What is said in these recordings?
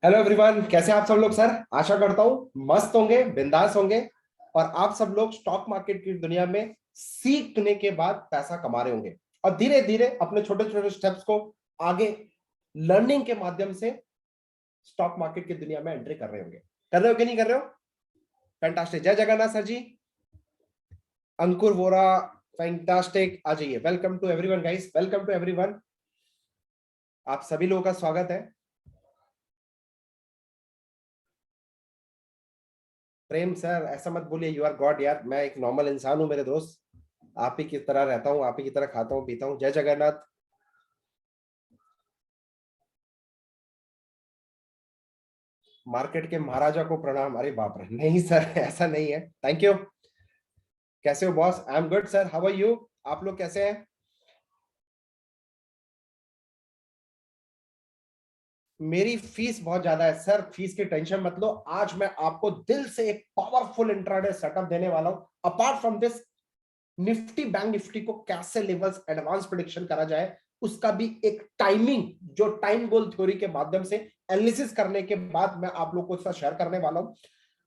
Hello everyone, कैसे हैं आप सब लोग। सर आशा करता हूं मस्त होंगे, बिंदास होंगे और आप सब लोग स्टॉक मार्केट की दुनिया में सीखने के बाद पैसा कमा रहे होंगे और धीरे धीरे अपने छोटे छोटे स्टेप्स को आगे लर्निंग के माध्यम से स्टॉक मार्केट की दुनिया में एंट्री कर रहे होंगे। कर रहे हो कि नहीं कर रहे हो? फैंटास्टिक। जय जगन्नाथ सर जी, अंकुर वोरा, फैंटास्टिक। आ जाइए। Welcome to everyone guys, welcome to everyone. आप सभी लोगों का स्वागत है। प्रेम सर ऐसा मत बोलिए, यू आर गॉड यार। मैं एक नॉर्मल इंसान हूं मेरे दोस्त, आप ही की तरह रहता हूं, आप ही की तरह खाता हूं पीता हूं। जय जगन्नाथ। मार्केट के महाराजा को प्रणाम। अरे बाप रे, नहीं सर ऐसा नहीं है। Thank you. कैसे हो boss? I am good sir, how are you? आप लोग कैसे हैं? मेरी फीस बहुत ज्यादा है सर, फीस की टेंशन मत लो। आज मैं आपको दिल से एक पावरफुल इंट्राडे सेटअप देने वाला हूं। Apart from this, Nifty bank Nifty को कैसे लेवल्स एडवांस प्रिडिक्शन करा जाए, उसका भी एक टाइमिंग, जो टाइम गोल थ्योरी के माध्यम से एनालिसिस करने के बाद मैं आप लोग को इसका शेयर करने वाला हूं।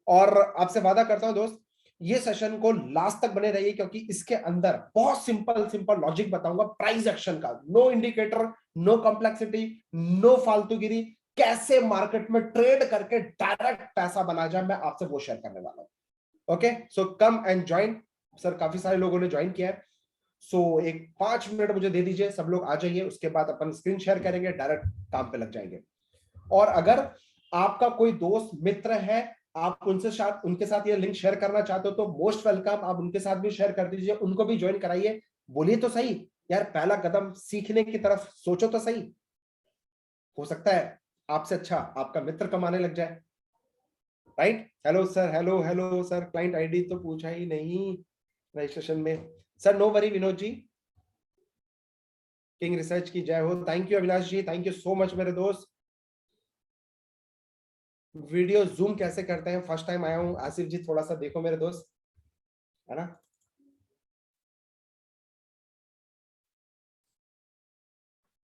और आपसे वादा करता हूं दोस्त, ये सेशन को लास्ट तक बने रहिए, क्योंकि इसके अंदर बहुत सिंपल सिंपल लॉजिक बताऊंगा प्राइस एक्शन का। No indicator, no complexity, no फालतूगिरी। कैसे मार्केट में ट्रेड करके डायरेक्ट पैसा बना जाए, मैं आपसे वो शेयर करने वाला हूं। Okay, so come and join. Sir काफी सारे लोगों ने ज्वाइन किया है, सो एक 5 मिनट मुझे दे दीजिए, सब लोग आ जाइए। उसके बाद अपन स्क्रीन शेयर करेंगे, डायरेक्ट काम पे लग जाएंगे। और अगर आपका कोई दोस्त मित्र है, आप उनके साथ ये लिंक शेयर करना चाहते हो तो मोस्ट वेलकम, आप उनके साथ भी शेयर कर दीजिए, उनको भी ज्वाइन कराइए। बोलिए तो सही यार, पहला कदम सीखने की तरफ सोचो तो सही। हो सकता है आपसे अच्छा आपका मित्र कमाने लग जाए, right? Hello sir, hello hello sir. Client ID तो पूछा ही नहीं रजिस्ट्रेशन में। Sir no worry Vinod ji, King Research की जय हो। Thank you Avinash ji, thank you so much मेरे दोस्त। वीडियो जूम कैसे करते हैं? फर्स्ट टाइम आया हूं। आसिफ जी थोड़ा सा देखो मेरे दोस्त, है ना?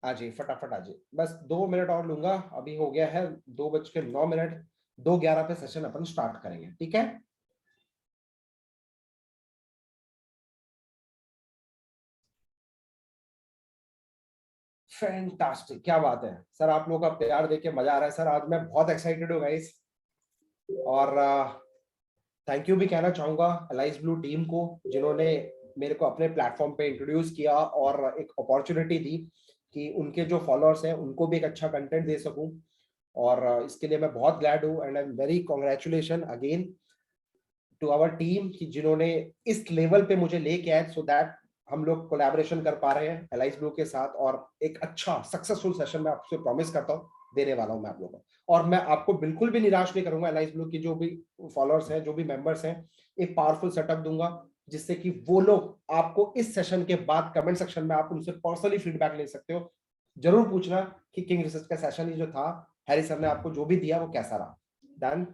आ जाइए फटाफट आ जाइए, बस 2 मिनट और लूंगा। अभी हो गया है 2:09। 2:11 पे सेशन अपन स्टार्ट करेंगे, ठीक है? फैंटास्टिक, क्या बात है सर। आप लोगों का प्यार देख के मजा आ रहा है सर। आज मैं बहुत एक्साइटेड हूँ गाइस। और थैंक यू भी कहना चाहूंगा एलाइज ब्लू टीम को, जिन्होंने मेरे को अपने प्लेटफॉर्म पे इंट्रोड्यूस किया और एक अपॉर्चुनिटी दी कि उनके जो फॉलोअर्स हैं उनको भी एक अच्छा कंटेंट दे सकूं। और इसके लिए मैं बहुत ग्लैड हूं and I am very congratulation again to our team कि जिन्होंने इस लेवल पे मुझे लेके आए, सो दैट हम लोग कोलैबोरेशन कर पा रहे हैं एलाइज ब्लू के साथ। और एक अच्छा सक्सेसफुल सेशन मैं आपसे प्रॉमिस करता हूँ देने वाला हूं मैं आप लोगों को। और मैं आपको बिल्कुल भी निराश नहीं करूंगा। एलाइज ब्लू की जो भी फॉलोअर्स हैं, जो भी मेंबर्स हैं, एक पावरफुल सेटअप दूंगा जिससे कि वो लोग आपको इस सेशन के बाद कमेंट सेक्शन में आप उनसे पर्सनली फीडबैक ले सकते हो। जरूर पूछना कि किंग रिसर्च का सेशन ही जो था, हैरी सर ने आपको जो भी दिया वो कैसा रहा। Done.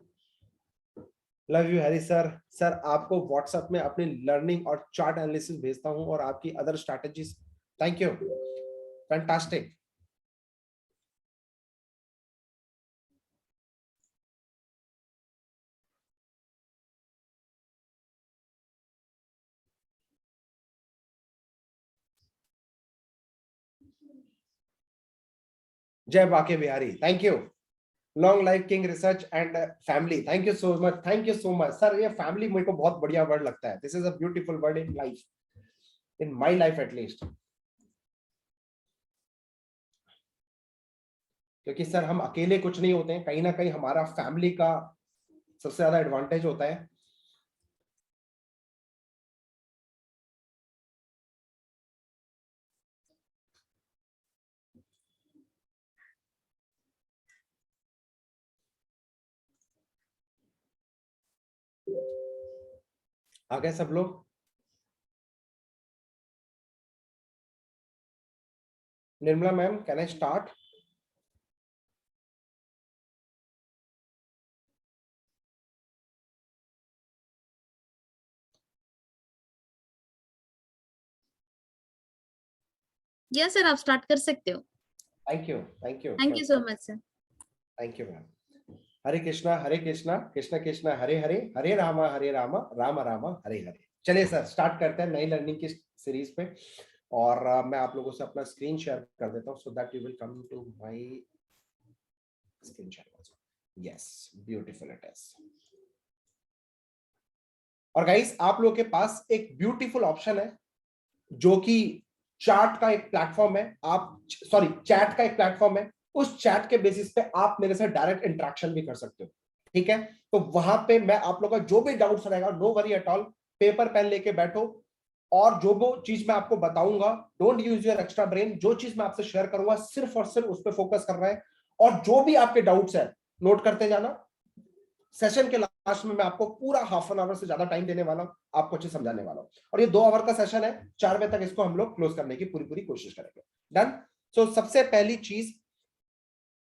Love you Harry sir. Sir आपको व्हाट्सएप में अपनी लर्निंग और चार्ट एनालिसिस भेजता हूं और आपकी other strategies. Thank you. Fantastic. जय Banke Bihari, thank you. Long life king research and family, thank you so much, thank you so much sir. ये फैमिली मेरे को बहुत बढ़िया वर्ड लगता है। This is a beautiful word in life, in my life at least. क्योंकि sir हम अकेले कुछ नहीं होते हैं, कहीं ना कहीं हमारा फैमिली का सबसे ज्यादा एडवांटेज होता है। आ गए सब लोग? Nirmala ma'am, can I start? Yes sir, आप स्टार्ट कर सकते हो। Thank you, thank you. Thank you so much sir. Thank you ma'am. Hare Krishna Krishna Krishna Hare Hare, Hare Rama Ram Ram Hare Hare. चलिए सर, स्टार्ट करते हैं नई लर्निंग की सीरीज पे। और मैं आप लोगों से अपना स्क्रीन शेयर कर देता हूं, so that you will come to my screen share also. Yes, beautiful it is. और गाइस, आप लोगों के पास एक ब्यूटीफुल ऑप्शन है जो कि चार्ट का एक प्लेटफॉर्म है, आप सॉरी चैट का एक प्लेटफॉर्म है। उस चैट के बेसिस पे आप मेरे से डायरेक्ट इंटरेक्शन भी कर सकते हो, ठीक है। तो वहां पे मैं आप लोगों का जो भी डाउट्स रहेगा, no worry at all, paper pen लेके बैठो, और जो वो चीज मैं आपको बताऊंगा, don't use your extra brain. जो चीज मैं आपसे शेयर करूंगा सिर्फ और सिर्फ उस पर फोकस कर रहा है। और जो भी आपके डाउट्स है नोट करते जाना। सेशन के लास्ट में मैं आपको पूरा हाफ एन आवर से ज्यादा टाइम देने वाला हूं, आपको अच्छे समझाने वाला हूं। और ये 2 आवर का सेशन है, 4 बजे तक इसको हम लोग क्लोज करने की पूरी पूरी कोशिश करेंगे। डन। सो सबसे पहली चीज,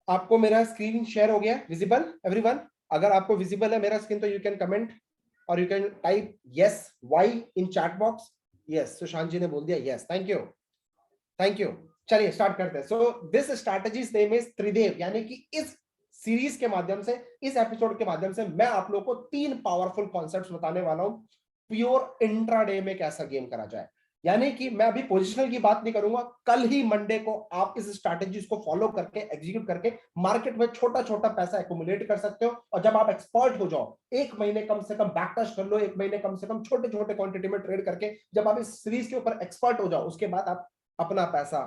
आपको मेरा स्क्रीन शेयर हो गया विजिबल एवरीवन? अगर आपको विजिबल है मेरा स्क्रीन तो यू कैन कमेंट और you can type yes Y in chat box. Yes, Sushant ji ने बोल दिया yes, thank you thank you. चलिए स्टार्ट करते हैं। So this strategy's name is Tridev, यानी कि इस सीरीज के माध्यम से, इस एपिसोड के माध्यम से मैं आप लोगों को 3 पावरफुल कॉन्सेप्ट्स बताने वाला हूं, प्योर इंट्राडे में कैसा गेम करा जाए। यानी कि मैं अभी पोजिशनल की बात नहीं करूंगा, कल ही मंडे को आप इस स्ट्रैटेजीज को फॉलो करके एग्जीक्यूट करके मार्केट में छोटा छोटा पैसा एक्युमुलेट कर सकते हो। और जब आप एक्सपर्ट हो जाओ, 1 महीने कम से कम बैक टेस्ट कर लो, 1 महीने कम से कम छोटे छोटे क्वांटिटी में ट्रेड करके जब आप इस सीरीज के ऊपर एक्सपर्ट हो जाओ, उसके बाद आप अपना पैसा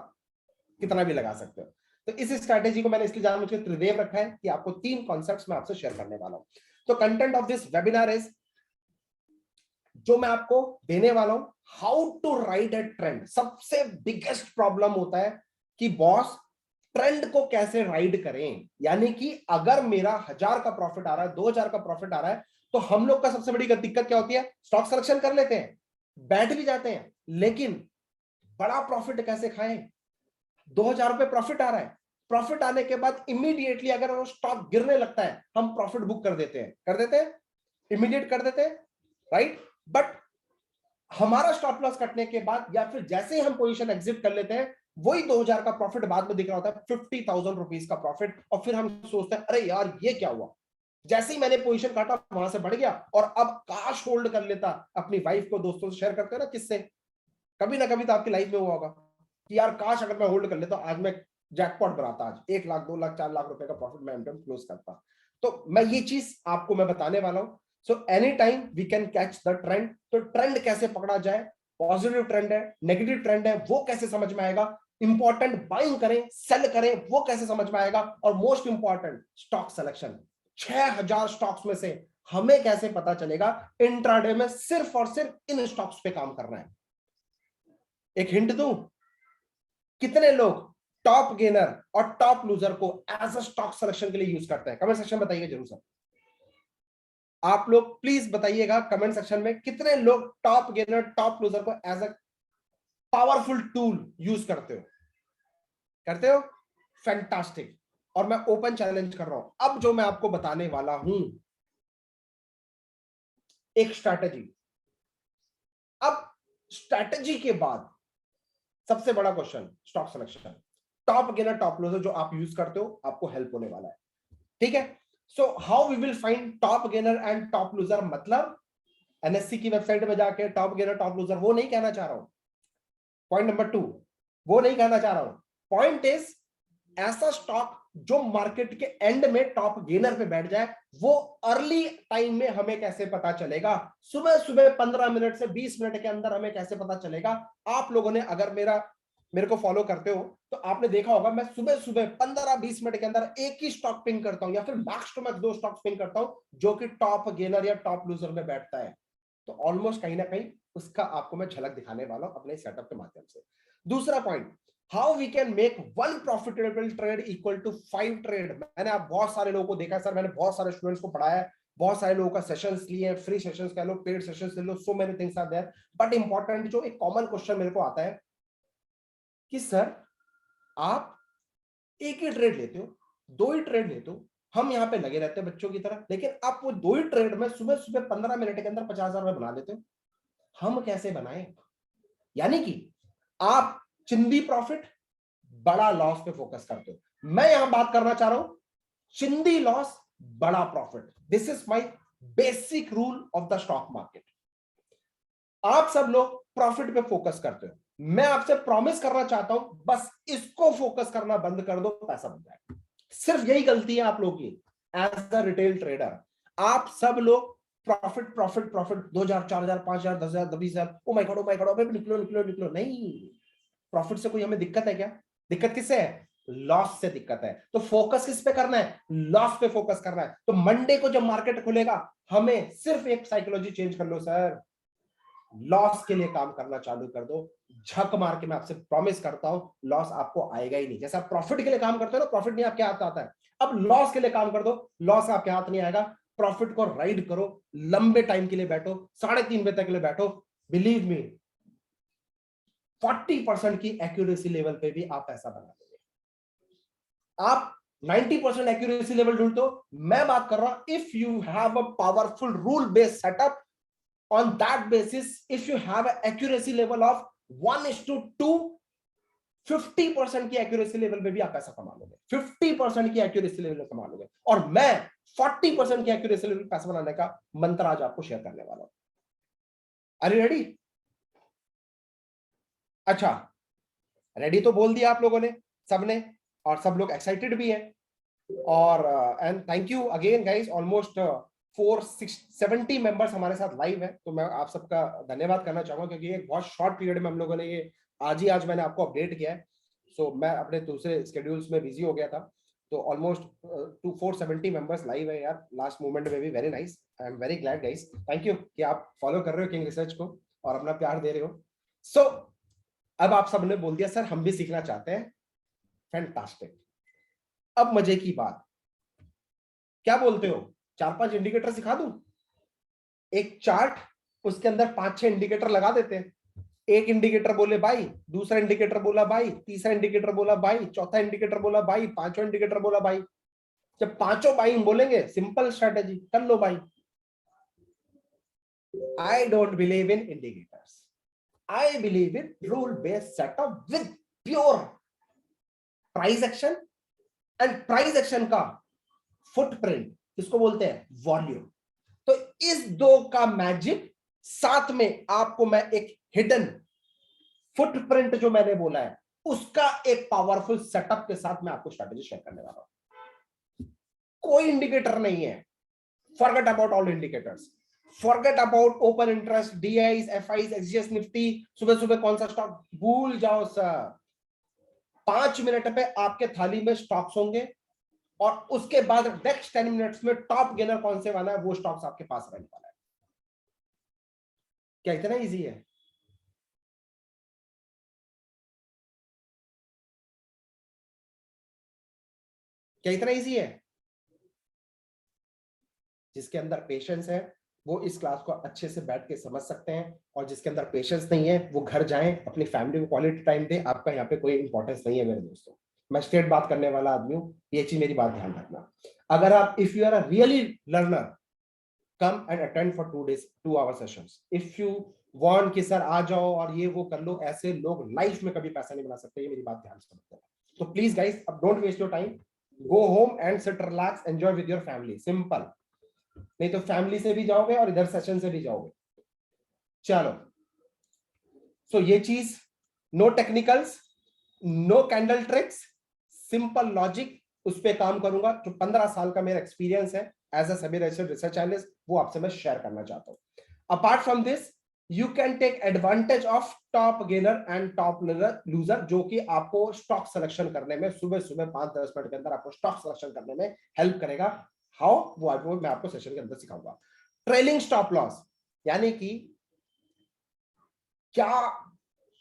कितना भी लगा सकते हो। तो इस स्ट्रैटेजी को मैंने इसलिए जानबूझ के त्रिदेव रखा है कि आपको 3 कॉन्सेप्ट्स मैं आपसे शेयर करने वाला हूं। तो content of this webinar is, जो मैं आपको देने वाला हूं, how to ride a trend. सबसे बिगेस्ट प्रॉब्लम होता है कि बॉस ट्रेंड को कैसे राइड करें। यानी कि अगर मेरा 1000 का प्रॉफिट आ रहा है, 2000 का प्रॉफिट आ रहा है, तो हम लोग का सबसे बड़ी दिक्कत क्या होती है? स्टॉक सिलेक्शन कर लेते हैं, बैठ भी जाते हैं, लेकिन बड़ा प्रॉफिट कैसे खाएं? 2000 रुपए प्रॉफिट आ रहा है, प्रॉफिट आने के बाद इमीडिएटली अगर वो स्टॉक गिरने लगता है, हम प्रॉफिट बुक कर देते हैं, इमीडिएट कर देते हैं, राइट। बट हमारा स्टॉप लॉस कटने के बाद या फिर जैसे ही हम पोजीशन एग्जिट कर लेते हैं, वही 2000 का प्रॉफिट बाद में दिख रहा होता है 50,000 रुपीज का प्रॉफिट, और फिर हम सोचते हैं अरे यार ये क्या हुआ। जैसे ही मैंने पोजीशन काटा वहां से बढ़ गया, और अब काश होल्ड कर लेता। अपनी वाइफ को, दोस्तों से शेयर करते हैं ना किससे, कभी ना कभी तो आपकी लाइफ में हुआ होगा कि यार काश अगर मैं होल्ड कर लेता, आज मैं जैकपॉट बनाता, आज 1 लाख 2 लाख 4 लाख रुपए का प्रॉफिट मैं एमटीएम क्लोज करता। तो मैं ये चीज आपको मैं बताने वाला हूं। So any time we can catch the trend. तो ट्रेंड कैसे पकड़ा जाए, पॉजिटिव ट्रेंड है, नेगेटिव ट्रेंड है, वो कैसे समझ में आएगा, इंपॉर्टेंट बाइंग करें सेल करें वो कैसे समझ में आएगा, और most important stock selection. 6000 stocks में से हमें कैसे पता चलेगा इंट्राडे में सिर्फ और सिर्फ इन स्टॉक्स पे काम करना है। एक हिंट दूं, कितने लोग टॉप गेनर और टॉप लूजर को एज अ स्टॉक सिलेक्शन के लिए यूज करते हैं? कमेंट सेक्शन में बताइएगा जरूर सर। आप लोग प्लीज बताइएगा कमेंट सेक्शन में, कितने लोग टॉप गेनर टॉप लूजर को as a powerful tool use करते हो? करते हो? फैंटास्टिक। और मैं ओपन चैलेंज कर रहा हूं, अब जो मैं आपको बताने वाला हूं एक स्ट्रैटेजी। अब स्ट्रैटेजी के बाद सबसे बड़ा question, stock selection. Top gainer top loser जो आप यूज करते हो, आपको हेल्प होने वाला है, ठीक है। So how we will find top gainer and top loser, मतलब एनएससी की वेबसाइट में जाके टॉप गेनर टॉप लूजर वो नहीं कहना चाह रहा हूं। पॉइंट नंबर 2, वो नहीं कहना चाह रहा हूं। पॉइंट इज, ऐसा स्टॉक जो मार्केट के एंड में टॉप गेनर पे बैठ जाए, वो अर्ली टाइम में हमें कैसे पता चलेगा? सुबह सुबह 15 मिनट से 20 मिनट के अंदर हमें कैसे पता चलेगा? आप लोगों ने अगर मेरे को फॉलो करते हो तो आपने देखा होगा, मैं सुबह सुबह 15-20 मिनट के अंदर एक ही स्टॉक पिंग करता हूं, या फिर मैक्स टू मैक्स 2 स्टॉक पिंग करता हूं जो कि टॉप गेनर या टॉप लूजर में बैठता है। तो ऑलमोस्ट कहीं ना कहीं उसका आपको मैं झलक दिखाने वाला हूं अपने सेटअप के माध्यम से। दूसरा point, how we can make 1 profitable trade equal to 5 trade. मैंने आप बहुत सारे लोगों को देखा है सर, मैंने बहुत सारे स्टूडेंट्स को पढ़ाया है, बहुत सारे लोगों का सेशंस लिए, फ्री सेशंस कह लो, पेड सेशंस ले लो, so many things are there. But important जो एक कॉमन क्वेश्चन मेरे को आता है कि सर आप एक ही ट्रेड लेते हो, 2 ही ट्रेड लेते हो, हम यहां पे लगे रहते हैं बच्चों की तरह, लेकिन आप वो 2 ही ट्रेड में सुबह सुबह 15 मिनट के अंदर 50,000 रुपए बना लेते हो, हम कैसे बनाए? यानी कि आप चिंदी प्रॉफिट बड़ा लॉस पे फोकस करते हो। मैं यहां बात करना चाह रहा हूं चिंदी लॉस बड़ा profit. This is my basic rule of the stock market. आप सब लोग प्रॉफिट पे फोकस करते हो, मैं आपसे प्रॉमिस करना चाहता हूं बस इसको फोकस करना बंद कर दो, पैसा बन जाएगा। सिर्फ यही गलती है आप लोगों की एज अ रिटेल ट्रेडर। आप सब लोग profit profit profit 2000 4000 5000 10000 20000, oh my God अबे निकलो निकलो निकलो। नहीं, प्रॉफिट से कोई हमें दिक्कत है क्या? दिक्कत किससे है? लॉस से दिक्कत है। तो फोकस किस पे करना है? लॉस पे फोकस करना है। तो मंडे को जब मार्केट खुलेगा हमें सिर्फ एक साइकोलॉजी चेंज कर लो सर, लॉस के लिए काम करना चालू कर दो। झक मार के मैं आपसे प्रॉमिस करता हूं लॉस आपको आएगा ही नहीं। जैसा आप प्रॉफिट के लिए काम करते हो ना, प्रॉफिट नहीं आपके हाथ आता है, अब लॉस के लिए काम कर दो, लॉस आपके हाथ नहीं आएगा। प्रॉफिट को राइड करो, लंबे टाइम के लिए बैठो, 3.5 बजे तक के लिए बैठो। बिलीव मी 40% की एक्यूरेसी लेवल पे भी आप पैसा बना दोगे। आप 90% एक्यूरेसी लेवल ढूंढते हो, मैं बात कर रहा हूं if you have a powerful rule based setup, on that basis if you have an accuracy level of 1:2, 50% की एक्यूरेसी लेवल पे भी आप पैसा कमा लोगे। 50% की एक्यूरेसी लेवल पे कमा लोगे। और मैं 40% की एक्यूरेसी लेवल पे पैसा बनाने का मंत्र आज आपको शेयर करने वाला हूं। Are you ready? अच्छा, रेडी तो बोल दिया आप लोगों ने सबने, और सब लोग एक्साइटेड भी हैं। और and thank you again guys, almost 470 members हमारे साथ लाइव है। तो मैं आप सबका धन्यवाद करना चाहूंगा क्योंकि एक बहुत शॉर्ट पीरियड में हम लोगों ने ये आज मैंने आपको अपडेट किया है। सो मैं अपने दूसरे स्केड्यूल्स में बिजी हो गया था। तो ऑलमोस्ट 470 मेंबर्स लाइव है यार, लास्ट मोमेंट में भी। Very nice, I am very glad guys, thank you कि आप फॉलो कर रहे हो किंग रिसर्च को और अपना प्यार दे रहे हो। सो अब आप सबने बोल दिया सर हम भी सीखना चाहते हैं, फैंटास्टिक। अब मजे की बात, क्या बोलते हो 4-5 इंडिकेटर सिखा दूं? एक चार्ट, उसके अंदर 5-6 इंडिकेटर लगा देते हैं। एक इंडिकेटर बोले बाई, दूसरा इंडिकेटर बोला बाई, तीसरा इंडिकेटर बोला बाई, चौथा इंडिकेटर बोला बाई, पांचवा इंडिकेटर बोला बाई। जब पांचों बाई बोलेंगे, सिंपल स्ट्रेटेजी, कर लो buy. I don't believe in indicators, I believe in rule based setup with pure price action, and price action का फुटप्रिंट, इसको बोलते हैं वॉल्यूम। तो इस दो का मैजिक, साथ में आपको मैं एक हिडन फुटप्रिंट जो मैंने बोला है उसका एक पावरफुल सेटअप के साथ मैं आपको स्ट्रेटेजी शेयर करने वाला हूं। कोई इंडिकेटर नहीं है, forget about all indicators, forget about open interest, DIIs, FIIs, XGS, Nifty, सुबह सुबह कौन सा स्टॉक, भूल जाओ सर। 5 मिनट पे आपके थाली में स्टॉक्स होंगे और उसके बाद नेक्स्ट 10 मिनट्स में टॉप गेनर कौन से वाला है वो स्टॉक्स आपके पास रहने वाला है। क्या इतना इजी है? क्या इतना इजी है? जिसके अंदर पेशेंस है वो इस क्लास को अच्छे से बैठ के समझ सकते हैं, और जिसके अंदर पेशेंस नहीं है वो घर जाएं, अपनी फैमिली को क्वालिटी टाइम दे। आपका यहाँ पे कोई इंपॉर्टेंस नहीं है मेरे दोस्तों, मैं स्ट्रेट बात करने वाला आदमी हूँ, ये चीज मेरी बात ध्यान रखना। अगर आप if you are a really learner, come and attend for 2 hour sessions. If you want कि सर आ जाओ और ये वो कर लो, ऐसे लोग लाइफ में कभी पैसा नहीं बना सकते, ये मेरी बात ध्यान से समझते हैं। तो प्लीज गाइस, अब don't waste your time, go home and sit relax, enjoy with your family, simple. नहीं तो फैमिली से भी जाओगे और इधर सेशन से भी जाओगे। चलो, सो ये चीज, no technicals, no candle tricks, simple logic, उस पे काम करूंगा। जो 15 साल का मेरा एक्सपीरियंस है as a SEBI registered research analyst, वो आपसे मैं शेयर करना चाहता हूं। Apart from this, you can take advantage of top gainer and top loser, जो कि आपको स्टॉक सिलेक्शन करने में सुबह सुबह 5-10 मिनट के अंदर आपको स्टॉक सिलेक्शन करने में हेल्प करेगा। हाउ, वो मैं आपको सेशन के अंदर सिखाऊंगा। ट्रेलिंग स्टॉप लॉस, यानी कि क्या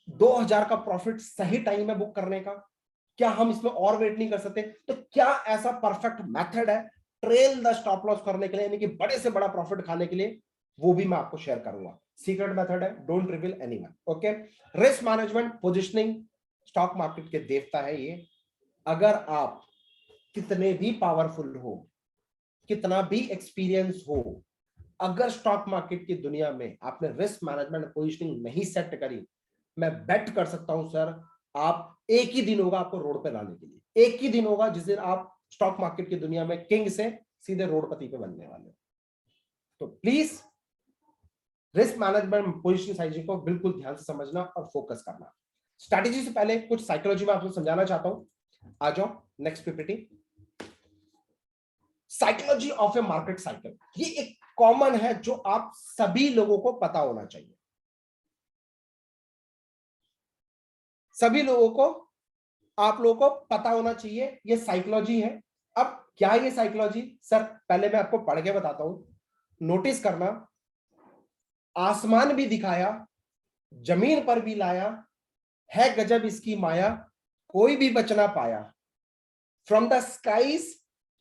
2000 का प्रॉफिट सही टाइम में बुक करने का, क्या हम इसमें और वेट नहीं कर सकते? तो क्या ऐसा परफेक्ट मेथड है ट्रेल द स्टॉप लॉस करने के लिए, यानी कि बड़े से बड़ा प्रॉफिट खाने के लिए? वो भी मैं आपको शेयर करूंगा। सीक्रेट मेथड है, don't reveal anyone. Okay, risk management, positioning, stock market के देवता है ये। अगर आप कितने भी पावरफुल हो, कितना भी एक्सपीरियंस हो, अगर स्टॉक मार्केट की दुनिया में आपने रिस्क मैनेजमेंट पोजीशनिंग नहीं सेट करी, मैं बेट कर सकता हूं सर, आप एक ही दिन होगा आपको रोड पे लाने के लिए, एक ही दिन होगा जिस दिन आप स्टॉक मार्केट की दुनिया में किंग से सीधे रोडपति पे बनने वाले हो। तो please risk management, position sizing को बिल्कुल ध्यान से समझना और फोकस करना। स्ट्रैटेजी से पहले कुछ साइकोलॉजी में आपको समझाना चाहता हूं। आ जाओ next PPT. Psychology of A market cycle, ये एक कॉमन है जो आप सभी लोगों को पता होना चाहिए। सभी लोगों को, आप लोगों को पता होना चाहिए ये साइकोलॉजी है। अब क्या ये साइकोलॉजी? सर पहले मैं आपको पढ़ के बताता हूं, नोटिस करना। आसमान भी दिखाया, जमीन पर भी लाया, है गजब इसकी माया, कोई भी बच ना पाया। From the skies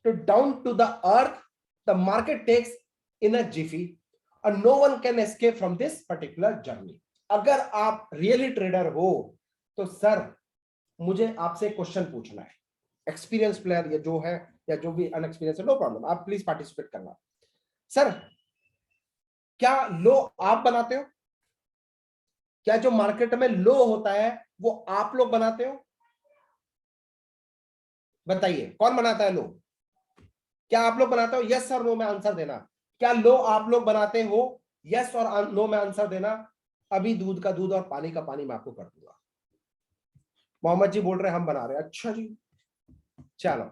to down to the earth, the market takes in a jiffy, and no one can escape from this particular journey। अगर आप रियली ट्रेडर हो तो सर मुझे आपसे क्वेश्चन पूछना है। एक्सपीरियंस प्लेयर या जो है या जो भी अनएक्सपीरियंस है, नो प्रॉब्लम, आप प्लीज पार्टिसिपेट करना। सर क्या लो आप बनाते हो? क्या जो मार्केट में लो होता है वो आप लोग बनाते हो? बताइए कौन बनाता है लो? क्या आप लोग बनाते हो? यस और नो में आंसर देना। क्या लो आप लोग बनाते हो? यस और नो में आंसर देना। अभी दूध का दूध और पानी का पानी मैं आपको कर दूंगा। मोहम्मद जी बोल रहे हैं हम बना रहे हैं। अच्छा जी, चलो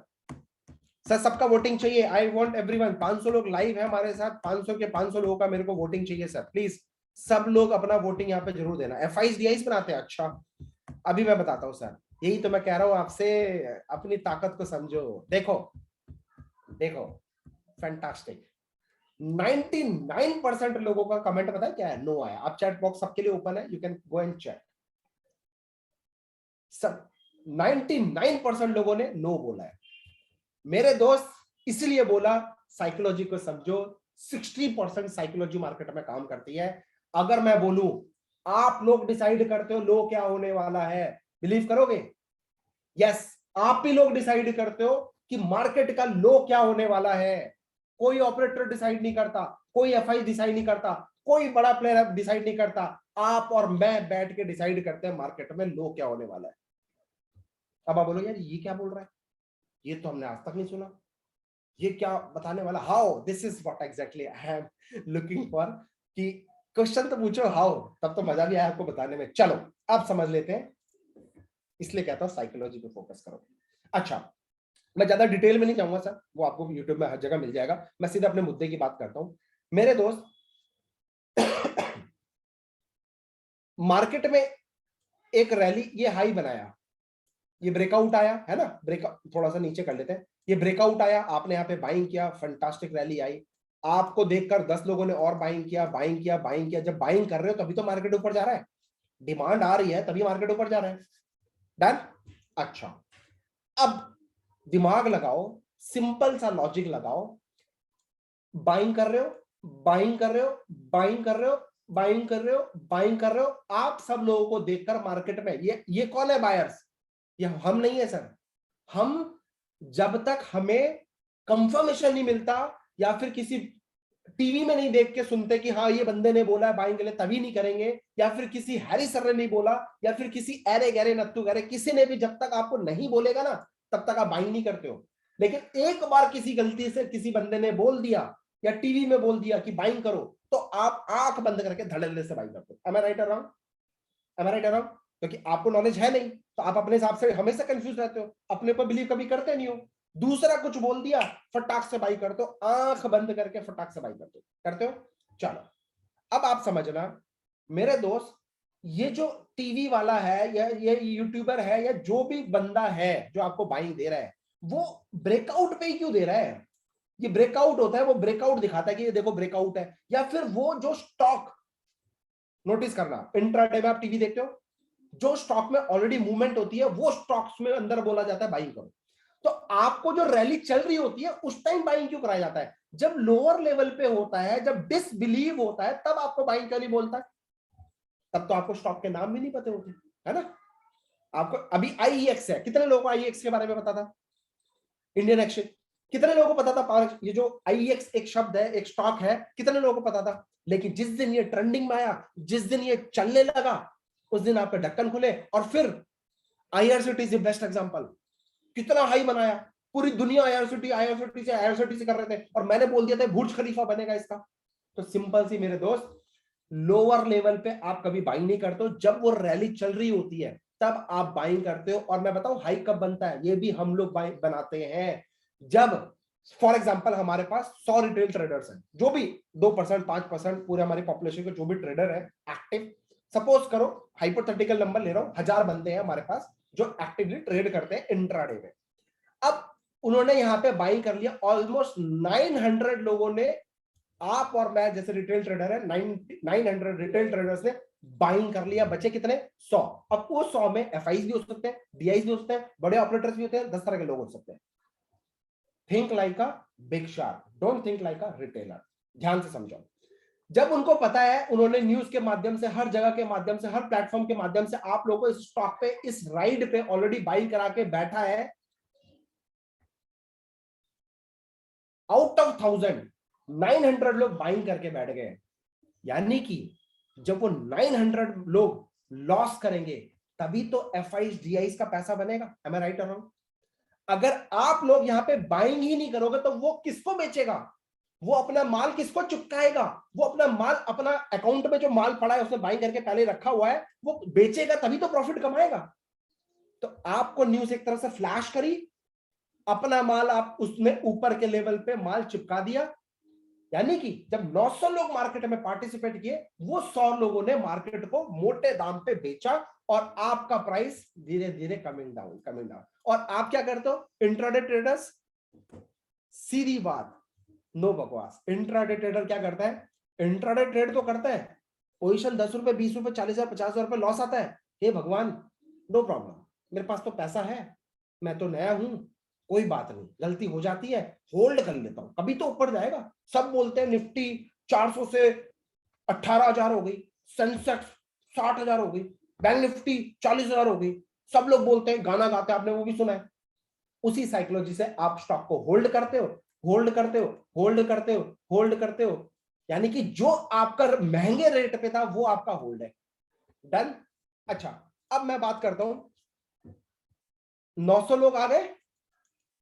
सर सबका वोटिंग चाहिए। I want everyone. 500 लोग लाइव है हमारे साथ, 500 के 500 लोगों का मेरे को वोटिंग चाहिए सर। प्लीज सब लोग अपना वोटिंग यहाँ पे जरूर देना। एफआईस डीआईस बनाते हैं? अच्छा अभी मैं बताता हूँ सर, यही तो मैं कह रहा हूँ आपसे, अपनी ताकत को समझो। देखो देखो, फैंटास्टिक। 99% लोगों का कमेंट पता है क्या है? नो आया। आप चैट बॉक्स सबके लिए ओपन है, you can go and check. सब 99% लोगों ने नो बोला है। मेरे दोस्त इसलिए बोला साइकोलॉजी को समझो। 60% साइकोलॉजी मार्केट में काम करती है। अगर मैं बोलूं आप लोग डिसाइड करते हो लो क्या होने वाला है, बिलीव करोगे? यस, आप ही लोग डिसाइड करते हो कि मार्केट का लो क्या होने वाला है। कोई ऑपरेटर डिसाइड नहीं करता, कोई एफआई डिसाइड नहीं करता, कोई बड़ा प्लेयर डिसाइड नहीं करता। आप और मैं बैठ के डिसाइड करते हैं मार्केट में लो क्या होने वाला है। अब आप बोलो यार ये क्या बोल रहा है, ये तो हमने आज तक नहीं सुना, ये क्या बताने वाला? How, this is what exactly I am looking for. कि क्वेश्चन तो पूछो हाउ, तब तो मजा भी आया आपको बताने में। चलो अब समझ लेते हैं, इसलिए कहता हूं साइकोलॉजी पे फोकस करो। अच्छा मैं ज्यादा डिटेल में नहीं जाऊंगा सर, वो आपको यूट्यूब में हर जगह मिल जाएगा। मैं सीधे अपने मुद्दे की बात करता हूं। मेरे दोस्त मार्केट में एक रैली, ये हाई बनाया, ये ब्रेकआउट आया है ना, ब्रेकआउट थोड़ा सा नीचे कर लेते हैं। ये ब्रेकआउट आया, आपने यहाँ पे बाइंग किया, फंटास्टिक रैली आई। आपको देखकर 10 लोगों ने और बाइंग किया, बाइंग किया, बाइंग किया। जब बाइंग कर रहे हो तभी तो मार्केट ऊपर जा रहा है, डिमांड आ रही है तभी मार्केट ऊपर जा रहा है। डन? अच्छा अब दिमाग लगाओ, सिंपल सा लॉजिक लगाओ। बाइंग कर रहे हो, बाइंग कर रहे हो, बाइंग कर रहे हो, बाइंग कर रहे हो, बाइंग कर रहे हो। आप सब लोगों को देखकर मार्केट में ये कौन है बायर्स? ये हम नहीं है सर। हम जब तक हमें कंफर्मेशन नहीं मिलता या फिर किसी टीवी में नहीं देख के सुनते कि हाँ ये बंदे ने बोला है बाइंग के लिए, तभी नहीं करेंगे। या फिर किसी हैरी सर ने नहीं बोला, या फिर किसी अरे गहरे नत्थु गहरे किसी ने भी जब तक आपको नहीं बोलेगा ना तब तक आप बाइंग नहीं करते हो। लेकिन एक बार किसी गलती से किसी बंदे ने बोल दिया या टीवी में बोल दिया कि बाइंग करो, तो आप आंख बंद करके धड़ल्ले से बाइंग करते हो। एम आई राइट और रॉन्ग? एम आई राइट और रॉन्ग? क्योंकि आपको नॉलेज है नहीं तो आप अपने हिसाब से हमेशा कंफ्यूज रहते हो, अपने पर बिलीव कभी करते नहीं हो। दूसरा कुछ बोल दिया, फटाक से बाई करते हो, आंख बंद करके फटाक से बाई करते हो। चलो अब आप समझना मेरे दोस्त, ये जो टीवी वाला है या ये यूट्यूबर है या जो भी बंदा है जो आपको बाइंग दे रहा है, वो ब्रेकआउट पे ही क्यों दे रहा है? ये ब्रेकआउट होता है, वो ब्रेकआउट दिखाता है कि ये देखो ब्रेकआउट है। या फिर वो जो स्टॉक, नोटिस करना इंट्राडे में आप टीवी देखते हो, जो स्टॉक में ऑलरेडी मूवमेंट होती है वो स्टॉक्स में अंदर बोला जाता है बाइंग करो। तो आपको जो रैली चल रही होती है उस टाइम बाइंग क्यों कराया जाता है? जब लोअर लेवल पे होता है, जब डिसबिलीव होता है, तब आपको बाइंग क्यों नहीं बोलता है? तब तो आपको स्टॉक के नाम भी नहीं पता होते, है ना? आपको अभी आईईएक्स है, कितने लोगों को आईईएक्स के बारे में पता था? इंडियन एक्सचेंज, कितने लोगों को पता था? ये जो आईईएक्स एक शब्द है, एक स्टॉक है, कितने लोगों को पता था? लेकिन जिस दिन ये ट्रेंडिंग में आया, जिस दिन ये चलने लगा, उस दिन आपके ढक्कन खुले। और फिर आईआरसीटीसी बेस्ट एग्जांपल, कितना हाई बनाया, पूरी दुनिया आईआरसीटी से कर रहे थे और मैंने बोल दिया था बुर्ज खलीफा बनेगा इसका। तो सिंपल सी मेरे दोस्त, लोअर लेवल पे आप कभी बाइंग नहीं करते हो, जब वो रैली चल रही होती है तब आप बाइंग करते हो। और मैं बताऊं हाई कब बनता है, ये भी हम लोग बनाते हैं जब फॉर एग्जांपल हमारे पास 100 रिटेल ट्रेडर्स हैं, जो भी 2% 5% पूरे हमारी पॉपुलेशन के जो भी ट्रेडर है एक्टिव, सपोज करो हाइपोथेटिकल नंबर ले रहा हूं, 1000 बंदे हैं हमारे पास जो एक्टिवली ट्रेड करते हैं इंट्राडे में। अब उन्होंने यहां पे बाइंग कर लिया, ऑलमोस्ट 900 लोगों ने, आप और मैं जैसे रिटेल ट्रेडर है 900 रिटेल ट्रेडर्स ने बाइंग कर लिया, बचे कितने 100। अब वो 100 में एफआईज भी हो सकते हैं, डीआईज भी हो सकते हैं, बड़े ऑपरेटर्स भी होते हैं, 10 तरह के लोग हो सकते हैं। Think like a big shark, don't think like a retailer. ध्यान से समझो, जब उनको पता है, उन्होंने न्यूज के माध्यम से, हर जगह के माध्यम से, हर प्लेटफॉर्म के माध्यम से आप लोगों को इस स्टॉक पे, इस राइड पे ऑलरेडी बाइंग करा के बैठा है। आउट ऑफ 1000 900 लोग बाइंग करके बैठ गए, यानी कि जब वो 900 लोग लॉस करेंगे तभी तो एफआईज डीआईज का पैसा बनेगा। एम आई राइट और रॉन्ग? अगर आप लोग यहां पे बाइंग ही नहीं करोगे तो वो किसको बेचेगा, वो अपना माल किसको चुकाएगा, वो अपना माल, अपना अकाउंट में जो माल पड़ा है उसने बाइंग करके पहले रखा हुआ है, वो बेचेगा तभी तो प्रॉफिट कमाएगा। तो आपको न्यूज एक तरह से फ्लैश करी, अपना माल आप उसमें ऊपर के लेवल पे माल चिपका दिया, यानी कि जब 900 लोग मार्केट में पार्टिसिपेट किए, वो 100 लोगों ने मार्केट को मोटे दाम पे बेचा और आपका प्राइस धीरे धीरे कमिंग डाउन। और आप क्या करते हो इंट्राडे ट्रेडर्स? सीधी बात, नो बकवास। इंट्राडे ट्रेडर क्या करता है? इंट्राडे ट्रेड तो करता है, पोजीशन 10 रुपए 20 रुपए 40,000 50,000 रुपए लॉस आता है, हे भगवान नो प्रॉब्लम, मेरे पास तो पैसा है, मैं तो नया हूं, कोई बात नहीं, गलती हो जाती है, होल्ड कर लेता हूं, कभी तो ऊपर जाएगा। सब बोलते हैं निफ्टी 400 से 18,000 हो गई, सेंसेक्स 60,000 हो गई, बैंक निफ्टी 40,000 हो गई, सब लोग बोलते हैं, गाना गाते हैं, आपने वो भी सुना है। उसी साइकोलॉजी से आप स्टॉक को होल्ड करते हो, होल्ड करते हो, होल्ड करते हो, होल्ड करते हो, यानी कि जो आपका महंगे रेट पे था वो आपका होल्ड है। डन। अच्छा, अब मैं बात करता हूं, 900 लोग आ गए,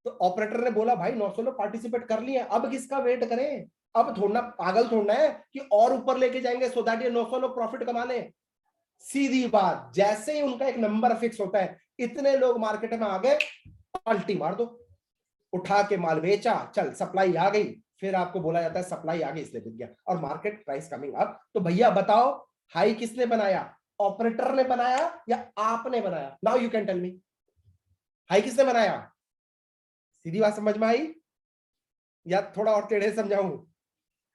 तो ऑपरेटर ने बोला भाई 900 लोग पार्टिसिपेट कर लिए, अब किसका वेट करें, अब थोड़ा पागल थोड़ा है कि और ऊपर लेके जाएंगे सो दैट ये 900 लोग प्रॉफिट कमा ले। सीधी बात, जैसे ही उनका एक नंबर फिक्स होता है, इतने लोग मार्केट में आ गए, पलटी मार दो, उठा के माल बेचा, चल सप्लाई आ गई, फिर आपको बोला जाता है सप्लाई आ गई इसलिए बिक गया और मार्केट प्राइस कमिंग अप। तो भैया बताओ हाई किसने बनाया, ऑपरेटर ने बनाया या आपने बनाया? Now you can tell me, high किसने बनाया? सीधी बात समझ में आई या थोड़ा और टेढ़े समझाऊं?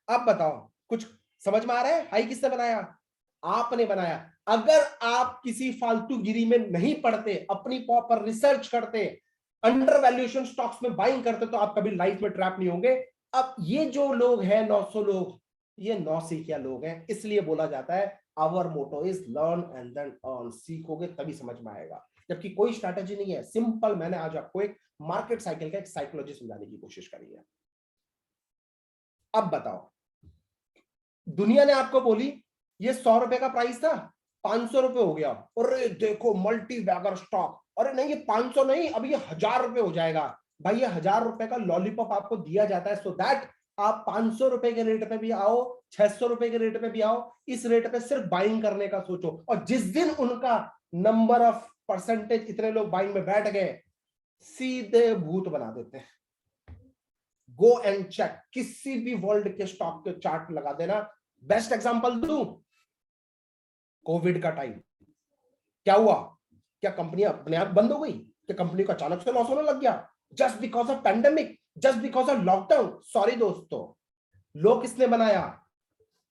अब बताओ कुछ समझ में आ रहा है? हाई किसने बनाया? आपने बनाया। अगर आप किसी फालतू गिरी में नहीं पड़ते, अपनी प्रॉपर रिसर्च करते, अंडर वैल्यूएशन स्टॉक्स में बाइंग करते, तो आप कभी लाइफ में ट्रैप नहीं होंगे। अब ये जो लोग हैं 900 लोग, ये नौसिखिया लोग हैं, इसलिए बोला जाता है our motto is learn and then earn. सीखोगे तभी समझ में आएगा, जबकि कोई स्ट्रैटेजी नहीं है, सिंपल मैंने आज आपको एक मार्केट साइकिल का एक साइकोलॉजी समझाने की कोशिश करी है। अब बताओ, दुनिया ने आपको बोली ये 100 रुपए का प्राइस था, 500 रुपए हो गया, अरे देखो मल्टी बैगर स्टॉक, अरे नहीं ये 500 नहीं, अब ये 1000 रुपए हो जाएगा। भाई ये 1000 रुपए का लॉलीपॉप आपको दिया जाता है सो दैट आप 500 रुपए के रेट पे भी आओ, 600 रुपए के रेट पे भी आओ, इस रेट पे सिर्फ बाइंग करने का सोचो। और जिस दिन उनका नंबर ऑफ परसेंटेज इतने लोग बाइंग में बैठ गए, सीधे भूत बना देते हैं। गो एंड चेक, किसी भी वर्ल्ड के स्टॉक के चार्ट लगा देना। बेस्ट एग्जांपल दूं, कोविड का टाइम क्या हुआ? क्या कंपनियां अपने आप बंद हो गई? क्या कंपनी को अचानक से लॉस होने लग गया just because of pandemic, just because of lockdown? Sorry दोस्तों, लो किसने बनाया?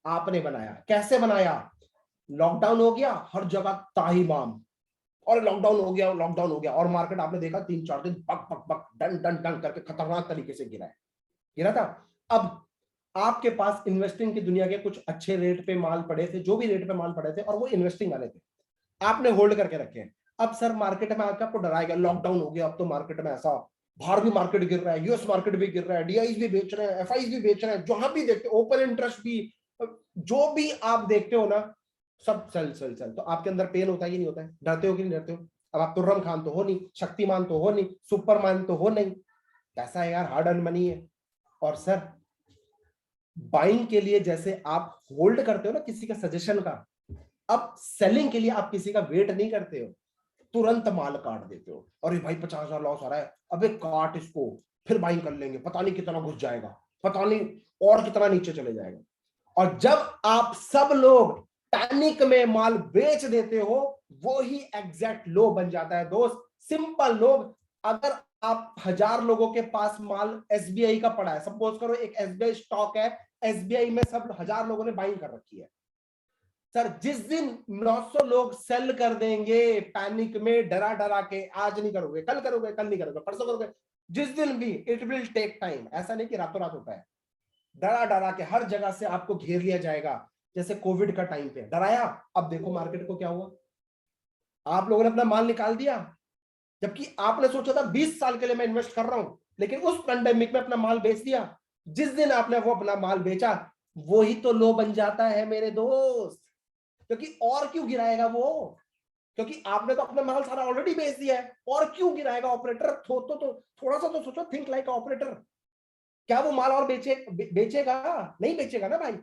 आपने बनाया। कैसे बनाया? लॉकडाउन हो गया, हर जगह ताहीमाम, और लॉकडाउन हो गया, लॉकडाउन हो गया, और मार्केट आपने देखा 3-4 दिन पक पक पक डन डन डन करके खतरनाक तरीके से गिरा था। अब आपके पास इन्वेस्टिंग की दुनिया के कुछ अच्छे रेट पे माल पड़े थे, जो भी रेट पे माल पड़े थे, और वो इन्वेस्टिंग वाले थे, आपने होल्ड करके रखे हैं। अब सर मार्केट में आकर आपको डराएगा, लॉकडाउन हो गया, अब तो मार्केट में ऐसा, बाहर भी मार्केट गिर रहा है, यूएस मार्केट भी गिर रहा है, डीआईज भी बेच रहे हैं, एफआईज भी बेच रहे हैं, जहां भी देखते ओपन इंटरेस्ट भी, जो भी आप देखते हो ना, सब चल चल चल। तो आपके अंदर पेन होता है कि नहीं होता है? डरते हो कि नहीं डरते हो? अब आप तुर्रम खान तो हो नहीं, शक्तिमान तो हो नहीं, सुपरमैन तो हो नहीं, पैसा है यार, हार्ड अर्न मनी है। और सर बाइंग के लिए जैसे आप होल्ड करते हो ना किसी का सजेशन का, अब सेलिंग के लिए आप किसी का वेट नहीं करते हो, तुरंत माल काट देते हो। अरे भाई 50,000 लॉस आ रहा है, अबे काट इसको, फिर बाइंग कर लेंगे, पता नहीं कितना घुस जाएगा, पता नहीं और कितना नीचे चले जाएगा। और जब आप सब लोग पैनिक में माल बेच देते हो, वो ही एग्जैक्ट लो बन जाता है दोस्त। सिंपल लोग, अगर आप 1000 लोगों के पास माल एसबीआई का पड़ा है, सपोज करो एक एसबीआई स्टॉक है, एसबीआई में सब 1000 लोगों ने बाइंग कर रखी है, सर जिस दिन 900 लोग सेल कर देंगे पैनिक में, डरा डरा के, आज नहीं करोगे कल करोगे, कल नहीं करोगे परसों करोगे, जिस दिन भी, इट विल टेक टाइम। ऐसा नहीं कि रातों रात होता है। डरा डरा के हर जगह से आपको घेर लिया जाएगा, जैसे कोविड का टाइम पे डराया। अब देखो मार्केट को क्या हुआ, आप लोगों ने अपना माल निकाल दिया, जबकि आपने सोचा था 20 साल के लिए मैं इन्वेस्ट कर रहा हूं, लेकिन उस पेंडेमिक में अपना माल बेच दिया। जिस दिन आपने वो अपना माल बेचा, वही तो लो बन जाता है मेरे दोस्त। क्योंकि और क्यों गिराएगा वो, क्योंकि आपने तो अपना माल सारा ऑलरेडी बेच दिया है, और क्यों गिराएगा ऑपरेटर। तो थोड़ा सा तो सोचो, थिंक लाइक ऑपरेटर। क्या वो माल और बेचेगा? नहीं बेचेगा ना भाई।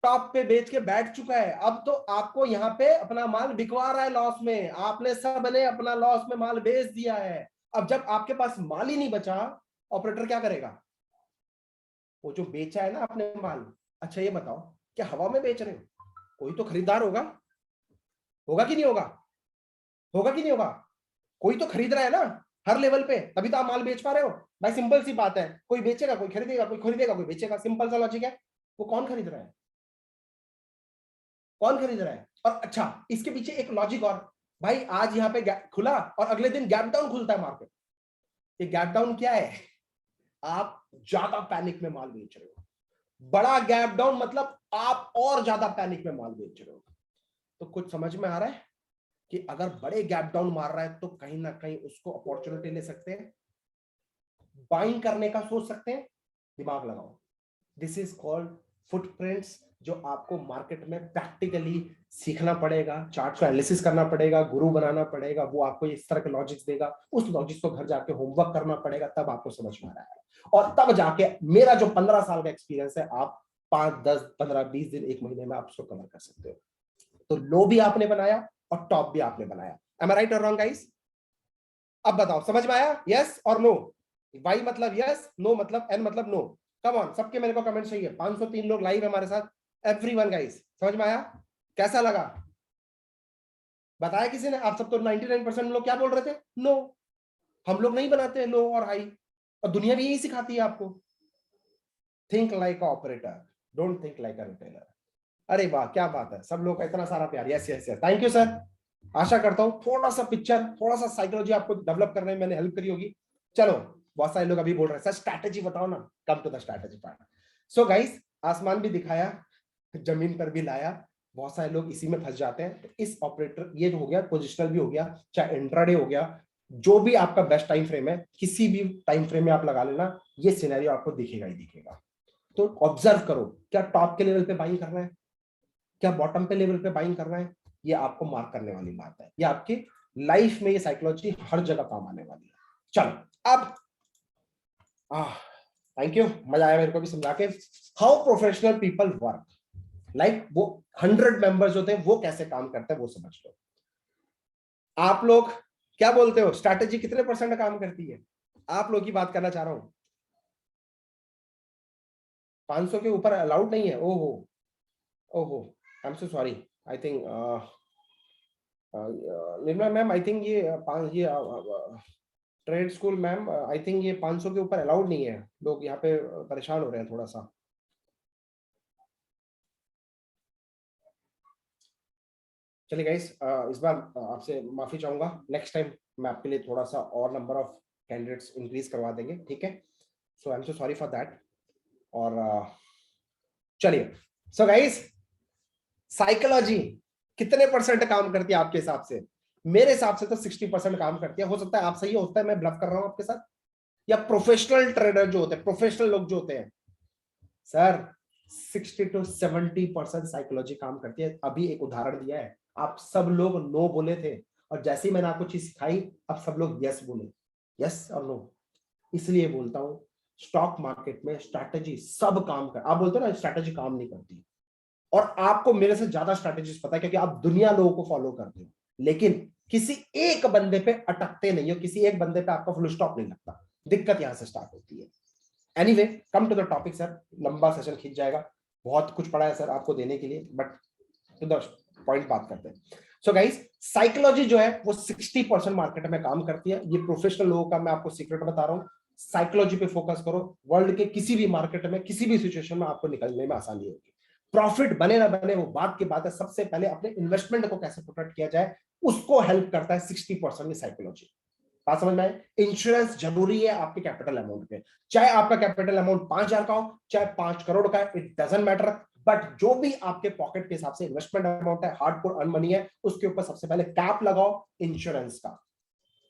टॉप पे बेच के बैठ चुका है, अब तो आपको यहाँ पे अपना माल बिकवा रहा है लॉस में, आपने सबने अपना लॉस में माल बेच दिया है। अब जब आपके पास माल ही नहीं बचा, ऑपरेटर क्या करेगा? वो जो बेचा है ना आपने माल, अच्छा ये बताओ, क्या हवा में बेच रहे हो? कोई तो खरीदार होगा, होगा कि नहीं होगा? होगा कि नहीं होगा? कोई तो खरीद रहा है ना हर लेवल पे, तभी तो आप माल बेच पा रहे हो भाई। सिंपल सी बात है, कोई बेचेगा कोई खरीदेगा, कोई खरीदेगा कोई बेचेगा, सिंपल सा लॉजिक है। वो कौन खरीद रहा है? कौन खरीद रहा है? और अच्छा इसके पीछे एक लॉजिक और, भाई आज यहाँ पे खुला और अगले दिन गैप डाउन खुलता है मार्केट। ये गैप डाउन क्या है? आप ज्यादा पैनिक में माल बेच रहे हो। बड़ा गैप डाउन मतलब आप और ज्यादा पैनिक में माल बेच रहे हो। तो कुछ समझ में आ रहा है कि अगर बड़े गैप डाउन मार रहा है तो कहीं ना कहीं उसको अपॉर्चुनिटी ले सकते हैं, बाइंग करने का सोच सकते हैं, दिमाग लगाओ। दिस इज कॉल्ड फुटप्रिंट्स, जो आपको मार्केट में प्रैक्टिकली सीखना पड़ेगा, चार्ट को एनालिसिस करना पड़ेगा, गुरु बनाना पड़ेगा, वो आपको इस तरह के लॉजिक्स देगा, उस लॉजिक्स को घर जाके होमवर्क करना पड़ेगा, तब आपको समझ में आ रहा है। और तब जाके मेरा जो 15 साल का एक्सपीरियंस है, आप 5 10 15 20 दिन 1 महीने में आप उसको कवर कर सकते हो। तो लो भी आपने बनाया और टॉप भी आपने बनाया। एम आई राइट और रॉन्ग गाइस? अब बताओ समझ में आया? यस और नो? वाई मतलब यस, नो मतलब एन मतलब नो। कम ऑन, सबके मेरे को कमेंट चाहिए। 503 लोग लाइव है हमारे साथ, एवरीवन गाइस, समझ में आया? कैसा लगा? बताया किसी ने? आप सब तो 99% लोग क्या बोल रहे थे? नो। हम लोग नहीं बनाते लो और हाई, और दुनिया भी यही सिखाती है आपको। Think like operator, don't think like a retailer. अरे वाह क्या बात है, सब लोग का इतना सारा प्यार। Yes yes yes, thank you sir. आशा करता हूँ थोड़ा सा पिक्चर, थोड़ा सा साइकोलॉजी आपको डेवलप करने में मैंने हेल्प करी होगी। चलो, बहुत सारे लोग अभी बोल रहे हैं सर स्ट्रैटेजी बताओ ना। Come to the strategy part. So guys, आसमान भी दिखाया, जमीन पर भी लाया, बहुत सारे लोग इसी में फंस जाते हैं। तो इस ऑपरेटर, ये हो गया पोजिशनल भी हो गया, चाहे इंट्राडे हो गया, जो भी आपका बेस्ट टाइम फ्रेम है, किसी भी टाइम फ्रेम में आप लगा लेना, ये सिनेरियो आपको दिखेगा ही दिखेगा। तो ऑब्जर्व करो, क्या टॉप के लेवल पे बाइंग करना है, क्या बॉटम पे लेवल पे बाइंग करना है, ये आपको मार्क करने वाली बात है। ये आपकी लाइफ में ये साइकोलॉजी हर जगह काम आने वाली है। चलो अब थैंक यू, मजा आया मेरे को भी समझा के। How professional people work, like वो 100 मेंबर्स होते हैं वो कैसे काम करते हैं वो समझ लो। आप लोग क्या बोलते हो, स्ट्रैटेजी कितने % काम करती है? आप लोग की बात करना चाह रहा हूं। 500 के ऊपर अलाउड नहीं है? ओहो ओहो, I am so sorry. I think Nirmala ma'am, I think ये trade school ma'am, I think ये 500 के ऊपर अलाउड नहीं है। लोग यहाँ पे परेशान हो रहे हैं थोड़ा सा। चलिए गाइस, इस बार आपसे माफी चाहूंगा। नेक्स्ट टाइम मैं आपके लिए थोड़ा सा और नंबर ऑफ कैंडिडेट्स इंक्रीज करवा देंगे, ठीक है? So I am so sorry for that. और चलिए, सो गाइस, साइकोलॉजी कितने % काम करती है आपके हिसाब से? मेरे हिसाब से तो 60% काम करती है। हो सकता है आप सही, होता है मैं ब्लफ कर रहा हूं आपके साथ, या प्रोफेशनल ट्रेडर जो होते हैं, प्रोफेशनल लोग जो होते हैं, सर 60 to 70% साइकोलॉजी काम करती है। अभी एक उदाहरण दिया है, आप सब लोग नो बोले थे, और जैसे ही मैंने आपको चीज सिखाई, अब सब लोग यस बोले। यस और नो, इसलिए बोलता हूं स्टॉक मार्केट में स्ट्रैटेजी सब काम कर, आप बोलते हो ना स्ट्रैटेजी काम नहीं करती, और आपको मेरे से ज्यादा स्ट्रैटेजीज पता है क्योंकि आप दुनिया लोगों को फॉलो करते हो, लेकिन किसी एक बंदे पे अटकते नहीं हो, किसी एक बंदे पे आपका फुल स्टॉप नहीं लगता, दिक्कत यहां से स्टार्ट होती है। Anyway come to the topic sir, लंबा सेशन खींच जाएगा, बहुत कुछ पड़ा है सर आपको देने के लिए, बट टू द पॉइंट बात करते हैं। सो गाइस साइकोलॉजी जो है वो 60% मार्केट में काम करती है, ये प्रोफेशनल लोगों का मैं आपको सीक्रेट बता रहा हूं, साइकोलॉजी पे फोकस करो, वर्ल्ड के किसी भी मार्केट में किसी भी सिचुएशन में आपको निकलने में आसानी होगी। प्रॉफिट बने ना बने वो बात की बात है, सबसे पहले अपने इन्वेस्टमेंट को कैसे प्रोटेक्ट किया जाए उसको हेल्प करता है 60% की साइकोलॉजी। बात समझ में आए? इंश्योरेंस जरूरी है आपके कैपिटल अमाउंट पे, चाहे आपका कैपिटल अमाउंट 5,000 का हो चाहे 5 करोड़ का, इट डजंट मैटर, बट जो भी आपके पॉकेट के हिसाब से इन्वेस्टमेंट अमाउंट है, हार्डकोर अर्न मनी है, उसके ऊपर सबसे पहले कैप लगाओ इंश्योरेंस का,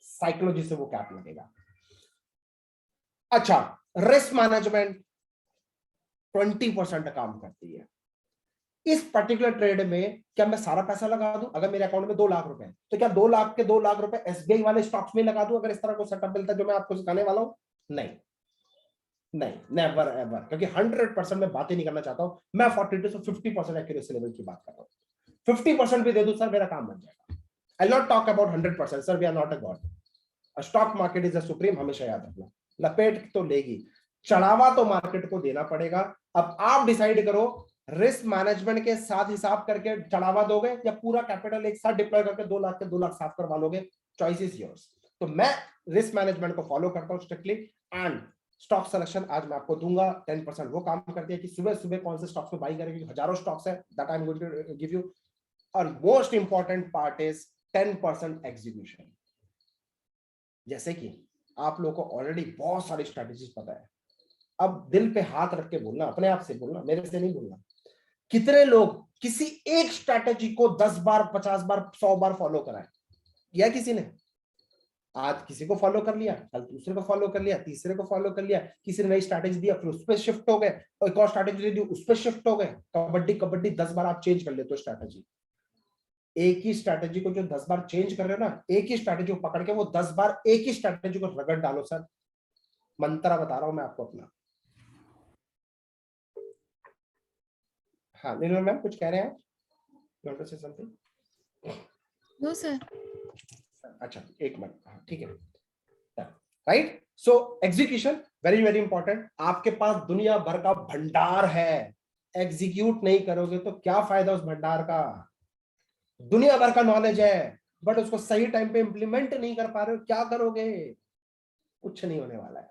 साइकोलॉजी से वो कैप लगेगा। अच्छा, रिस्क मैनेजमेंट 20% काम करती है। इस पर्टिकुलर ट्रेड में क्या मैं सारा पैसा लगा दूं? अगर मेरे अकाउंट में 2 लाख रुपए तो क्या 2 लाख के 2 लाख रुपए एसबीआई वाले स्टॉक्स में लगा दूं अगर इस तरह को सेटअप मिलता है जो मैं आपको सिखाने वाला हूं? नहीं नहीं, नेवर एवर, क्योंकि 100% में बात ही नहीं करना चाहता हूं, मैं 42 से 50% एक्यूरेसी लेवल की बात कर रहा हूं। 50% भी दे दूं सर मेरा काम बन जाएगा। I not talk about 100% sir, we are not a god, stock market is a supreme, हमेशा याद रखना। लपेट तो लेगी, चढ़ावा तो मार्केट को देना पड़ेगा। अब आप डिसाइड करो रिस्क मैनेजमेंट के साथ हिसाब करके चढ़ावा दोगे या पूरा कैपिटल एक साथ डिप्लॉय करके 2 लाख के 2 लाख साफ करवा लोगे, चॉइस इज योर्स। तो मैं रिस्क मैनेजमेंट को फॉलो करता हूं स्ट्रिक्टली, एंड स्टॉक सिलेक्शन आज मैं आपको दूंगा। 10% वो काम करती है कि सुबह सुबह कौन से स्टॉक्स में बाई करेंगे, हजारों स्टॉक्स है, that I am going to give you. और most important part is 10% execution. जैसे कि आप लोगों को ऑलरेडी बहुत सारी स्ट्रेटेजीज पता है, अब दिल पे हाथ रख के बोलना, अपने आप से बोलना, मेरे से नहीं बोलना, कितने लोग किसी एक स्ट्रेटेजी को 10 बार 50 बार 100 बार फॉलो कराए? या किसी ने आज किसी को फॉलो कर लिया, कल दूसरे को फॉलो कर लिया, तीसरे को फॉलो कर लिया, किसी ने नई स्ट्रैटेजी दिया फिर उस पर शिफ्ट हो गए, और एक और स्ट्रैटेजी दी उस पर शिफ्ट हो गए। कबड्डी कबड्डी 10 बार आप चेंज कर लेते हो स्ट्रैटेजी, एक ही स्ट्रैटेजी को जो 10 बार चेंज कर रहे हो ना, एक ही स्ट्रैटेजी को पकड़ के वो 10 बार एक ही स्ट्रैटेजी को रगड़ डालो सर। मंत्रा बता रहा हूं मैं आपको अपना। हाँ नीलम मैम कुछ कह रहे हैं आप? You want to say something? No sir. अच्छा एक मिनट, हाँ ठीक है, right. So execution very very important. आपके पास दुनिया भर का भंडार है, एग्जीक्यूट नहीं करोगे तो क्या फायदा उस भंडार का? दुनिया भर का नॉलेज है बट उसको सही टाइम पे इंप्लीमेंट नहीं कर पा रहे हो, क्या करोगे? कुछ नहीं होने वाला है।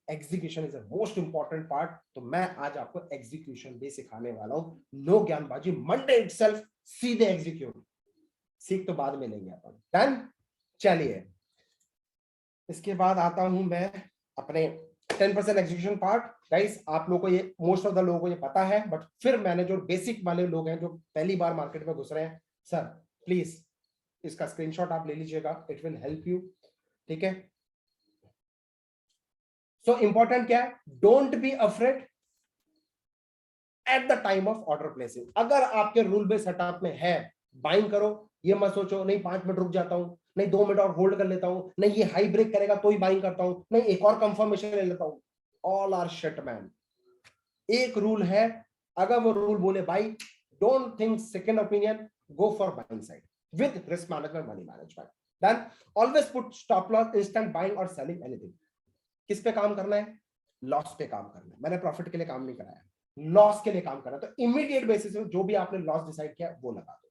Execution is the most important part, तो मैं आज आपको एग्जीक्यूशन भी सिखाने वाला हूं। नो ज्ञानबाजी, मंडे इटसेल्फ सीधे एग्जीक्यूट, सीख तो बाद में लेंगे अपन। डन, चलिए इसके बाद आता हूं मैं अपने 10% एग्जीक्यूशन पार्ट। गाइस आप लोगों को ये, मोस्ट ऑफ द लोगों को ये पता है, बट फिर मैंने जो बेसिक वाले लोग हैं जो पहली बार मार्केट में घुस रहे हैं, सर प्लीज इसका स्क्रीनशॉट आप ले लीजिएगा, इट विल हेल्प यू, ठीक है। सो इंपॉर्टेंट क्या है, don't be afraid at the time of order placing. अगर आपके रूल बेस्ड सेटअप में है बाइंग करो, ये मत सोचो नहीं 5 मिनट रुक जाता हूं, नहीं 2 मिनट और होल्ड कर लेता हूं, नहीं ये हाई ब्रेक करेगा तो ही बाइंग करता हूं, नहीं एक और कंफर्मेशन ले लेता हूं। All are shit man. एक रूल है, अगर वो रूल बोले buy, don't think second opinion, go for buying side with risk management, money management. Then always put stop loss, instant buying और सेलिंग एनीथिंग। किस पे काम करना है? लॉस पे काम करना है। मैंने प्रॉफिट के लिए काम नहीं कराया, लॉस के लिए काम करना। तो इमीडिएट बेसिस पे जो भी आपने लॉस डिसाइड किया वो लगा दो।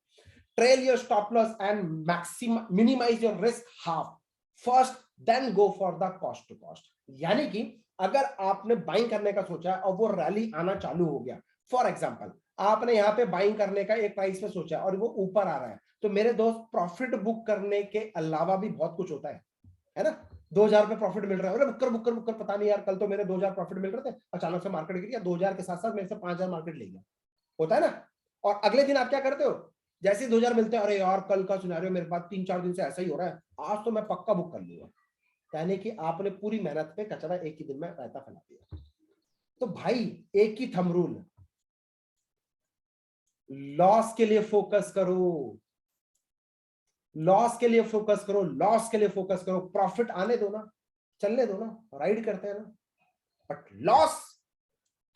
Trail your stop loss and maximum minimise your risk half first, then go for the cost to cost. यानी कि अगर आपने बाइंग करने का सोचा और वो रैली आना चालू हो गया, फॉर एग्जांपल आपने यहाँ पे बाइंग करने का एक प्राइस में सोचा और वो ऊपर आ रहा है, तो मेरे दोस्त प्रॉफिट बुक करने के अलावा भी बहुत कुछ होता है ना। 2,000 रुपए प्रॉफिट मिल रहा है, बुकर पता नहीं यार, कल तो मेरे 2,000 प्रॉफिट मिल रहे थे, अचानक से मार्केट गिर गया, 2,000 के साथ साथ मेरे से 5,000 मार्केट ले गया, होता है ना। और अगले दिन आप क्या करते हो, जैसे ही 2,000 मिलते हैं, अरे यार कल का सिनेरियो मेरे पास 3-4 दिन से ऐसा ही हो रहा है, आज तो मैं पक्का बुक कर लूंगा। यानी कि आपने पूरी मेहनत पे कचरा एक ही दिन में रायता फैला दिया। तो भाई एक ही थंब रूल, लॉस के लिए फोकस करो, लॉस के लिए फोकस करो, लॉस के लिए फोकस करो, प्रॉफिट आने दो ना। चलने दो ना, राइड करते हैं ना, but loss,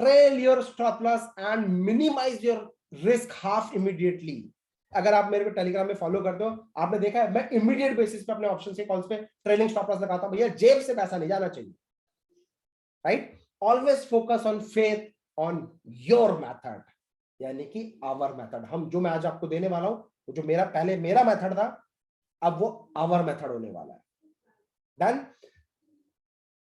trail your stop loss and minimise your risk half immediately. अगर आप मेरे को टेलीग्राम में फॉलो करते हो, आपने देखा है मैं इमीडिएट बेसिस पे अपने ऑप्शन से कॉल्स पे ट्रेलिंग स्टॉप लॉस लगाता हूं, भैया जेब से पैसा नहीं जाना चाहिए, right. Always focus on faith on your method, यानी कि आवर मेथड। हम जो मैं आज आपको देने वाला हूं, जो मेरा पहले मेरा मेथड था, अब वो आवर मेथड होने वाला है। डन।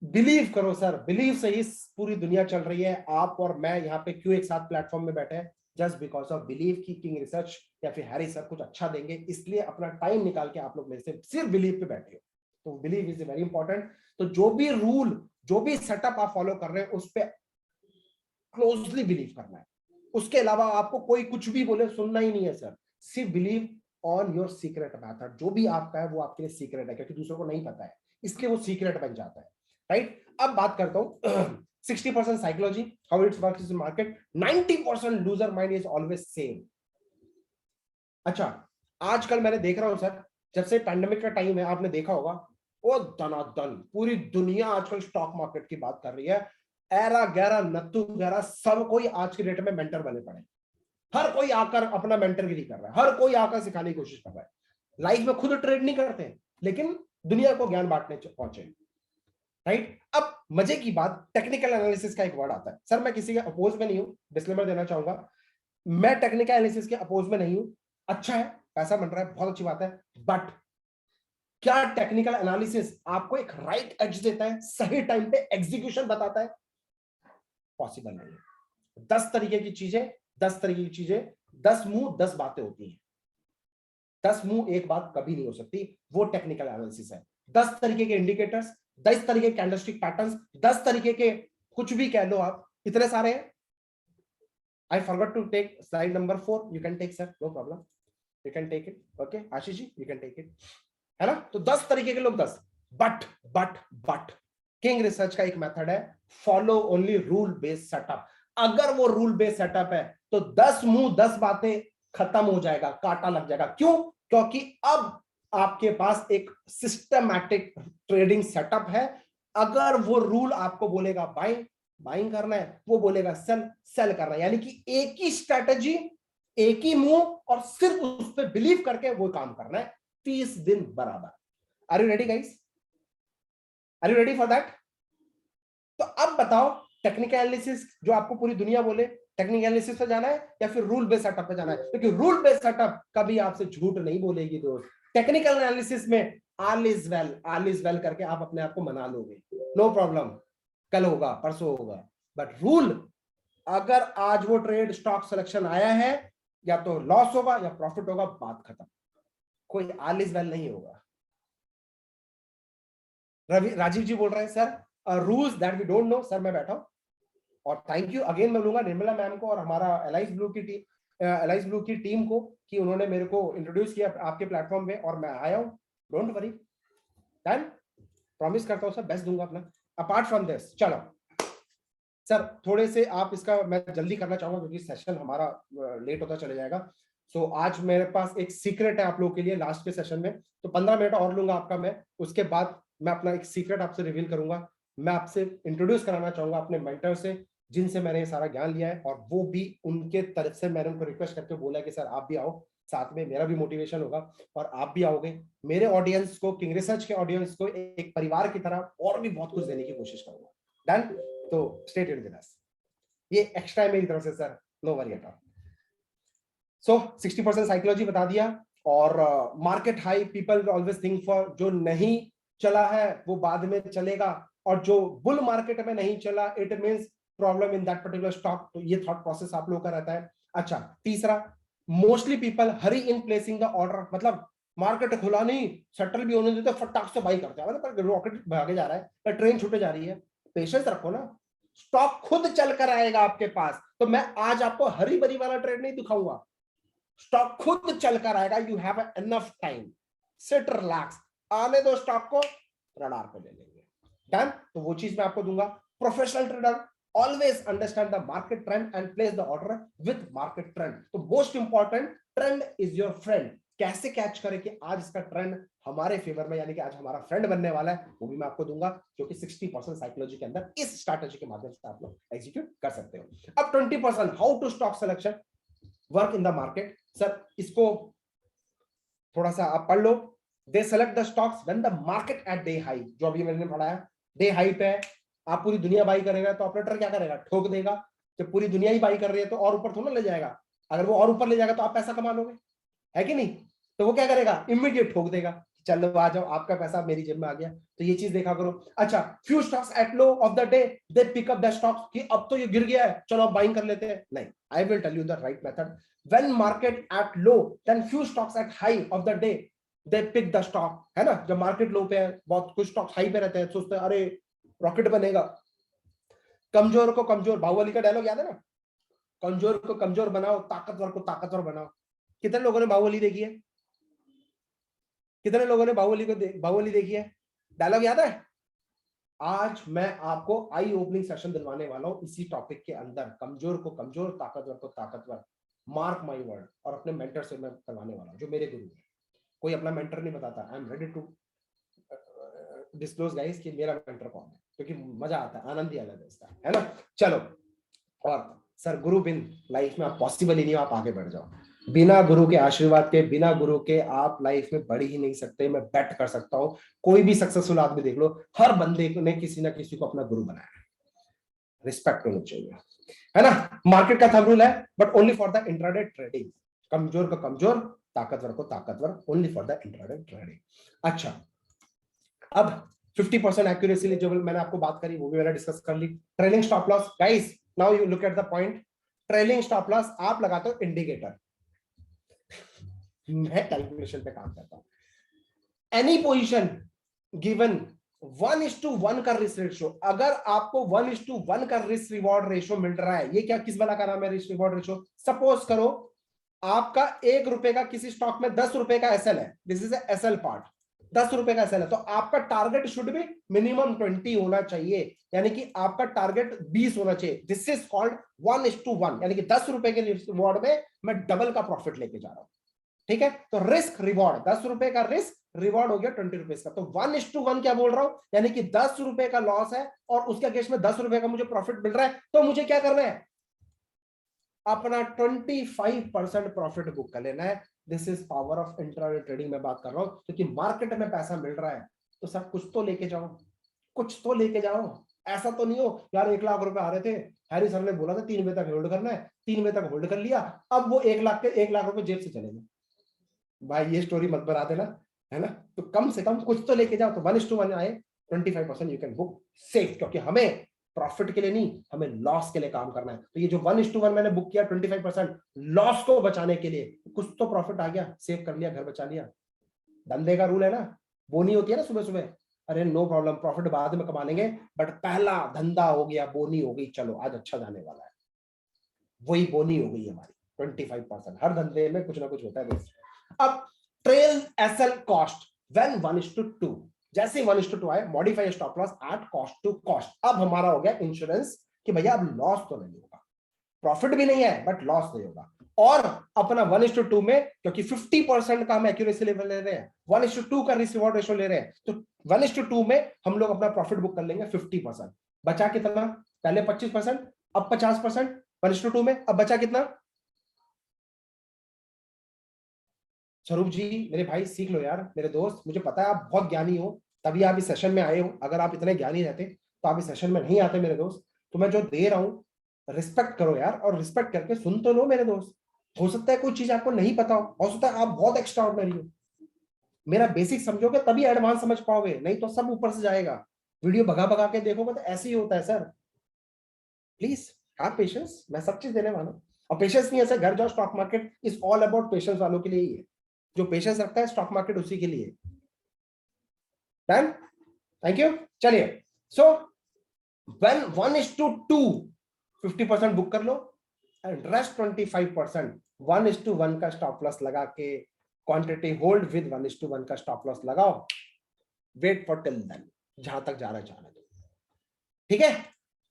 बिलीव करो सर, बिलीव से ही पूरी दुनिया चल रही है। आप और मैं यहाँ पे क्यों एक साथ प्लेटफॉर्म में बैठे हैं? जस्ट बिकॉज ऑफ बिलीव की किंग रिसर्च या फिर हैरी सर कुछ अच्छा देंगे, इसलिए अपना टाइम निकाल के आप लोग मेरे से सिर्फ बिलीव पे बैठे हो। तो बिलीव इज वेरी इंपॉर्टेंट। तो जो भी रूल, जो भी सेटअप आप फॉलो कर रहे हैं, उस पर क्लोजली बिलीव करना है। उसके अलावा आपको कोई कुछ भी बोले सुनना ही नहीं है सर। सिर्फ believe on your secret method. जो भी आपका है वो आपके लिए सीक्रेट है, क्योंकि दूसरों को नहीं पता है, इसलिए वो सीक्रेट बन जाता है, राइट। अब बात करता हूं 60% psychology, how it's works in market, 90% loser mind is always same. अच्छा, आजकल मैंने देख रहा हूं सर, जब से पैंडेमिक का टाइम है, आपने देखा होगा वो दनादन पूरी दुनिया आजकल स्टॉक मार्केट की बात कर रही है। एरा गैरा नत्थु गैरा सब कोई आज की डेट में मेंटर बने पड़े। हर कोई आकर अपना मेंटरगिरी कर रहा है, हर कोई आकर सिखाने की कोशिश कर रहा है। लाइफ में खुद ट्रेड नहीं करते, लेकिन दुनिया को ज्ञान बांटने पहुंचे, राइट। अब मजे की बात, टेक्निकल एनालिसिस का एक वर्ड आता है सर, मैं किसी के अपोज में नहीं हूं, डिस्क्लेमर देना चाहूंगा, मैं टेक्निकल एनालिसिस के अपोज में नहीं हूं। अच्छा है, पैसा बन रहा है, बहुत अच्छी बात है, बट क्या टेक्निकल एनालिसिस आपको एक राइट एज देता है, सही टाइम पे एग्जीक्यूशन बताता है? पॉसिबल नहीं है। 10 तरीके की चीजें, 10 तरीके की चीजें, 10 मुंह 10 बातें होती हैं। 10 मुंह एक बात कभी नहीं हो सकती, वो टेक्निकल एनालिसिस है। 10 तरीके के इंडिकेटर्स, 10 तरीके के कैंडलस्टिक पैटर्न्स, 10 तरीके के कुछ भी कह लो आप, इतने सारे हैं। I forgot to take slide number 4. You can take sir, no problem. You can take it. Okay, Ashish ji, you can take it. है ना? तो 10 तरीके के लोग 10, बट किंग रिसर्च का एक मेथड है, follow only rule based setup. अगर वो रूल बेस्ड सेटअप है तो 10 मुंह 10 बातें खत्म हो जाएगा, काटा लग जाएगा। क्यों? क्योंकि अब आपके पास एक सिस्टमैटिक ट्रेडिंग सेटअप है। अगर वो रूल आपको बोलेगा बाइंग करना है, वो बोलेगा सेल करना है, यानी कि एक ही स्ट्रेटेजी, एक ही मूव, और सिर्फ उस पर बिलीव करके वो काम करना है 30 दिन बराबर। Are you ready guys? Are you ready for that? तो अब बताओ, टेक्निकल एनालिसिस जो आपको पूरी दुनिया बोले, टेक्निकल एनालिसिस पे जाना है या फिर रूल बेस्ड सेटअप पे जाना है? क्योंकि रूल बेस्ड सेटअप कभी आपसे झूठ नहीं बोलेगी दोस्त। टेक्निकल एनालिसिस में ऑल इज वेल करके आप अपने आप को मना लोगे, नो प्रॉब्लम, कल होगा, परसों होगा। बट रूल, अगर आज वो ट्रेड स्टॉक सिलेक्शन आया है, या तो लॉस होगा या प्रॉफिट होगा, बात खत्म। कोई ऑल इज वेल नहीं होगा। राजीव जी बोल रहे हैं sir rules that we don't know. Sir मैं बैठा हूं, और थैंक यू अगेन मैं लूंगा निर्मला मैम को और हमारा एलाइज ब्लू की टीम को, कि उन्होंने मेरे को इंट्रोड्यूस किया आपके प्लेटफॉर्म पे और मैं आया हूं। डोंट वरी, डन, प्रॉमिस करता हूं सर, बेस्ट दूंगा अपना। अपार्ट फ्रॉम दिस, चलो सर थोड़े से आप इसका मैं जल्दी करना चाहूंगा क्योंकि सेशन हमारा लेट होता चले जाएगा। सो आज मेरे पास एक सीक्रेट है आप लोगों के लिए लास्ट के सेशन में, तो 15 मिनट और लूंगा आपका मैं, उसके बाद मैं अपना एक सीक्रेट आपसे रिवील करूंगा। मैं आपसे इंट्रोड्यूस कराना चाहूंगा अपने मेंटर से, जिनसे मैंने ये सारा ज्ञान लिया है, और वो भी उनके तरफ से मैंने उनको रिक्वेस्ट करके बोला कि सर आप भी आओ, साथ में मेरा भी मोटिवेशन होगा और आप भी आओगे। मेरे ऑडियंस को, किंग रिसर्च के ऑडियंस को एक परिवार की तरह और भी बहुत कुछ देने की कोशिश करूंगा। डन? तो स्टे ट्यून्ड विद अस। ये एक्स्ट्रा है मेरी तरफ से sir, no worry at all. So 60% psychology बता दिया, और market high people always think for, जो नहीं चला है वो बाद में चलेगा, और जो बुल मार्केट में नहीं चला it means problem in that particular stock. तो ये थॉट प्रोसेस आप लोगों का रहता है। अच्छा, तीसरा, mostly people Hari in placing the order, मतलब मार्केट खुला नहीं, सेटल भी होने देते, फटाक से बाई करते हैं, मतलब रॉकेट भागे जा रहा है, ट्रेन छूटे जा रही है। पेशेंस रखो ना, स्टॉक खुद चल कर आएगा आपके पास। तो मैं आज आपको हरी भरी वाला ट्रेड नहीं दिखाऊंगा, स्टॉक खुद चल कर आएगा। You have enough time, seat relax, आने दो स्टॉक को, रडार पे ले लेंगे। डन? तो वो चीज मैं आपको दूंगा। Professional trader always understand the market trend and place the order with market trend. तो most important, trend is your friend. कैसे कैच करें कि आज इसका ट्रेंड हमारे फेवर में, यानी कि आज हमारा फ्रेंड बनने वाला है, वो भी मैं आपको दूंगा, जो कि 60% साइकोलॉजी के अंदर इस स्ट्रैटेजी के माध्यम से आप लोग एग्जीक्यूट कर सकते हो। अब 20% how to stock selection work in the market. Sir इसको थोड़ा सा आप पढ़ लो। They select the stocks when the market at day high, जो अभी मैंने पढ़ाया, डे हाई पे है, आप पूरी दुनिया बाई करेगा तो ऑपरेटर क्या करेगा, ठोक देगा। जब पूरी दुनिया ही बाई कर रही है तो और ऊपर थोड़ा ले जाएगा, अगर वो और ऊपर ले जाएगा तो आप पैसा कमा लोगे, है कि नहीं? तो वो क्या करेगा, इमीडिएट ठोक देगा, चलो आ जाओ, आपका पैसा मेरी जेब में आ गया। तो ये चीज देखा करो। अच्छा, few stocks at low of the day they pick up the stocks, कि अब तो ये गिर गया है, चलो अब बाइंग कर लेते हैं। नहीं, I will tell you the right method. When market at low then few stocks at high of the day they pick the stock, है ना? जब मार्केट लो पे है, बहुत कुछ स्टॉक्स हाई पे रहते हैं, सोचते हैं अरे रॉकेट बनेगा। कमजोर को कमजोर, बाहुबली का डायलॉग याद है ना, कमजोर को कमजोर बनाओ, ताकतवर को ताकतवर बनाओ। कितने लोगों ने बाहुबली देखी है? कितने लोगों ने बाहुबली देखी है? डायलॉग याद है? आज मैं आपको आई ओपनिंग सेशन दिलवाने वाला हूं इसी टॉपिक के अंदर, कमजोर को कमजोर, ताकतवर को ताकतवर। Mark my word. और अपने मेंटर से मैं करवाने वाला हूं, जो मेरे गुरु है। कोई अपना मेंटर नहीं बताता, I am ready to disclose guys कि मेरा मेंटर कौन है, क्योंकि मजा आता है, आनंद ही अलग है इसका, है ना? चलो, और सर गुरु बिन लाइफ में आप पॉसिबल ही नहीं हो, आप आगे बढ़ जाओ। बिना गुरु के आशीर्वाद के, बिना गुरु के आप लाइफ में बढ़ ही नहीं सकते। मैं बेट कर सकता हूं, कोई भी सक्सेसफुल आदमी देख लो, हर बंदे ने किसी ना किसी को अपना गुरु बनाया है। रिस्पेक्ट होनी चाहिए, है ना? मार्केट का थंब रूल है, but only for the intraday trading. कमजोर को कमजोर, ताकतवर को ताकतवर, only for the intraday trading. अच्छा, अब 50% एक्यूरेसी जो मैंने आपको बात करी वो भी मैंने डिस्कस कर ली। Trailing stop loss guys, now you look at the point. Trailing stop loss आप लगाते हो इंडिकेटर, मैं कैलकुलेशन पे काम करता हूं। एनी पोजीशन गिवन 1:1 का रिस्क रेशियो, अगर आपको 1:1 का रिस्क रिवॉर्ड रेशियो मिल रहा है, ये क्या किस वाला का नाम है, रिस्क रिवॉर्ड रेशियो। सपोज करो आपका 1 रुपए का किसी स्टॉक में 10 रुपए का एसएल है, दिस इज एसएल पार्ट, 10 रुपए का एसएल है, तो आपका टारगेट शुड भी मिनिमम 20 होना चाहिए, यानी कि आपका टारगेट 20 होना चाहिए। दिस इज कॉल्ड 1:1, यानी कि 10 रुपए के रिवॉर्ड में मैं डबल का प्रॉफिट लेके जा रहा हूं। ठीक है, तो रिस्क रिवॉर्ड, 10 रुपए का रिस्क रिवॉर्ड हो गया 20 रुपए का। तो 1:1 क्या बोल रहा हूं, यानी कि 10 रुपए का लॉस है और उसके केस में 10 रुपए का मुझे प्रॉफिट मिल रहा है, तो मुझे क्या करना है, अपना 25% प्रॉफिट बुक कर लेना है। This is power of intraday trading में बात कर रहा हूं, क्योंकि मार्केट में पैसा मिल रहा है तो सर कुछ तो लेके जाओ, कुछ तो लेके जाओ। ऐसा तो नहीं हो यार 1 लाख रुपए आ रहे थे, हैरी सर ने बोला था 3 बजे तक होल्ड करना है, 3 बजे तक होल्ड कर लिया, अब वो 1 लाख रुपए जेब से चले गए। भाई ये स्टोरी मत बना देना, है ना? तो कम से कम कुछ तो लेके जाओ। तो 1:1 आए, 25% यू कैन बुक सेफ, क्योंकि हमें प्रॉफिट के लिए नहीं, हमें लॉस के लिए काम करना है। तो ये जो 1:1 मैंने बुक किया 25% लॉस को बचाने के लिए, कुछ तो प्रॉफिट आ गया, सेव कर लिया, घर बचा लिया। धंधे का रूल है ना, बोनी होती है ना सुबह सुबह, अरे नो प्रॉब्लम, प्रॉफिट बाद में कमा लेंगे, बट पहला धंधा हो गया, बोनी हो गई, चलो आज अच्छा जाने वाला है, वही बोनी हो गई हमारी 25%। हर धंधे में कुछ ना कुछ होता है दोस्त। अब ट्रेल एसएल कॉस्ट व्हेन 1:2, जैसे 1:2 आए, modify stop loss at cost to cost. अब हमारा हो गया इंश्योरेंस कि भैया अब लॉस तो नहीं होगा, प्रॉफिट भी नहीं है बट लॉस नहीं होगा। और अपना 1:2 में, क्योंकि 50% का हम एक्यूरेसी लेवल ले रहे हैं, 1:2 का रिस्क रिवॉर्ड रेशियो ले रहे हैं, तो 1:2 में हम लोग अपना प्रॉफिट बुक कर लेंगे 50%। बचा कितना, पहले 25%, अब 50%, 1:2 में, अब बचा कितना? स्वरूप जी मेरे भाई सीख लो यार, मेरे दोस्त, मुझे पता है आप बहुत ज्ञानी हो, तभी आप इस सेशन में आए हो। अगर आप इतने ज्ञानी रहते तो आप इस सेशन में नहीं आते मेरे दोस्त। तो मैं जो दे रहा हूं रिस्पेक्ट करो यार, और रिस्पेक्ट करके सुन तो लो मेरे दोस्त। हो सकता है कोई चीज आपको नहीं पता हो सकता है आप बहुत एक्स्ट्रा ऑर्डिनरी हो। मेरा बेसिक समझोगे तभी एडवांस समझ पाओगे, नहीं तो सब ऊपर से जाएगा। वीडियो भगा भगा के देखोगे तो ऐसे ही होता है सर। प्लीज हैव पेशेंस, मैं सब चीज देने वाला हूं। और पेशेंस नहीं ऐसे घर जाओ, stock market is all about patience वालों के लिए ही है। जो पेशेंस रखता है स्टॉक मार्केट उसी के लिए। Done, thank you. चलिए, सो व्हेन 1:2 50% बुक कर लो एंड रेस्ट 25% 1:1 का स्टॉप लॉस लगा के क्वांटिटी होल्ड विद 1:1 का स्टॉप लॉस लगाओ, वेट फॉर टिल देन, जहां तक जा रहा है जाना दो। ठीक है,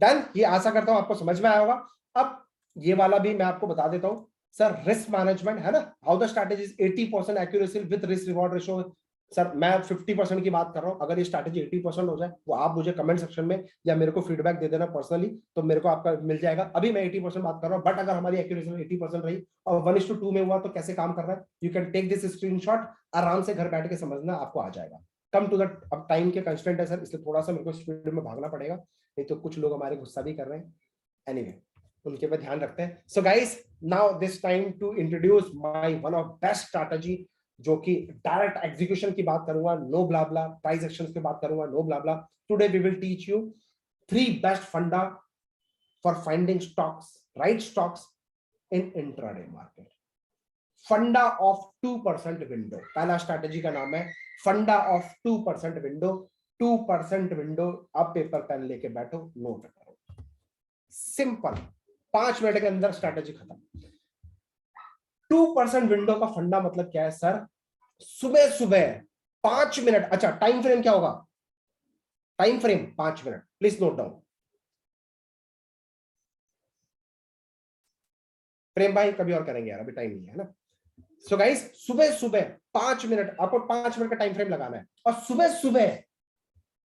डन। ये आशा करता हूं आपको समझ में आया होगा। अब ये वाला भी मैं आपको बता देता हूं, सर रिस्क मैनेजमेंट है ना, how the strategy is 80% accuracy with risk reward ratio. Sir मैं 50% की बात कर रहा हूं, अगर ये स्ट्रैटेजी 80% हो जाए वो आप मुझे कमेंट सेक्शन में या मेरे को फीडबैक दे देना पर्सनली, तो मेरे को आपका मिल जाएगा। अभी मैं 80% बात कर रहा हूं, बट अगर हमारी एक्यूरेसी 80% रही और 1:2 में हुआ तो कैसे काम कर रहा है, you can take this screenshot, आराम से घर बैठ के समझना, आपको आ जाएगा। कम टू द, अब टाइम के कंस्टेंट है सर, इसलिए थोड़ा सा मेरे को स्पीड में भागना पड़ेगा, नहीं तो कुछ लोग हमारे गुस्सा भी कर रहे हैं। एनीवे उनके पे ध्यान रखते हैं। So guys, now this time to introduce my one of best strategy, जो कि डायरेक्ट एग्जीक्यूशन की बात करूंगा, नो ब्लाब्ला, प्राइस एक्शंस की बात करूंगा, no blah blah. Today we will teach you 3 best funda for finding stocks, right stocks in intraday market. Funda of 2% window, पहला strategy का नाम है फंडा ऑफ 2% विंडो। 2% विंडो, आप पेपर पेन लेके बैठो, नोट करो, सिंपल, 5 मिनट के अंदर स्ट्रैटेजी खत्म। 2% विंडो का फंडा मतलब क्या है सर, सुबह सुबह 5 मिनट, अच्छा टाइम फ्रेम क्या होगा, time frame 5 minute, please note down. Prem भाई कभी और करेंगे यार, अभी टाइम नहीं है ना। सो गाइस, सुबह सुबह 5 मिनट, आपको 5 मिनट का टाइम फ्रेम लगाना है, और सुबह सुबह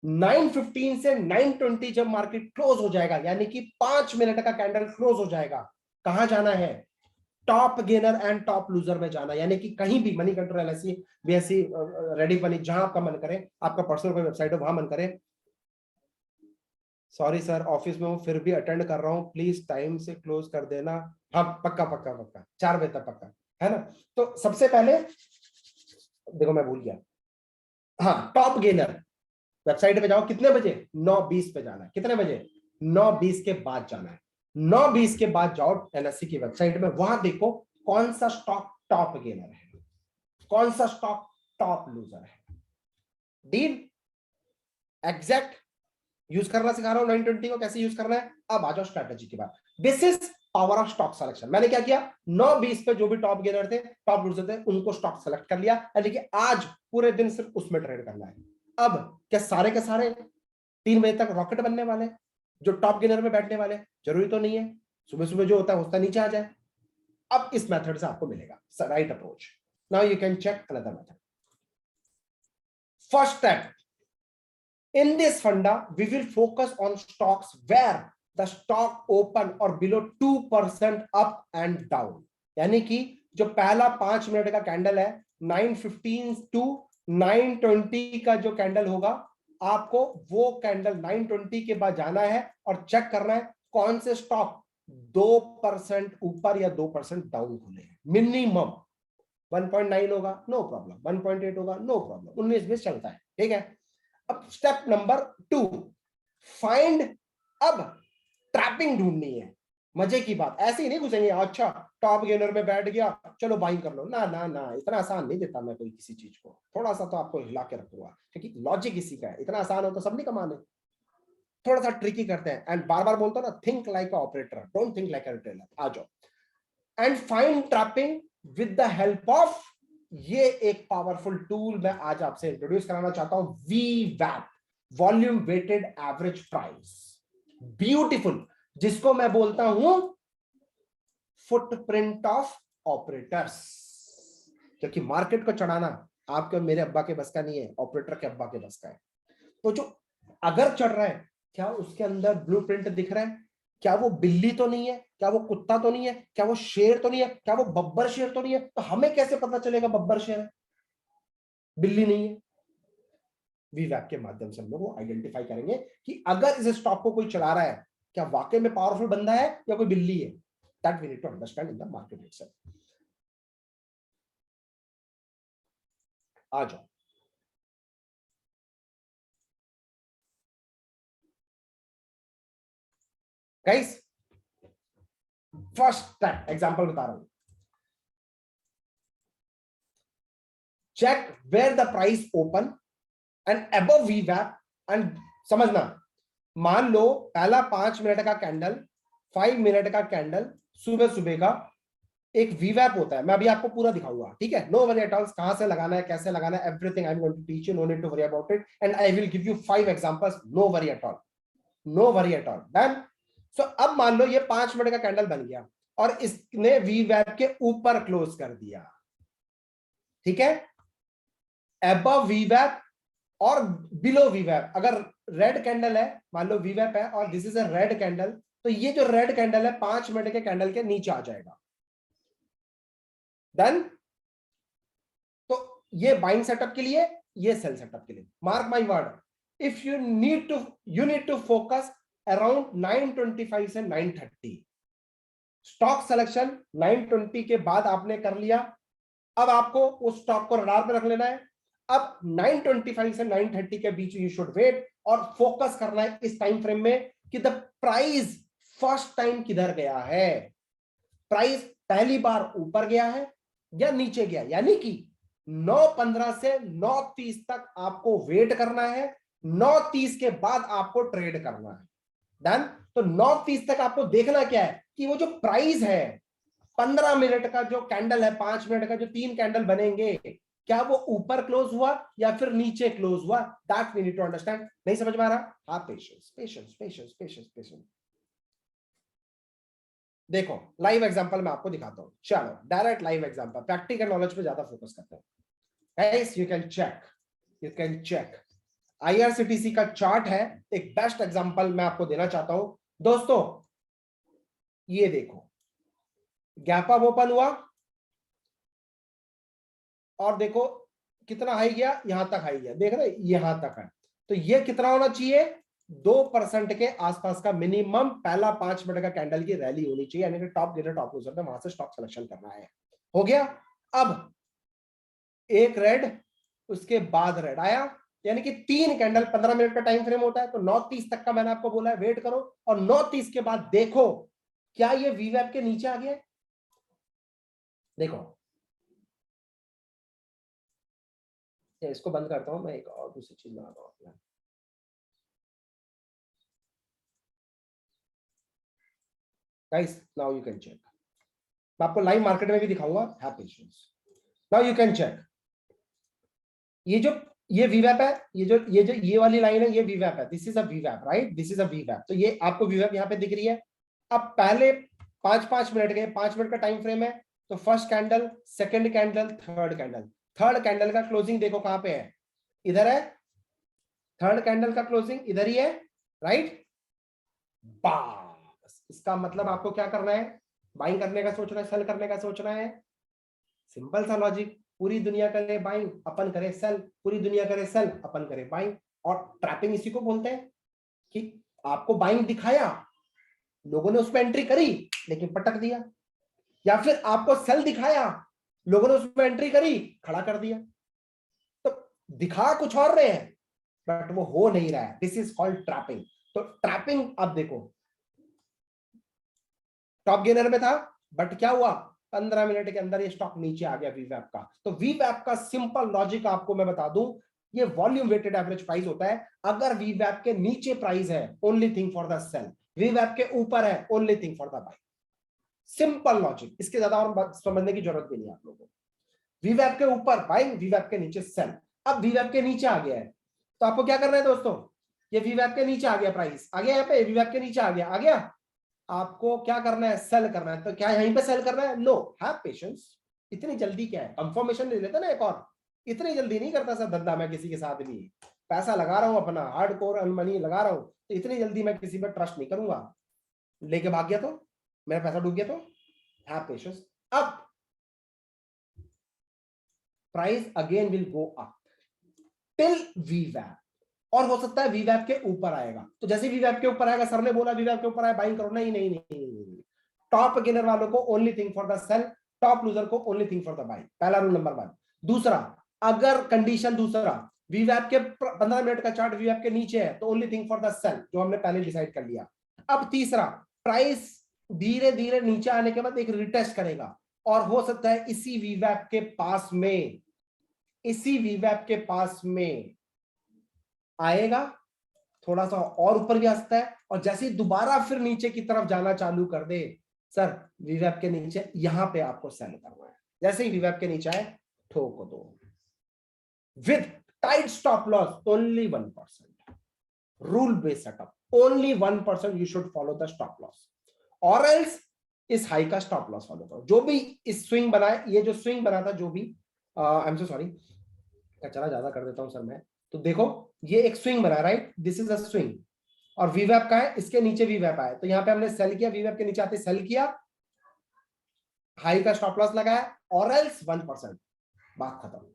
9:15 से 9:20 जब मार्केट क्लोज हो जाएगा, यानी कि 5 मिनट का कैंडल क्लोज हो जाएगा, कहां जाना है, top gainer and top loser में जाना, यानी कि कहीं भी money control, LIC, BSc, ready money, जहां आपका मन करे, आपका पर्सनल कोई वेबसाइट हो वहां मन करे। सॉरी सर, ऑफिस में हूं फिर भी अटेंड कर रहा हूं, प्लीज टाइम से क्लोज कर देना। हाँ पक्का पक्का पक्का, 4 बजे तक पक्का, है ना। तो सबसे पहले देखो, मैं भूल गया, हाँ टॉप गेनर वेबसाइट पे जाओ, कितने बजे, 9:20 पे जाना है, कितने बजे, 9:20 के बाद जाना है। 9:20 के बाद जाओ एनएससी की वेबसाइट में, वहां देखो कौन सा स्टॉक टॉप गेनर है, कौन सा स्टॉक टॉप लूजर है। डील एग्जैक्ट यूज करना सिखा रहा हूं, 920 को कैसे यूज करना है। अब आ जाओ स्ट्रैटेजी की बात, this is power of stock selection. मैंने क्या किया, 9:20 पे जो भी टॉप गेनर थे, टॉप लूजर थे, उनको स्टॉक सेलेक्ट कर लिया, यानी कि आज पूरे दिन सिर्फ उसमें ट्रेड करना है। अब क्या सारे के सारे 3 बजे तक रॉकेट बनने वाले, जो टॉप गेनर में बैठने वाले, जरूरी तो नहीं है, सुबह सुबह जो होता है उसका नीचे आ जाए। अब इस मेथड से आपको मिलेगा right approach. Now you can check another method. First step, in this funda we will focus on stocks where the stock open or below 2% up and down, यानी कि जो पहला 5 मिनट का कैंडल है, 9:15 to 9:20 का जो कैंडल होगा, आपको वो कैंडल 9:20 के बाद जाना है और चेक करना है कौन से स्टॉक 2% ऊपर या 2% डाउन खुले हैं। मिनिमम 1.9 होगा नो प्रॉब्लम, 1.8 होगा नो प्रॉब्लम, 19-20 चलता है, ठीक है। अब स्टेप नंबर 2, फाइंड, अब ट्रैपिंग ढूंढनी है। मजे की बात, ऐसे ही नहीं घुसेंगे, अच्छा टॉप गेनर में बैठ गया चलो बाइंग कर लो, ना ना ना, इतना आसान नहीं देता मैं कोई किसी चीज को, थोड़ा सा तो आपको हिला के रखूंगा, क्योंकि लॉजिक इसी का है, इतना आसान हो तो सब नहीं कमाने, थोड़ा सा ट्रिकी करते हैं। एंड बार बार बोलता हूं ना, think like a operator, don't think like a retailer. आ जाओ and find trapping with the help of, ये एक पावरफुल टूल मैं आज आपसे इंट्रोड्यूस कराना चाहता हूं, VWAP, volume weighted average price. Beautiful, जिसको मैं बोलता हूं फुटप्रिंट ऑफ ऑपरेटर्स, क्योंकि मार्केट को चढ़ाना आपके मेरे अब्बा के बस का नहीं है, ऑपरेटर के अब्बा के बस का है। तो जो अगर चढ़ रहा है, क्या उसके अंदर ब्लूप्रिंट दिख रहा है, क्या वो बिल्ली तो नहीं है, क्या वो कुत्ता तो नहीं है, क्या वो शेर तो नहीं है, क्या वो बब्बर शेर तो नहीं है, तो हमें कैसे पता चलेगा बब्बर शेर है, बिल्ली नहीं है। VWAP के माध्यम से हम लोग वो आइडेंटिफाई करेंगे कि अगर इस स्टॉक को कोई चला रहा है, क्या वाकई में पावरफुल बंदा है या कोई बिल्ली है। That we need to understand in the market itself. आ जाओ गाइस, फर्स्ट एग्जांपल बता रहा हूं, check where the price open and above VWAP, and समझना, मान लो पहला 5 मिनट का कैंडल, 5 मिनट का कैंडल, सुबह सुबह का एक VWAP होता है, मैं अभी आपको पूरा दिखाऊंगा, ठीक है। नो वरी एट ऑल, कहां से लगाना है, कैसे लगाना है, everything I am going to teach you, no need to worry about it, and I will give you 5 examples, no worry at all, no worry at all, done. So अब मान लो ये 5 मिनट का कैंडल बन गया, और इसने वीवैप के ऊपर क्लोज कर दिया, ठीक है, अबव वीवैप और बिलो वीवैप। अगर रेड कैंडल है, मान लो वीवैप है और this is a red candle, तो ये जो रेड कैंडल है 5 मिनट के कैंडल के नीचे आ जाएगा। डन। तो ये बाइंग सेटअप के लिए, ये सेल सेटअप के लिए। Mark my word, if you need to focus around 925 से 930। स्टॉक सिलेक्शन 920 के बाद आपने कर लिया, अब आपको उस स्टॉक को रडार पे रख लेना है। अब 925 से 930 के बीच यू शुड वेट और फोकस करना है इस टाइम फ्रेम में कि द प्राइस फर्स्ट टाइम किधर गया है, प्राइस पहली बार ऊपर गया है या नीचे गया, यानी कि 9:15 से 9:30 तक आपको वेट करना है, 9:30 के बाद आपको ट्रेड करना है। डन। तो 9:30 तक आपको देखना क्या है कि वो जो प्राइस है 15 मिनट का जो कैंडल है, 5 मिनट का जो 3 कैंडल बनेंगे, क्या वो ऊपर क्लोज हुआ या फिर नीचे क्लोज हुआ, that we need to understand. नहीं समझ में आ रहा? हाँ, patience patience patience patience patience. देखो लाइव एग्जांपल मैं आपको दिखाता हूं, चलो direct live example, practical knowledge पे ज्यादा फोकस करते हैं। Guys you can check IRCTC का चार्ट है, एक बेस्ट एग्जांपल मैं आपको देना चाहता हूं दोस्तों। ये देखो, गैप अप ओपन हुआ और देखो कितना हाई गया, यहां तक हाई गया, देख रहे यहां तक है। तो ये कितना होना चाहिए, 2% के आसपास का मिनिमम पहला 5 मिनट का कैंडल की रैली होनी चाहिए, यानी कि टॉप गेनर टॉप लूजर में वहां से स्टॉक सिलेक्शन करना है। हो गया। अब एक रेड, उसके बाद रेड आया, यानी कि 3 कैंडल, 15 मिनट का टाइम फ्रेम होता है, तो 9:30 तक का मैंने आपको बोला है वेट करो, और 9:30 के बाद देखो क्या ये वीवैप के नीचे आ गया। देखो इसको बंद करता हूं मैं, एक और दूसरी चीज बनाता हूं। Guys now you can check, मैं आपको लाइव मार्केट में भी दिखाऊंगा, have patience. Now you can check, ये वीवैप है, ये वाली लाइन है, ये वीवैप है, this is a VVPAT, right, this is a VVPAT. तो ये आपको वीवैप यहां पे दिख रही है। अब पहले 5-5 मिनट के, 5 मिनट का टाइम फ्रेम है, तो first candle, second candle, third candle का क्लोजिंग देखो कहां पे है, इधर है। थर्ड कैंडल का क्लोजिंग इधर ही है, राइट। बस इसका मतलब आपको क्या करना है, बाइंग करने का सोचना है, सेल करने का सोचना है। सिंपल सा लॉजिक, पूरी दुनिया करे बाइंग, अपन करे सेल, पूरी दुनिया करे सेल, अपन करे बाइंग। और ट्रैपिंग इसी को बोलते हैं कि आपको बाइंग दिखाया, लोगों ने उसमें एंट्री करी लेकिन पटक दिया, या फिर आपको सेल दिखाया, लोगों ने उसमें एंट्री करी, खड़ा कर दिया। तो दिखा कुछ और रहे हैं बट वो हो नहीं रहा है, दिस इज कॉल्ड ट्रैपिंग। तो ट्रैपिंग, आप देखो टॉप गेनर में था, बट क्या हुआ, 15 मिनट के अंदर ये स्टॉक नीचे आ गया वीवैप का। तो वीवैप का सिंपल लॉजिक आपको मैं बता दूं, ये वॉल्यूम वेटेड एवरेज प्राइस होता है। अगर वीवैप के नीचे प्राइस है, only thing for the sell, वीवैप के ऊपर है, only thing for the buy. Simple logic, इसके ज्यादा और समझने की जरूरत भी नहीं आप लोगों को। वीवैप के ऊपर बाइंग, वीवैप के नीचे सेल। अब वीवैप के नीचे आ गया है, तो आपको क्या करना है दोस्तों, ये वीवैप के नीचे आ गया, प्राइस आ गया यहाँ पे, वीवैप के नीचे आ गया, आपको क्या करना है, सेल करना है। तो क्या यहीं पे सेल करना है, नो, हैव पेशेंस। इतनी जल्दी क्या है, कंफर्मेशन ले लेता ना एक और, इतनी जल्दी नहीं करता सर धंधा मैं किसी के साथ भी। पैसा लगा रहा हूं अपना, हार्ड कोर मनी लगा रहा हूं, तो इतनी जल्दी मैं किसी पर ट्रस्ट नहीं करूंगा। लेके भाग गया तो, मेरा पैसा डूब गया तो, हैव पेशेंस। अब price again will go up till वीवैप, और हो सकता है वीवैप के ऊपर आएगा। तो जैसे वीवैप के ऊपर आएगा, सर ने बोला वीवैप के ऊपर आए बाइंग करो, नहीं नहीं नहीं, नहीं। टॉप गेनर वालों को only thing for the sell, top loser को only thing for the buy, पहला रूल नंबर 1। दूसरा, अगर कंडीशन दूसरा, वीवैप के 15 मिनट का चार्ट वीवैप के नीचे है, तो only thing for the sell, जो हमने पहले डिसाइड कर लिया। अब तीसरा, प्राइस धीरे धीरे नीचे आने के बाद एक रिटेस्ट करेगा, और हो सकता है इसी वीवैप के पास में, इसी वीवैप के पास में आएगा, थोड़ा सा और ऊपर भी आ सकता है, और जैसे ही दोबारा फिर नीचे की तरफ जाना चालू कर दे, सर वीवैप के नीचे यहां पे आपको सेल करना है। जैसे ही वीवैप के नीचे आए, ठोक दो with tight stop loss, only 1%, rule based setup, only 1% you should follow the stop loss, और एल्स इस हाई का स्टॉप लॉस फॉलो करो। जो भी इस स्विंग बना है, ये जो स्विंग बना था, जो भी आई एम सो सॉरी, चला ज्यादा कर देता हूं सर मैं। तो देखो ये एक स्विंग बना, right, this is a swing, और वीवैप का है, इसके नीचे वीवैप आया, तो यहाँ पे हमने सेल किया, वीवैप के नीचे आते सेल किया, हाई का स्टॉप लॉस लगाया, और एल्स 1%, बात खत्म।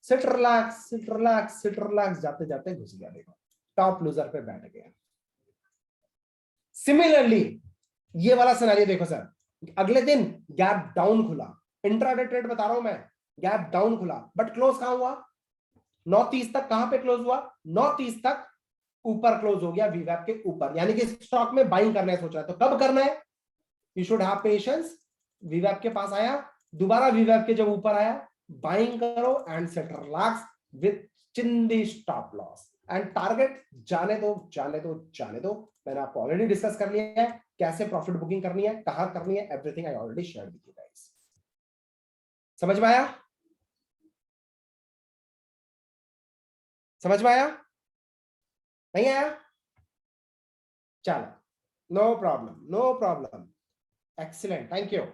Seat relax, seat relax, seat relax, जाते जाते घुस गया, देखो टॉप लूजर पे बैठ गया। सिमिलरली ये वाला सिनेरियो देखो सर, अगले दिन गैप डाउन खुला, इंट्राडे ट्रेड बता रहा हूं मैं, गैप डाउन खुला, बट क्लोज कहां हुआ, 9:30 तक। कहां पे क्लोज हुआ, 9:30 तक ऊपर क्लोज हो गया, वीवैप के ऊपर, यानी कि स्टॉक में बाइंग करना है सोच रहा है, तो कब करना है, यू शुड हैव पेशेंस। वीवैप के पास आया, दोबारा वीवैप के जब ऊपर आया, बाइंग करो एंड सेट रिलैक्स विद चिंदी स्टॉप लॉस एंड टारगेट, जाने दो जाने दो जाने दो। मैंने आपको ऑलरेडी डिस्कस कर लिया है कैसे प्रॉफिट बुकिंग करनी है, कहां करनी है, everything I already share with you guys. समझ में आया, समझ में आया, नहीं आया, चलो, no problem, no problem, excellent, thank you.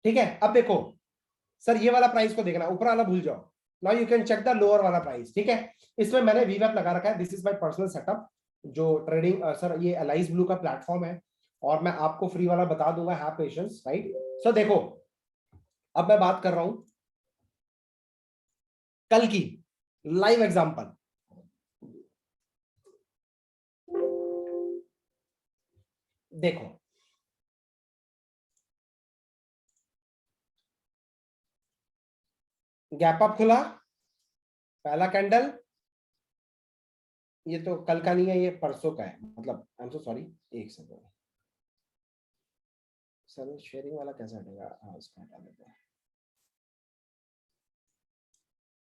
ठीक है, अब देखो सर, ये वाला प्राइस को देखना, ऊपर वाला भूल जाओ, now you can check the lower वाला प्राइस। ठीक है, इसमें मैंने वीवैप लगा रखा है, this is my personal setup, जो ट्रेडिंग सर ये एलाइज ब्लू का प्लेटफॉर्म है, और मैं आपको फ्री वाला बता दूंगा, हैव पेशेंस, राइट। सो देखो अब मैं बात कर रहा हूं कल की लाइव एग्जांपल, देखो गैप अप खुला, पहला कैंडल, ये तो कल का नहीं है, ये परसों का है, मतलब आई एम सो सॉरी, एक सेकंड सर, शेयरिंग वाला कैसे हटेगा, हाँ इसको हटा देते हैं।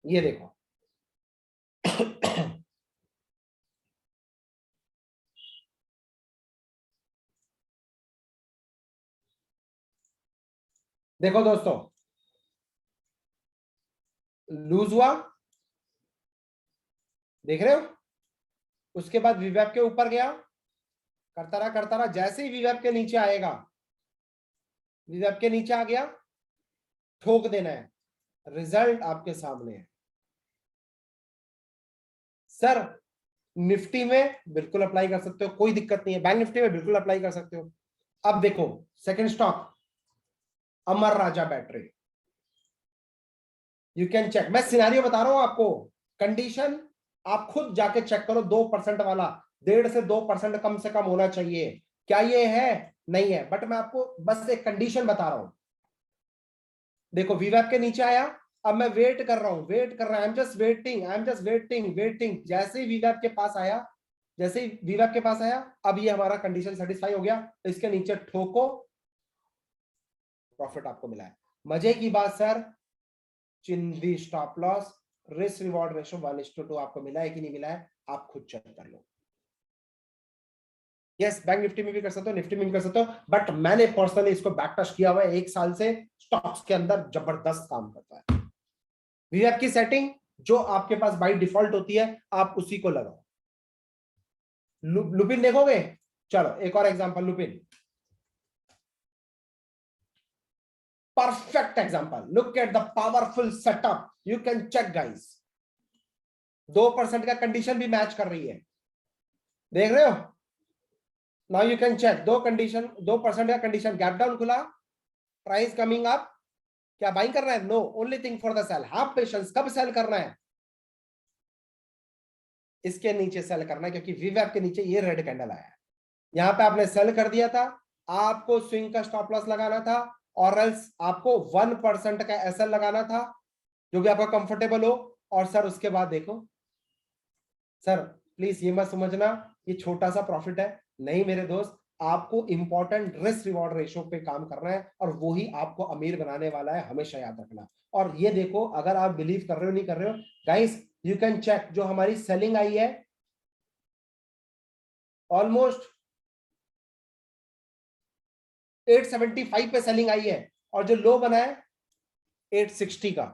ये देखो देखो दोस्तों, लूज हुआ, देख रहे हो, उसके बाद वीवैप के ऊपर गया, करता रहा, जैसे ही वीवैप के नीचे आएगा, वीवैप के नीचे आ गया, ठोक देना है, रिजल्ट आपके सामने है। सर निफ्टी में बिल्कुल अप्लाई कर सकते हो, कोई दिक्कत नहीं है, बैंक निफ्टी में बिल्कुल अप्लाई कर सकते हो। अब देखो second stock Amar Raja battery, you can check, मैं सिनेरियो बता रहा हूं आपको, कंडीशन आप खुद जाके चेक करो, 2% वाला, 1.5 से 2% कम से कम होना चाहिए, क्या ये है, नहीं है, बट मैं आपको बस एक कंडीशन बता रहा हूं। देखो वीवैप के नीचे आया, अब मैं वेट कर रहा हूं, वेट कर रहा हूं, I am just waiting, I am just waiting, waiting, जैसे ही वीवैप के पास आया, जैसे ही वीवैप के पास आया, अब ये हमारा कंडीशन सेटिस्फाई हो गया, तो इसके नीचे ठोको, प्रॉफिट आपको मिला है। मजे की बात सर, चिंदी stop loss, risk reward ratio 1:2 आपको मिला है कि नहीं मिला है, आप खुद चेक कर लो। यस, बैंक निफ्टी में भी कर सकते हो, निफ्टी में भी कर सकते हो, बट मैंने पर्सनली इसको बैक टेस्ट किया हुआ है 1 साल से, स्टॉक्स के अंदर जबरदस्त काम करता है। वीवैप की सेटिंग जो आपके पास बाय डिफॉल्ट होती है, आप उसी को लगाओ। लुपिन देखोगे, चलो एक और example, Lupin, perfect example, look at the powerful setup, you can check guys, 2% का कंडीशन भी मैच कर रही है, देख रहे हो, नाउ यू कैन चेक, 2% का कंडीशन, गैप डाउन खुला, प्राइस कमिंग अप, क्या बाइंग करना है, no, only thing for the sell, have patience, कब सेल करना है, इसके नीचे सेल करना है, क्योंकि वीवैप के नीचे ये रेड कैंडल आया है, यहां पे आपने सेल कर दिया था, आपको स्विंग का स्टॉप लॉस लगाना था, और एल्स आपको 1% का एसएल लगाना था, जो भी आपका कंफर्टेबल हो, और सर उसके बाद देखो, सर प्लीज ये मत समझना ये छोटा सा प्रॉफिट है, नहीं मेरे दोस्त, आपको इंपॉर्टेंट रिस्क रिवॉर्ड रेशो पे काम करना है, और वो ही आपको अमीर बनाने वाला है, हमेशा याद रखना। और ये देखो, अगर आप बिलीव कर रहे हो नहीं कर रहे हो गाइस, यू कैन चेक, जो हमारी सेलिंग आई है ऑलमोस्ट 875 पे सेलिंग आई है, और जो लो बना है 860 का,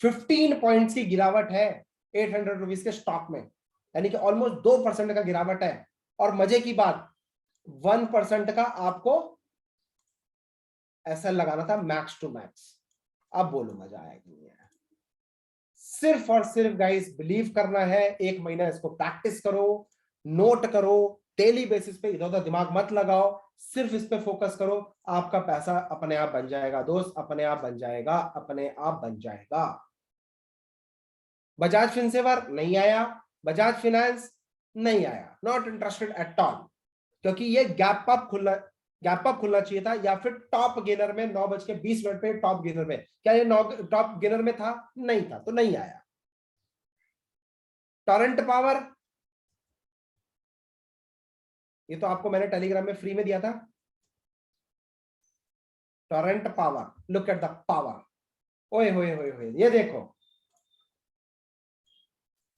15 पॉइंट्स की गिरावट है 800 रुपीज के स्टॉक में, यानी कि ऑलमोस्ट 2% का गिरावट है। और मजे की बात, 1% का आपको ऐसा लगाना था मैक्स टू मैक्स। अब बोलो मजा आया कि नहीं आया? सिर्फ और सिर्फ गाइस बिलीव करना है, 1 महीना इसको प्रैक्टिस करो, नोट करो, डेली बेसिस पे इधर उधर दिमाग मत लगाओ, सिर्फ इस पे फोकस करो, आपका पैसा अपने आप बन जाएगा दोस्त, अपने आप बन जाएगा, अपने आप बन जाएगा। बजाज फिनसेवर नहीं आया, बजाज फाइनेंस नहीं आया, नॉट इंटरेस्टेड एट ऑल, क्योंकि ये गैप अप खुलना चाहिए था, या फिर टॉप गेनर में 9:20 पे टॉप गेनर में। क्या ये टॉप गेनर में था? नहीं था, तो नहीं आया। टोरेंट पावर, ये तो आपको मैंने टेलीग्राम में फ्री में दिया था। Torrent power, look at the power, ओए होए होए होए, ये देखो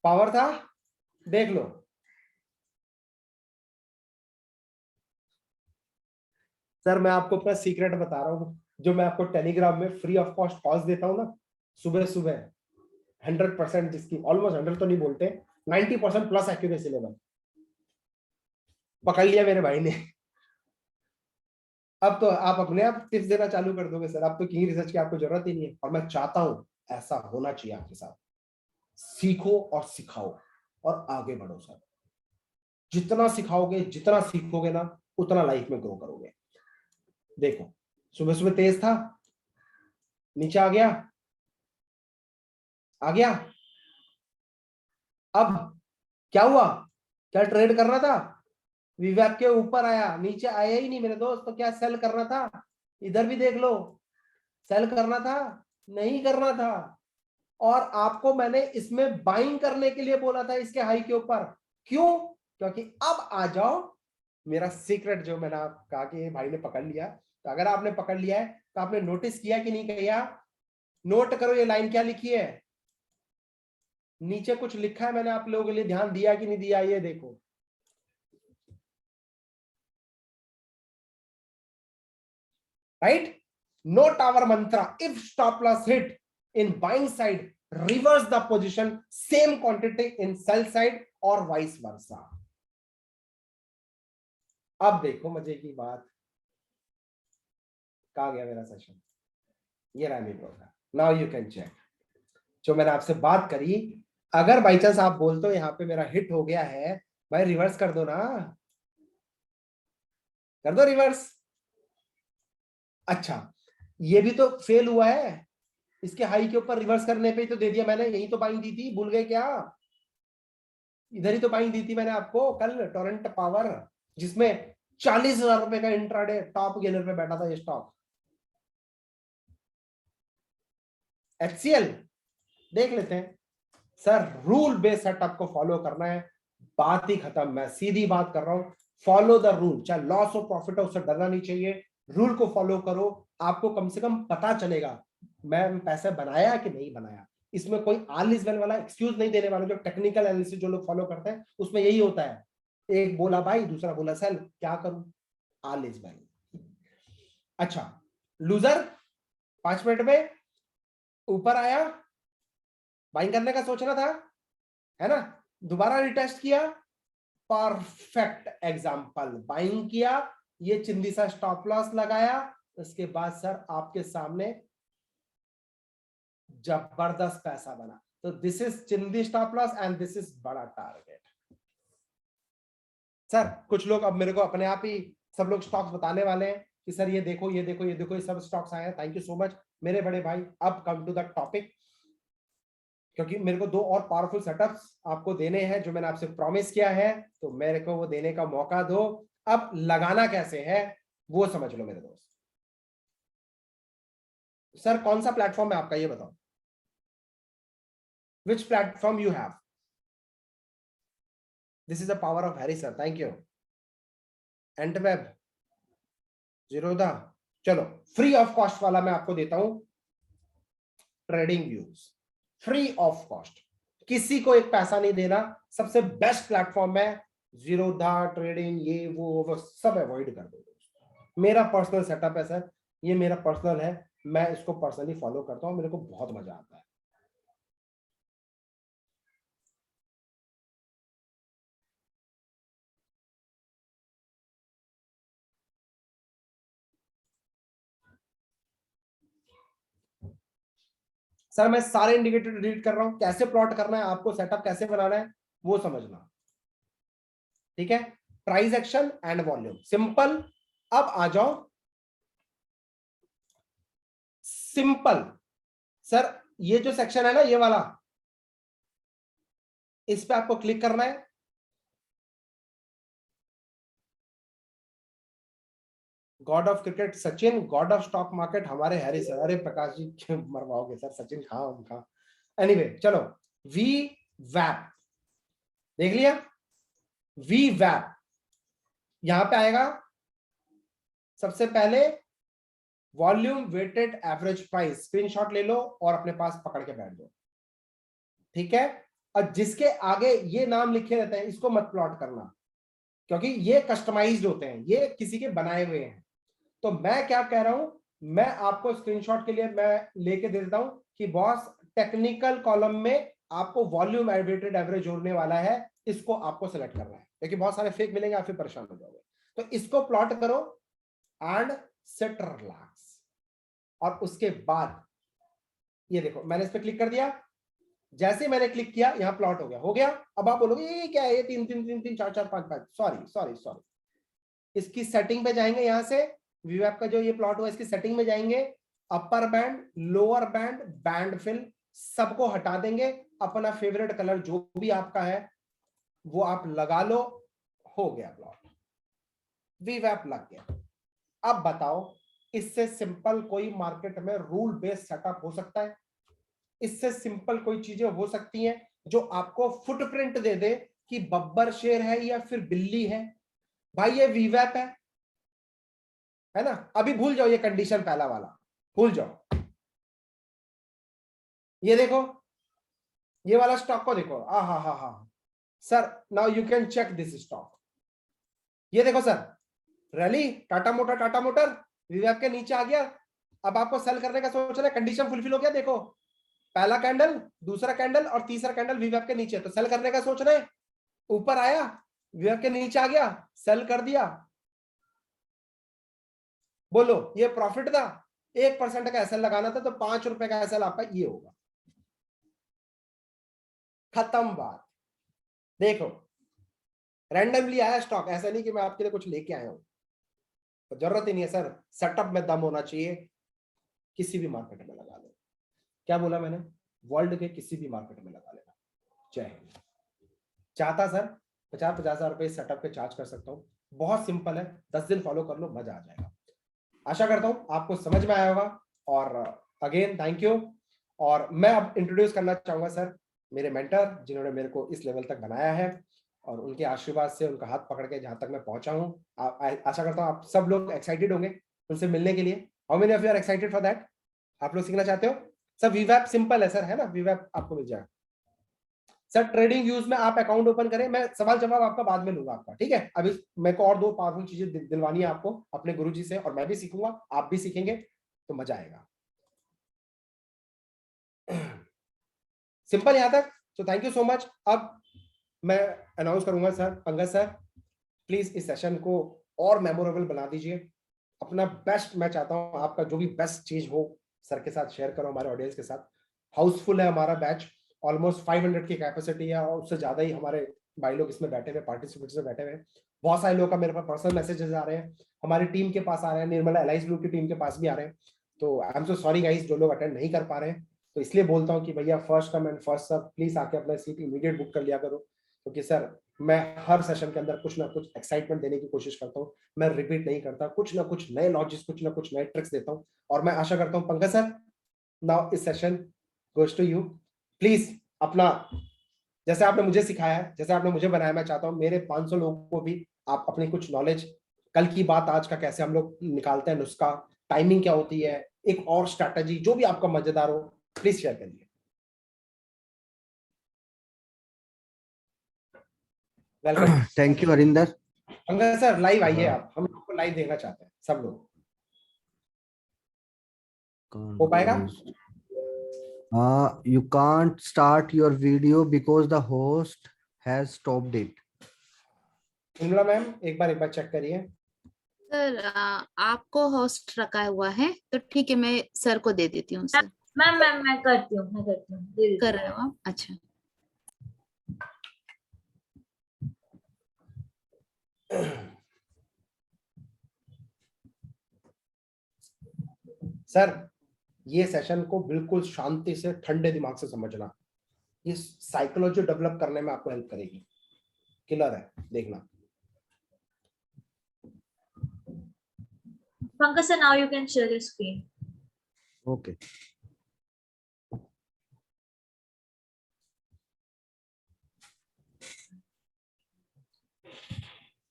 पावर था, देख लो। सर मैं आपको अपना सीक्रेट बता रहा हूँ, जो मैं आपको टेलीग्राम में फ्री ऑफ कॉस्ट कॉल्स देता हूँ ना सुबह सुबह, 100%, जिसकी ऑलमोस्ट 100 तो नहीं बोलते, 90% प्लस एक्यूरेसी लेवल, पकड़ लिया मेरे भाई ने। अब तो आप अपने आप टिप्स देना चालू कर दोगे सर, अब तो की रिसर्च की आपको जरूरत ही नहीं है, और मैं चाहता हूं ऐसा होना चाहिए आपके साथ। सीखो और सिखाओ और आगे बढ़ो सर, जितना सिखाओगे जितना सीखोगे ना, उतना लाइफ में ग्रो करोगे। देखो सुबह सुबह तेज था, नीचे आ गया, आ गया। अब क्या हुआ? क्या ट्रेड करना था? विवेक के ऊपर आया, नीचे आया ही नहीं मेरे दोस्त, तो क्या सेल करना था? इधर भी देख लो, सेल करना था? नहीं करना था। और आपको मैंने इसमें बाइंग करने के लिए बोला था, इसके हाई के ऊपर। क्यों? क्योंकि अब आ जाओ, मेरा सीक्रेट जो मैंने कहा कि भाई ने पकड़ लिया, तो अगर आपने पकड़ लिया है तो आपने नोटिस किया कि नहीं किया? नोट करो ये लाइन क्या लिखी है, नीचे कुछ लिखा है, मैंने आप लोगों के लिए ध्यान दिया कि नहीं दिया, ये देखो। Right, note our mantra, if stop loss hit in buying side, reverse the position, same quantity in sell side और vice versa। अब देखो मजे की बात, कहाँ गया मेरा सेशन? ये रहा मेरा का। नाउ यू कैन चेक, जो मैंने आपसे बात करी, अगर बाई चांस आप बोलते हो यहाँ पे मेरा हिट हो गया है, भाई रिवर्स कर दो ना, कर दो रिवर्स। अच्छा, ये भी तो फेल हुआ है, इसके हाई के ऊपर रिवर्स करने पे ही तो दे दिया मैंने, यही तो बाइंग दी थी, भूल गए क्या? इधर ही तो बाइंग दी थी मैंने आपको कल, टोरेंट पावर, जिसमें 40,000 रुपए का इंट्राडे टॉप गेनर पे बैठा था ये स्टॉक। एचसीएल देख लेते हैं सर, रूल बेस्ड सेटअप को फॉलो करना है, बात ही खत्म। मैं सीधी बात कर रहा हूं, फॉलो द रूल, चाहे लॉस हो प्रॉफिट हो, उससे डरना नहीं चाहिए, रूल को फॉलो करो, आपको कम से कम पता चलेगा मैं पैसे बनाया कि नहीं बनाया। इसमें कोई ऑल इज वेल वाला एक्सक्यूज नहीं देने वाला, जो टेक्निकल एनालिसिस जो लोग फॉलो करते हैं उसमें यही होता है, एक बोला बाई दूसरा बोला सेल, क्या करूं, ऑल इज वेल। अच्छा, लूजर 5 मिनट में ऊपर आया, बाइंग करने का सोचना था, है ना, दोबारा रिटेस्ट किया, परफेक्ट एग्जांपल, बाइंग किया, ये चिंदी सा स्टॉप लॉस लगाया, उसके बाद सर आपके सामने जबरदस्त पैसा बना। तो दिस इज चिंदी stop loss and this is बड़ा टारगेट। सर कुछ लोग अब मेरे को अपने आप ही सब लोग स्टॉक्स बताने वाले हैं कि सर ये देखो ये देखो ये देखो, ये सब स्टॉक्स आए हैं, थैंक यू सो मच मेरे बड़े भाई। अब कम टू द टॉपिक, क्योंकि मेरे को 2 और पावरफुल सेटअप्स आपको देने हैं जो मैंने आपसे प्रॉमिस किया है, तो मेरे को वो देने का मौका दो। अब लगाना कैसे है वो समझ लो मेरे दोस्त। सर कौन सा प्लेटफॉर्म है आपका, ये बताओ, which platform you have? This is the power of Harry sir, thank you. एंटवेब, जीरोधा, चलो फ्री ऑफ कॉस्ट वाला मैं आपको देता हूं, trading views. Free of cost, किसी को एक पैसा नहीं देना, सबसे बेस्ट प्लेटफॉर्म है जीरोधा ट्रेडिंग, ये वो सब अवॉइड कर दो। मेरा पर्सनल सेटअप है सर, ये मेरा पर्सनल है, मैं इसको पर्सनली फॉलो करता हूं, मेरे को बहुत मजा आता है। सर मैं सारे इंडिकेटर डिलीट कर रहा हूं, कैसे प्लॉट करना है आपको, सेटअप कैसे बनाना है वो समझना, ठीक है। Price action and volume simple. अब आ जाओ सिंपल सर, ये जो सेक्शन है ना ये वाला, इस पे आपको क्लिक करना है। God of cricket Sachin, God of stock market हमारे हैरी सर। अरे प्रकाश जी क्यों मरवाओगे सर, सचिन कहां उनका। एनीवे चलो, वी वैप देख लिया, वी वैप यहां पे आएगा। सबसे पहले volume weighted average price, screenshot ले लो और अपने पास पकड़ के बैठ दो, ठीक है। और जिसके आगे ये नाम लिखे रहते हैं इसको मत प्लॉट करना, क्योंकि ये कस्टमाइज्ड होते हैं, ये किसी के बनाए हुए हैं। तो मैं क्या कह रहा हूं, मैं आपको स्क्रीनशॉट के लिए मैं लेके दे देता हूं कि बॉस टेक्निकल कॉलम में आपको वॉल्यूम वेटेड एवरेज जोड़ने वाला है, इसको आपको सेलेक्ट करना है, क्योंकि बहुत सारे फेक मिलेंगे, आप फिर परेशान हो जाओगे। तो इसको प्लॉट करो एंड सेट रिलैक्स, और उसके बाद ये देखो मैंने इस पर क्लिक कर दिया, जैसे मैंने क्लिक किया यहां प्लॉट हो गया। अब आप बोलोगे ये क्या है, ये 3 3 3 3 4 4 5 5, सॉरी, इसकी सेटिंग पे जाएंगे, यहां से वीवैप का जो ये प्लॉट हुआ इसकी सेटिंग में जाएंगे, upper band lower band band fill सबको हटा देंगे, अपना फेवरेट कलर जो भी आपका है वो आप लगा लो, हो गया प्लॉट, वीवैप लग गया। अब बताओ इससे सिंपल कोई मार्केट में रूल बेस्ड सेटअप हो सकता है? इससे सिंपल कोई चीजें हो सकती हैं जो आपको फुटप्रिंट दे दे कि बब्बर शेर है या फिर बिल्ली है? भाई ये वीवैप है ना। अभी भूल जाओ ये कंडीशन पहला वाला, भूल जाओ। ये देखो, ये वाला स्टॉक को देखो, हा sir, now you can check this stock. ये देखो सर, रैली टाटा मोटर वीवैप के नीचे आ गया। अब आपको सेल करने का सोच रहे, कंडीशन फुलफिल हो गया, देखो पहला कैंडल, दूसरा कैंडल और तीसरा कैंडल वीवैप के नीचे, तो सेल करने का सोच रहे, ऊपर आया वीवैप के नीचे आ गया, सेल कर दिया। बोलो ये प्रॉफिट था, 1% का एसएल लगाना था तो 5 रुपए का एसएल आपका ये होगा, खत्म बात। देखो रैंडमली आया स्टॉक, ऐसा नहीं कि मैं आपके लिए कुछ लेके आया हूं, तो जरूरत ही नहीं है सर, सेटअप में दम होना चाहिए। किसी भी मार्केट में लगा लो, क्या बोला मैंने, वर्ल्ड के किसी भी मार्केट में लगा लेना। जय हिंद। चाहता सर 50-50 हजार रुपए सेटअप पे चार्ज कर सकता हूँ, बहुत सिंपल है, 10 दिन फॉलो कर लो, मजा आ जाएगा। आशा करता हूं आपको समझ में आया होगा, और अगेन थैंक यू। और मैं अब इंट्रोड्यूस करना चाहूंगा सर मेरे मेंटर, जिन्होंने मेरे को इस लेवल तक बनाया है, और उनके आशीर्वाद से, उनका हाथ पकड़ के जहां तक मैं पहुंचा हूं, आशा करता हूं आप सब लोग एक्साइटेड होंगे उनसे मिलने के लिए। How many of you are excited for that? आप लोग सीखना चाहते हो? सर वीवैप सिंपल है सर, है ना, वीवैप आपको मिल जाएगा सर। ट्रेडिंग व्यूज में आप अकाउंट ओपन करें, मैं सवाल जवाब आपका बाद में लूंगा आपका, ठीक है। अभी मेरे को और 2 पावरफुल चीजें दिलवानी है आपको अपने गुरुजी से, और मैं भी सीखूंगा, आप भी सीखेंगे, तो मजा आएगा। सिंपल यहां तक, तो थैंक यू सो मच। अब मैं अनाउंस करूंगा सर, पंकज सर प्लीज इस सेशन को और मेमोरेबल बना दीजिए, अपना बेस्ट, मैं चाहता हूं आपका जो भी बेस्ट चीज हो सर के साथ शेयर करो, हमारे ऑडियंस के साथ। हाउसफुल है हमारा बैच, ऑलमोस्ट 500 की कैपेसिटी है, और उससे ज्यादा ही हमारे भाई लोग इसमें बैठे हुए, पार्टिसिपेंट्स में बैठे हुए हैं। बहुत सारे लोगों का मेरे पास पर्सनल मैसेजेस आ रहे हैं, हमारी टीम के पास आ रहे हैं, निर्मला एलाइज ग्रुप की टीम के पास भी आ रहे हैं। तो आई एम सो सॉरी गाइस जो लोग अटेंड नहीं कर पा रहे हैं, तो इसलिए बोलता हूँ कि भैया first come and first serve, please आके अपना सीट इमीडिएट बुक कर लिया करो, क्योंकि सर मैं हर सेशन के अंदर कुछ ना कुछ एक्साइटमेंट देने की कोशिश करता हूँ, मैं रिपीट नहीं करता, कुछ ना कुछ नए लॉजिक्स, कुछ ना कुछ नए ट्रिक्स देता हूँ। और मैं आशा करता हूँ पंकज सर, नाउ इस session goes to you, please अपना, जैसे आपने मुझे सिखाया है, जैसे आपने मुझे बनाया, मैं चाहता हूँ मेरे 500 लोगों को भी आप अपनी कुछ नॉलेज, कल की बात आज का कैसे हम लोग निकालते हैं नुस्खा, टाइमिंग क्या होती है, एक और स्ट्रैटेजी जो भी आपका मजेदार हो, प्लीज शेयर करिए। Welcome. Thank you Harinder. Pankaj sir live आइए आप, हम आपको लाइव देखना चाहते हैं सब लोग। हो पाएगा? You can't start your video because the host has stopped it. Indira ma'am एक बार चेक करिए। सर आपको होस्ट रखा हुआ है तो ठीक है, मैं सर को दे देती हूँ सर। मैम मैं करती हूँ कर रहे हो आप? अच्छा। सर ये सेशन को बिल्कुल शांति से ठंडे दिमाग से समझना, ये साइकोलॉजी डेवलप करने में आपको हेल्प करेगी। किलर है, देखना। Pankaj sir, now you can share your screen. Okay.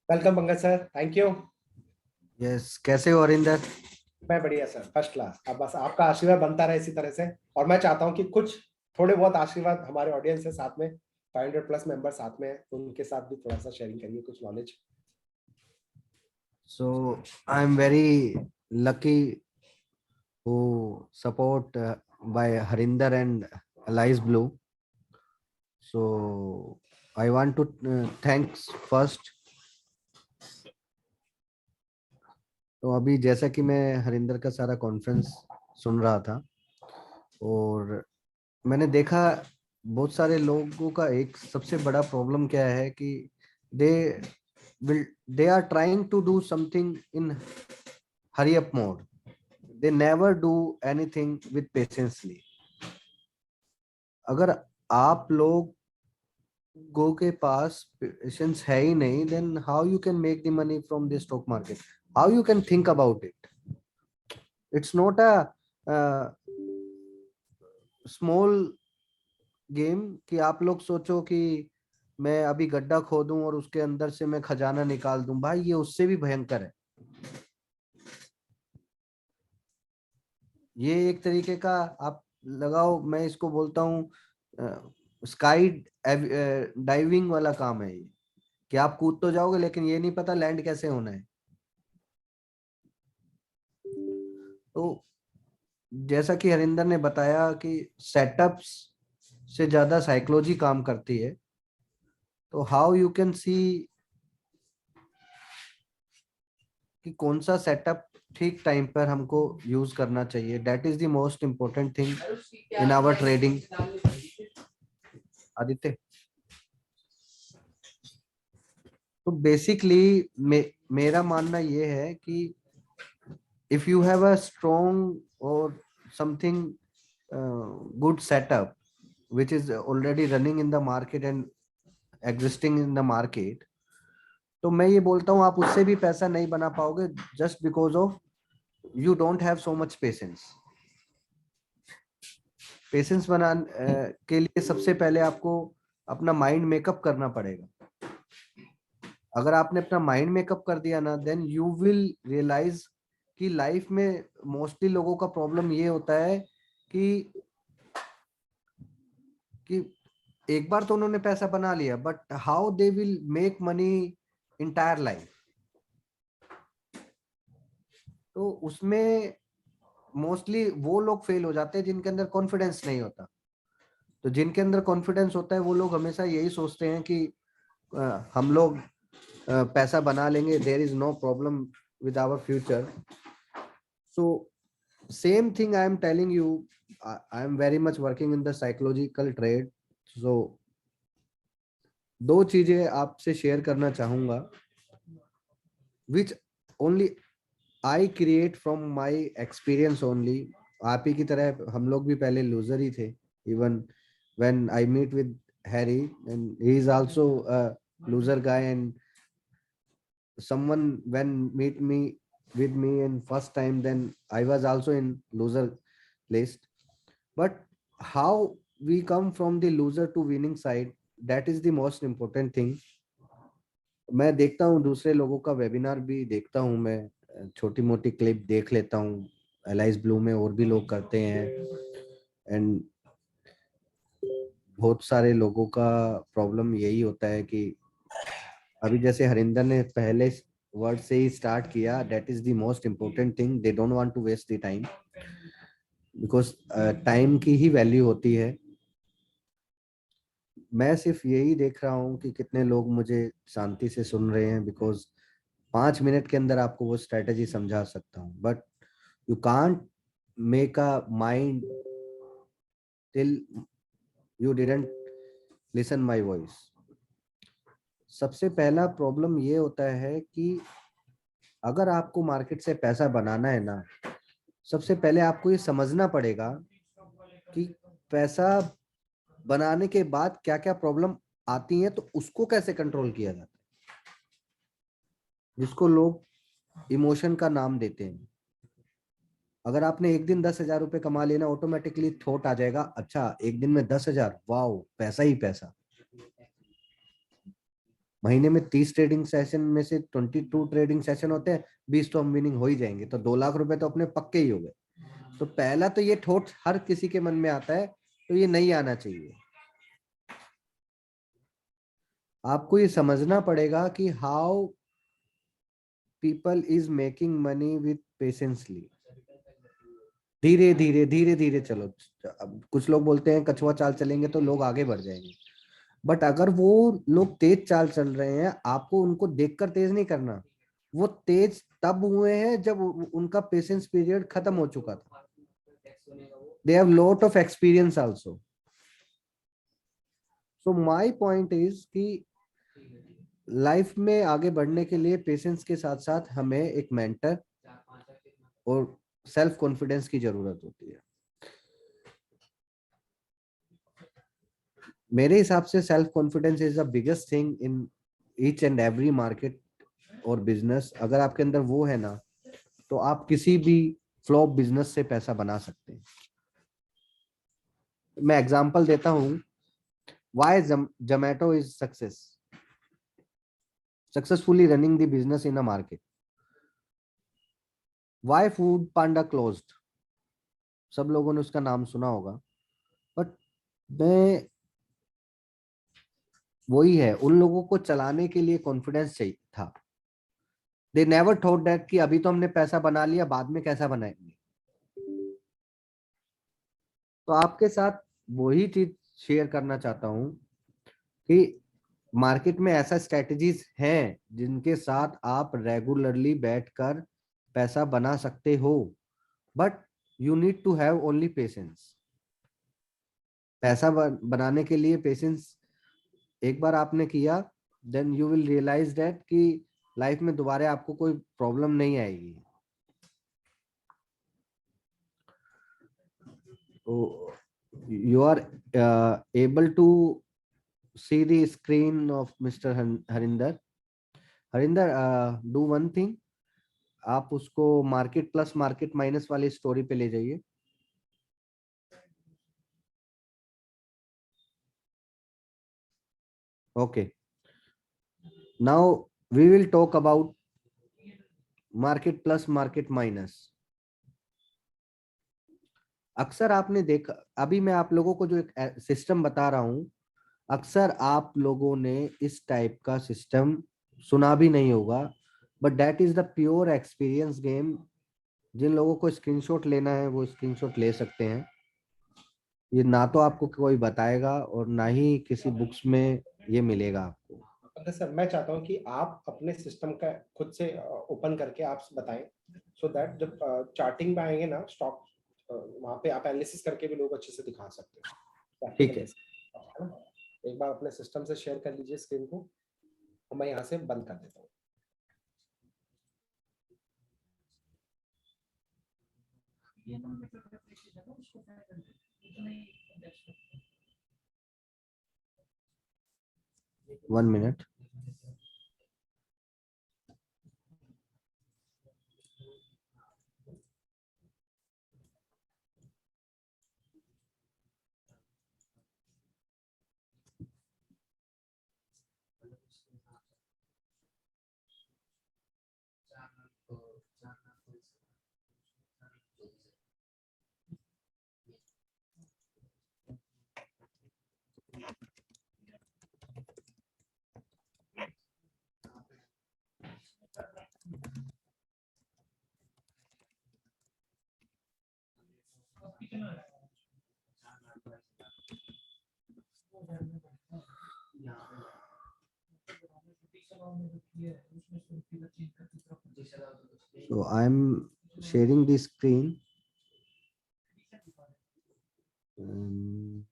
Welcome Pankaj sir, thank you. Yes, कैसे हो हरिंदर? मैं बढ़िया सर, फर्स्ट क्लास। अब बस आपका आशीर्वाद बनता रहे इसी तरह से, और मैं चाहता हूँ कि कुछ थोड़े बहुत आशीर्वाद हमारे ऑडियंस से साथ में 500 प्लस मेंबर साथ में हैं, तो उनके साथ भी थोड़ा सा शेयरिंग करिए कुछ knowledge. So I am very lucky who support by Harinder and Alice Blue. So I want to thanks first. तो अभी जैसा कि मैं हरिंदर का सारा कॉन्फ्रेंस सुन रहा था और मैंने देखा बहुत सारे लोगों का एक सबसे बड़ा प्रॉब्लम क्या है कि they are trying to do something in hurry up mode. They never do anything with patiently. अगर आप लोगों के पास पेशेंस है ही नहीं, then how you can make the money from the stock market? How you can think about it? It's not a small game कि आप लोग सोचो कि मैं अभी गड्ढा खोदूं और उसके अंदर से मैं खजाना निकाल दूं। भाई ये उससे भी भयंकर है। ये एक तरीके का आप लगाओ, मैं इसको बोलता हूँ स्काई डाइविंग वाला काम है ये, कि आप कूद तो जाओगे लेकिन ये नहीं पता लैंड कैसे होना है। तो जैसा कि हरिंदर ने बताया कि सेटअप्स से ज्यादा साइकोलॉजी काम करती है, तो हाउ यू कैन सी कि कौन सा सेटअप ठीक टाइम पर हमको यूज करना चाहिए, that is the most important thing in our trading. Aditya, तो बेसिकली मेरा मानना ये है कि if you have a strong or something good setup which is already running in the market and existing in the market, तो मैं ये बोलता हूँ आप उससे भी पैसा नहीं बना पाओगे just because of you don't have so much patience. Patience बनाने के लिए सबसे पहले आपको अपना माइंड मेकअप करना पड़ेगा। अगर आपने अपना माइंड मेकअप कर दिया ना, देन यू विल रियलाइज कि लाइफ में मोस्टली लोगों का प्रॉब्लम ये होता है कि एक बार तो उन्होंने पैसा बना लिया, but how they will make money entire life, तो उसमें मोस्टली वो लोग फेल हो जाते हैं जिनके अंदर कॉन्फिडेंस नहीं होता। तो जिनके अंदर कॉन्फिडेंस होता है वो लोग हमेशा यही सोचते हैं कि हम लोग पैसा बना लेंगे, there is no problem with our future. So same thing I am telling you, I am very much working in the psychological trade. So दो चीजें आपसे शेयर करना चाहूंगा which only I create from my experience only. आप ही की तरह हम लोग भी पहले लूजर ही थे। Even when I meet with Harry and he is also a loser guy, and someone when meet me with me in first time, then I was also in loser list. But how we come from the loser to winning side, that is the most important thing. मैं देखता हूँ दूसरे लोगों का webinar भी देखता हूँ, मैं छोटी मोटी क्लिप देख लेता हूँ, एलाइस ब्लू में और भी लोग करते हैं, एंड बहुत सारे लोगों का प्रॉब्लम यही होता है कि अभी जैसे हरिंदर ने पहले वर्ड से ही स्टार्ट किया, that is the most important thing, they don't want to waste the time, because time की ही वैल्यू होती है। मैं सिर्फ यही देख रहा हूँ कि कितने लोग मुझे शांति से सुन रहे हैं, बिकॉज 5 मिनट के अंदर आपको वो स्ट्रेटेजी समझा सकता हूँ, but you can't make a mind till you didn't listen my voice. सबसे पहला प्रॉब्लम ये होता है कि अगर आपको मार्केट से पैसा बनाना है ना, सबसे पहले आपको ये समझना पड़ेगा कि पैसा बनाने के बाद क्या क्या प्रॉब्लम आती हैं, तो उसको कैसे कंट्रोल किया जाता है, जिसको लोग इमोशन का नाम देते हैं। अगर आपने एक दिन 10,000 रुपए कमा लेना, ऑटोमेटिकली थॉट आ जाएगा, अच्छा एक दिन में 10,000, वाओ पैसा ही पैसा। महीने में 30 ट्रेडिंग सेशन में से 22 ट्रेडिंग सेशन होते हैं, 20 तो हम विनिंग हो ही जाएंगे, तो 2 लाख रुपए तो अपने पक्के ही हो गए। तो पहला तो ये थॉट हर किसी के मन में आता है, तो ये नहीं आना चाहिए। आपको ये समझना पड़ेगा कि how people is making money with patiently. धीरे धीरे धीरे धीरे चलो। अब कुछ लोग बोलते हैं कछुआ चाल चलेंगे तो लोग आगे बढ़ जाएंगे, बट अगर वो लोग तेज चाल चल रहे हैं, आपको उनको देखकर तेज नहीं करना। वो तेज तब हुए हैं जब उनका पेशेंस पीरियड खत्म हो चुका था। They have lot of experience also. So my point is कि लाइफ में आगे बढ़ने के लिए पेशेंस के साथ साथ हमें एक मेंटर और सेल्फ कॉन्फिडेंस की जरूरत होती है। मेरे हिसाब से self confidence is the biggest thing in each and every market और बिजनेस। अगर आपके अंदर वो है ना, तो आप किसी भी फ्लॉप बिजनेस से पैसा बना सकते हैं। मैं एग्जांपल देता हूं, why Zomato is successfully running the business in a market. Why food Panda closed, सब लोगों ने उसका नाम सुना होगा, बट मैं वही है, उन लोगों को चलाने के लिए कॉन्फिडेंस चाहिए था। दे नेवर थॉट दैट कि अभी तो हमने पैसा बना लिया, बाद में कैसा बनाएंगे। तो आपके साथ वही चीज शेयर करना चाहता हूं कि मार्केट में ऐसा स्ट्रेटजीज हैं जिनके साथ आप रेगुलरली बैठकर पैसा बना सकते हो, but you need to have only patience. पैसा बनाने के लिए पेशेंस एक बार आपने किया, then you will realise that कि लाइफ में दोबारा आपको कोई प्रॉब्लम नहीं आएगी। तो you are able to see the screen of Mr. Harinder. Harinder, do one thing, आप उसको मार्केट प्लस मार्केट माइनस वाली स्टोरी पे ले जाइए। Okay, now we will talk about market plus market minus. अक्सर आपने देखा, अभी मैं आप लोगों को जो एक सिस्टम बता रहा हूं, अक्सर आप लोगों ने इस टाइप का सिस्टम सुना भी नहीं होगा, but that is the pure experience game. जिन लोगों को स्क्रीनशॉट लेना है वो स्क्रीनशॉट ले सकते हैं। ये ना तो आपको कोई बताएगा और ना ही किसी बुक्स में ये मिलेगा आपको। अगर सर मैं चाहता हूँ कि आप अपने सिस्टम का खुद से ओपन करके आप बताएं, सो दैट जब चार्टिंग में आएंगे ना स्टॉक, वहां पे आप एनालिसिस करके भी लोग अच्छे से दिखा सकते हैं। ठीक है। है ना? एक बार अपने सिस्टम से शेयर कर लीजिए स्क्रीन को, और मैं यहाँ से बंद कर देता हूँ। One minute. So I'm sharing the screen. And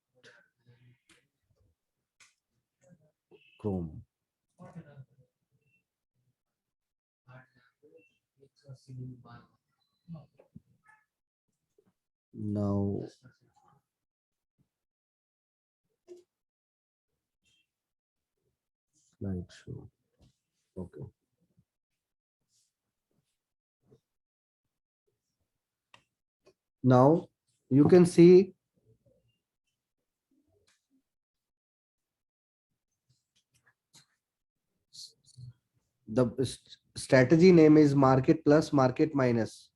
Chrome. Now slideshow. Okay. Now you can see the strategy name is market plus market minus.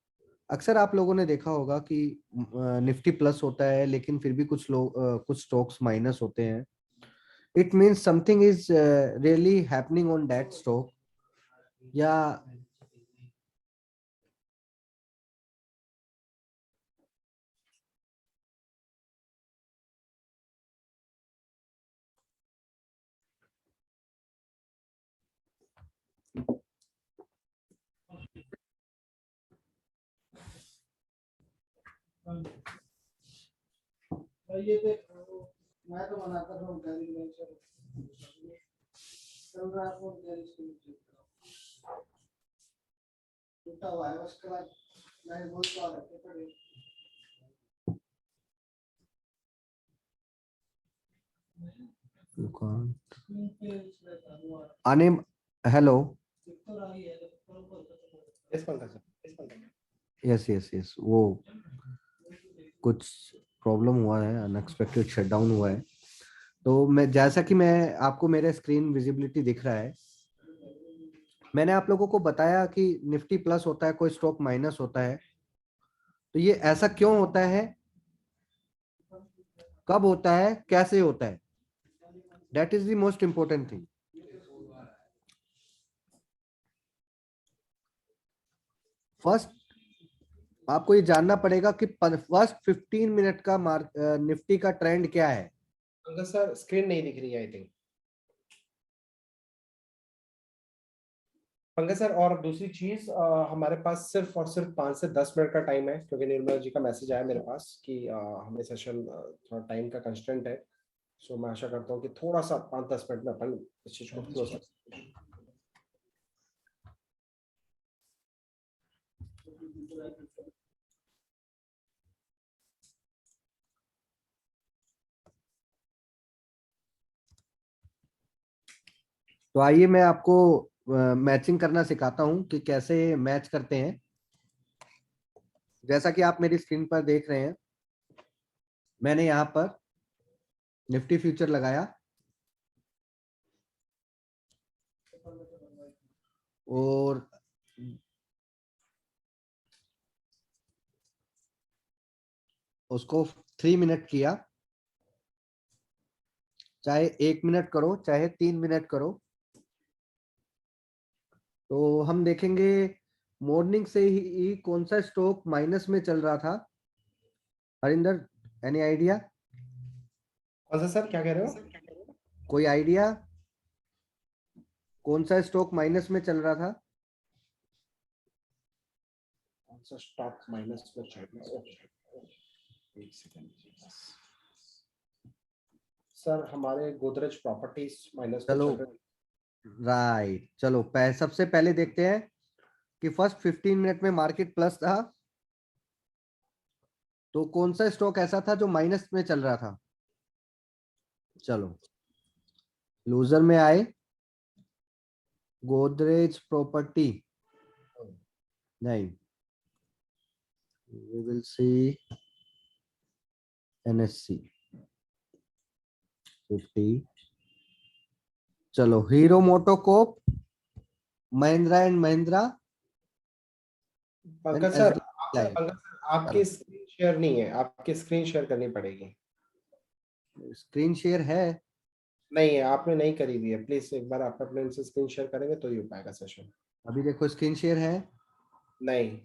अक्सर आप लोगों ने देखा होगा कि निफ्टी प्लस होता है लेकिन फिर भी कुछ लोग कुछ स्टॉक्स माइनस होते हैं. It means something is really happening on that stock, या ये देखो मैं तो मना कर रहा हूँ चल रहा है टूटा हुआ है उसके बाद मैं बोलता हूँ आने. हेलो. यस यस यस, वो कुछ प्रॉब्लम हुआ है, अनएक्सपेक्टेड शटडाउन हुआ है. तो मैं जैसा कि मैं आपको मेरे स्क्रीन विजिबिलिटी दिख रहा है, मैंने आप लोगों को बताया कि निफ्टी प्लस होता है, कोई स्टॉक माइनस होता है. तो ये ऐसा क्यों होता है, कब होता है, कैसे होता है, that is the most important thing. First आपको ये जानना पड़ेगा कि फर्स्ट 15 मिनट का निफ्टी का ट्रेंड क्या है. अगर सर स्क्रीन नहीं दिख रही है आई थिंक. पंकज सर, और दूसरी चीज हमारे पास सिर्फ और सिर्फ 5 से 10 मिनट का टाइम है, क्योंकि निर्मला जी का मैसेज आया मेरे पास कि हमें सेशन थोड़ा टाइम का कंस्ट्रेंट है. सो मैं आशा करता हूँ कि थोड़ा सा 5-10 मिनट में अपन इस चीज को क्लोज कर सकते हैं. तो आइए मैं आपको मैचिंग करना सिखाता हूं कि कैसे मैच करते हैं. जैसा कि आप मेरी स्क्रीन पर देख रहे हैं, मैंने यहां पर निफ्टी फ्यूचर लगाया और उसको 3 मिनट किया. चाहे 1 मिनट करो, चाहे 3 मिनट करो. तो हम देखेंगे मॉर्निंग से ही कौन सा स्टॉक माइनस में चल रहा था. Harinder, any idea? कौन सा सर, क्या कह रहे हो? कोई आइडिया कौन सा स्टॉक माइनस में चल रहा था? कौन सा स्टॉक माइनस में चल रहा है? एक सेकंड सर, हमारे गोदरेज प्रॉपर्टीज माइनस में चलो चल रहे हैं. राइट, चलो सबसे पहले देखते हैं कि फर्स्ट 15 मिनट में मार्केट प्लस था, तो कौन सा स्टॉक ऐसा था जो माइनस में चल रहा था. चलो लूजर में आए, गोदरेज प्रॉपर्टी नहीं, we will see NSC 50. चलो hero MotoCorp, Mahindra and Mahindra. Pankaj sir, आपकी स्क्रीन शेयर नहीं है, आपकी स्क्रीन शेयर करनी पड़ेगी. स्क्रीन शेयर है? नहीं है, आपने नहीं करी हुई है. प्लीज एक बार आप अपने से स्क्रीन शेयर करेंगे तो ही हो पाएगा सेशन. अभी देखो स्क्रीन शेयर है? नहीं.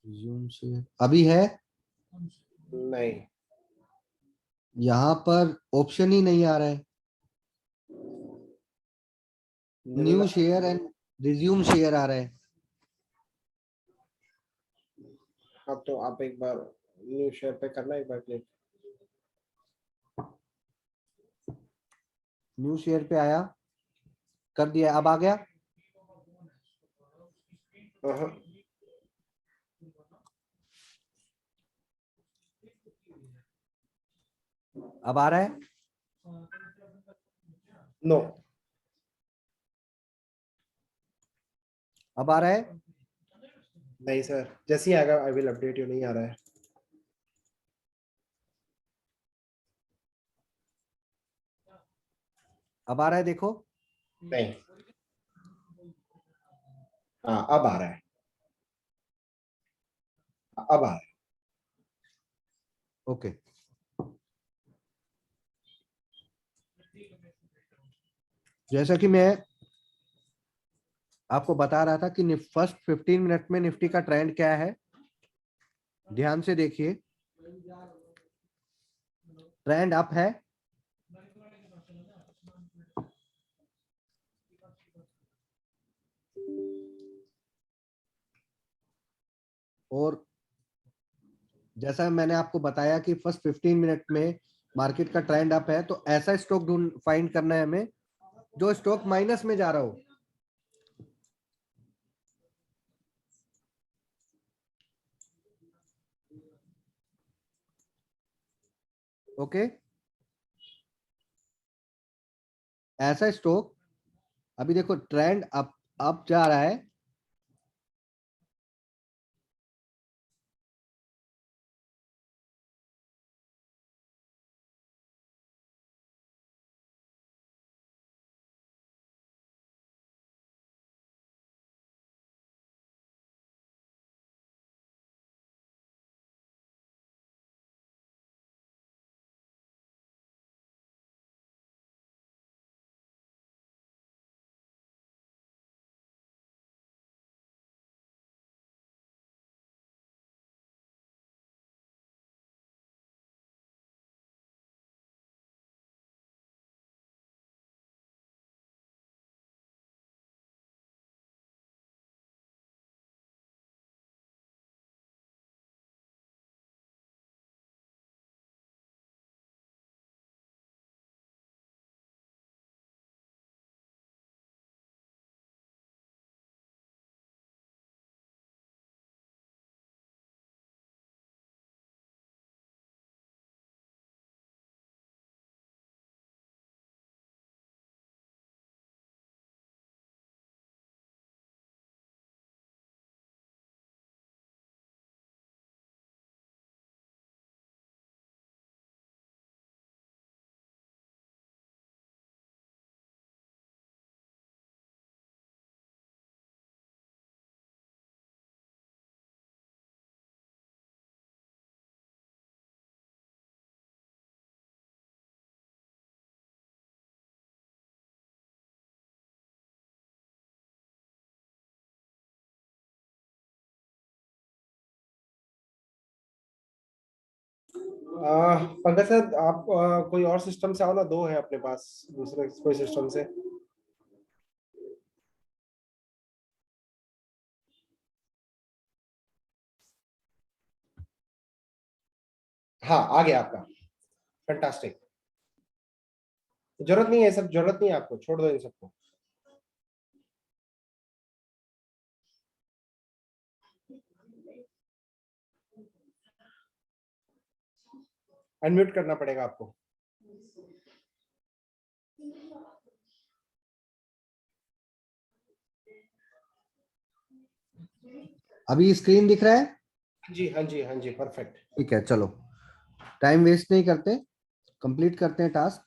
Resume से अभी है, नहीं, यहाँ पर ऑप्शन ही नहीं आ रहा है। New share and resume share आ रहा है। अब तो आप एक बार न्यू शेयर पे करना, एक बार क्लिक। न्यू शेयर पे आया, कर दिया, अब आ गया। हाँ, अब आ रहा है। नो, अब आ रहा है। नहीं सर, जैसे ही आएगा आई विल अपडेट यू। नहीं आ रहा है। अब आ रहा है, देखो। नहीं, हाँ अब आ रहा है, अब आ रहा है। ओके, जैसा कि मैं आपको बता रहा था कि फर्स्ट 15 मिनट में निफ्टी का ट्रेंड क्या है, ध्यान से देखिए। ट्रेंड अप है, और जैसा मैंने आपको बताया कि फर्स्ट 15 मिनट में मार्केट का ट्रेंड अप है, तो ऐसा स्टॉक ढूंढ फाइंड करना है हमें जो स्टॉक माइनस में जा रहा हो। ओके, ऐसा स्टॉक, अभी देखो ट्रेंड अप जा रहा है, पंकज सर, आप कोई और सिस्टम से आओ ना, दो है अपने पास, दूसरे कोई सिस्टम से। हाँ आ गया आपका, फैंटास्टिक। जरूरत नहीं है सब, जरूरत नहीं है आपको, छोड़ दो इन सबको। अनम्यूट करना पड़ेगा आपको। अभी स्क्रीन दिख रहा है। जी हाँ जी, हाँ जी, परफेक्ट। ठीक है, चलो टाइम वेस्ट नहीं करते, कंप्लीट करते हैं टास्क।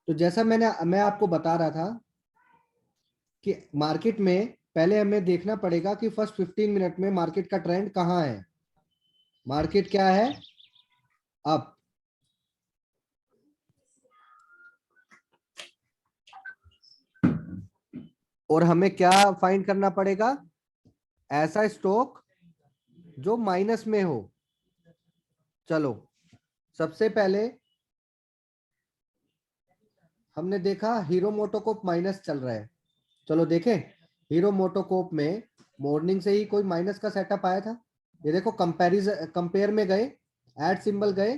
तो जैसा मैं आपको बता रहा था कि मार्केट में पहले हमें देखना पड़ेगा कि फर्स्ट 15 मिनट में मार्केट का ट्रेंड कहाँ है। मार्केट क्या है, अप। और हमें क्या फाइंड करना पड़ेगा? ऐसा स्टॉक जो माइनस में हो। चलो सबसे पहले हमने देखा हीरो मोटोकॉर्प माइनस चल रहा है। चलो देखें, हीरो मोटोकॉर्प में मॉर्निंग से ही कोई माइनस का सेटअप आया था। ये देखो, कंपैरिजन कंपेयर में गए, ऐड सिंबल गए,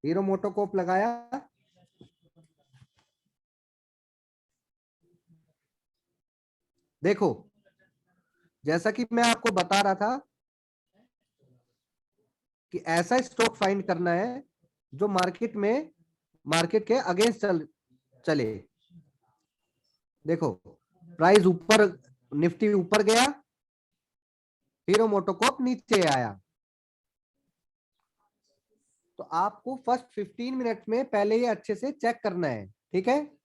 हीरो मोटोकॉर्प लगाया, देखो जैसा कि मैं आपको बता रहा था कि ऐसा स्टॉक फाइंड करना है जो मार्केट के अगेंस्ट चले। देखो प्राइस ऊपर, निफ्टी ऊपर गया, हीरो मोटोकॉर्प नीचे आया। तो आपको फर्स्ट 15 मिनट में पहले ये अच्छे से चेक करना है, ठीक है।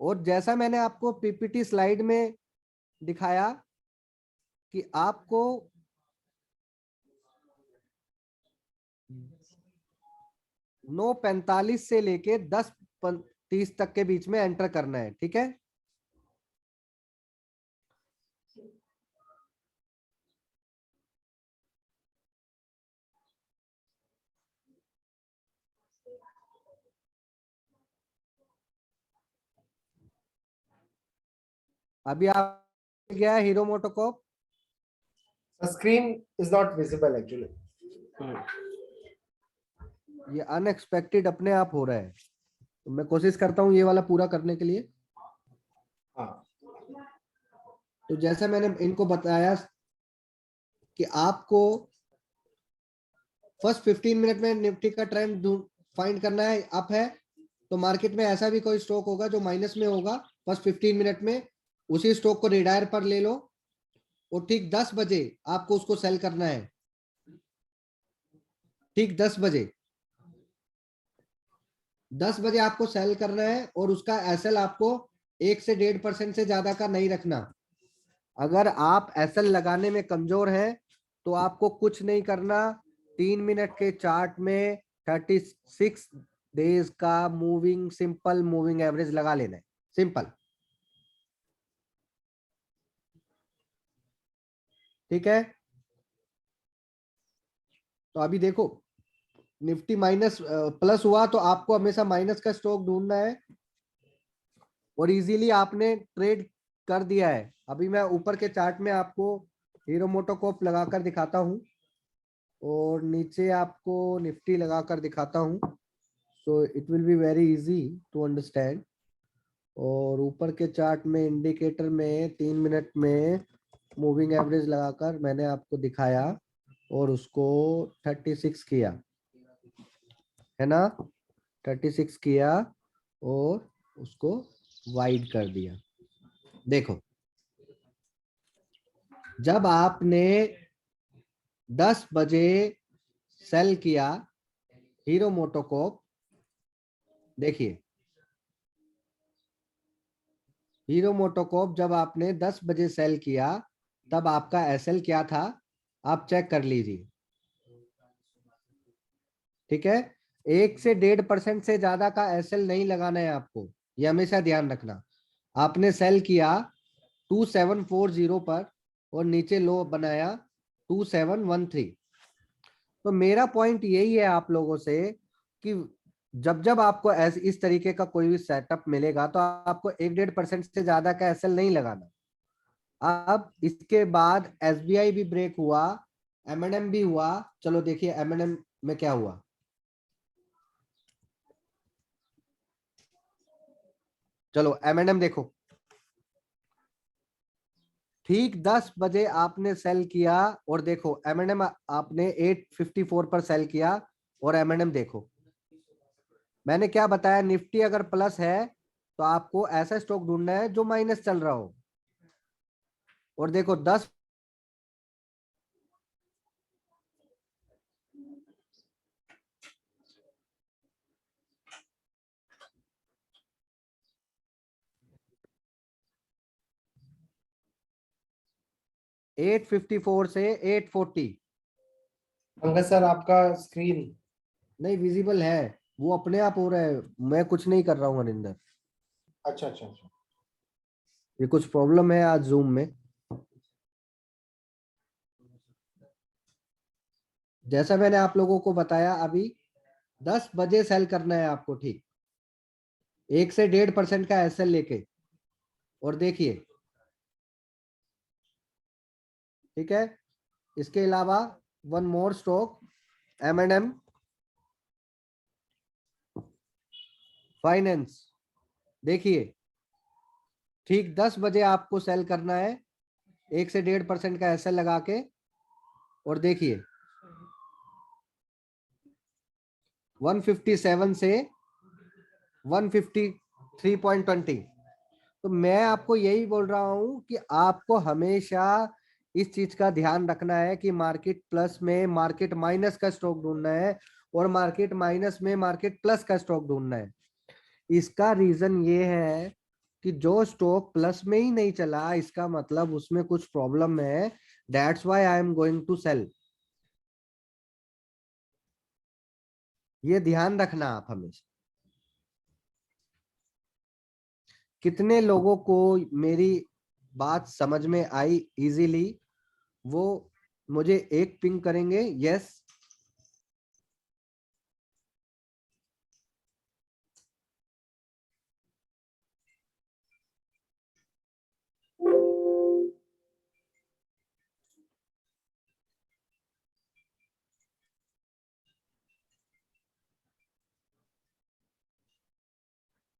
और जैसा मैंने आपको पीपीटी स्लाइड में दिखाया कि आपको 9:45 से लेके 10:30 तक के बीच में एंटर करना है, ठीक है। अभी आप गया hero MotoCorp, The screen is not visible actually. ये अनएक्सपेक्टेड अपने आप हो रहा है, तो मैं कोशिश करता हूं ये वाला पूरा करने के लिए। हाँ, तो जैसा मैंने इनको बताया कि आपको फर्स्ट 15 मिनट में निफ्टी का ट्रेंड फाइंड करना है, अप है तो मार्केट में ऐसा भी कोई स्टॉक होगा जो माइनस में होगा, फर्स्ट 15 मिनट में उसी स्टॉक को रिडायर पर ले लो और ठीक 10 बजे आपको उसको सेल करना है। ठीक 10 बजे आपको सेल करना है और उसका एसएल आपको 1 से 1.5% से ज्यादा का नहीं रखना। अगर आप एसएल लगाने में कमजोर हैं तो आपको कुछ नहीं करना, 3 मिनट के चार्ट में 36 डेज का सिंपल मूविंग एवरेज लगा लेना है, सिंपल, ठीक है। तो अभी देखो निफ्टी माइनस प्लस हुआ तो आपको हमेशा माइनस का स्टॉक ढूंढना है और इजीली आपने ट्रेड कर दिया है। अभी मैं ऊपर के चार्ट में आपको हीरो मोटोकॉर्प लगाकर दिखाता हूं और नीचे आपको निफ्टी लगाकर दिखाता हूं, so it will be very easy to understand. और ऊपर के चार्ट में इंडिकेटर में 3 मिनट में मूविंग एवरेज लगाकर मैंने आपको दिखाया और उसको 36 किया, है ना, 36 किया और उसको वाइड कर दिया। देखो जब आपने 10 बजे सेल किया हीरो मोटोकॉर्प, देखिए हीरो मोटोकॉर्प जब आपने 10 बजे सेल किया तब आपका एसएल क्या था, आप चेक कर लीजिए, ठीक है। 1 से 1.5% से ज्यादा का एसएल नहीं लगाना है आपको, ये हमेशा ध्यान रखना। आपने सेल किया 2740 पर और नीचे लो बनाया 2713। तो मेरा पॉइंट यही है आप लोगों से कि जब जब आपको इस तरीके का कोई भी सेटअप मिलेगा तो आपको 1-1.5% से ज्यादा का एसएल नहीं लगाना। अब इसके बाद एसबीआई भी ब्रेक हुआ, एमएनएम भी हुआ। चलो देखिए एमएनएम में क्या हुआ, चलो एमएनएम देखो, ठीक 10 बजे आपने सेल किया और देखो एमएनएम आपने 854 पर सेल किया और एमएनएम देखो, मैंने क्या बताया, निफ्टी अगर प्लस है तो आपको ऐसा स्टॉक ढूंढना है जो माइनस चल रहा हो। और देखो 10 854 से 840 पंकज सर आपका स्क्रीन नहीं विजिबल है, वो अपने आप हो रहा है, मैं कुछ नहीं कर रहा हूँ अनिंदर। अच्छा अच्छा अच्छा। ये कुछ प्रॉब्लम है आज जूम में। जैसा मैंने आप लोगों को बताया, अभी 10 बजे सेल करना है आपको, ठीक, 1 से 1.5% का एसएल लेके, और देखिए, ठीक है। इसके अलावा one more stock, M&M finance, देखिए, ठीक 10 बजे आपको सेल करना है 1 से 1.5% का एसएल लगा के, और देखिए 157 से 153.20। तो मैं आपको यही बोल रहा हूं कि आपको हमेशा इस चीज का ध्यान रखना है कि मार्केट प्लस में मार्केट माइनस का स्टॉक ढूंढना है, और मार्केट माइनस में मार्केट प्लस का स्टॉक ढूंढना है। इसका रीजन ये है कि जो स्टॉक प्लस में ही नहीं चला, इसका मतलब उसमें कुछ प्रॉब्लम है। That's why I am going to sell. ये ध्यान रखना आप हमेशा। कितने लोगों को मेरी बात समझ में आई इजीली, वो मुझे एक पिंग करेंगे, यस।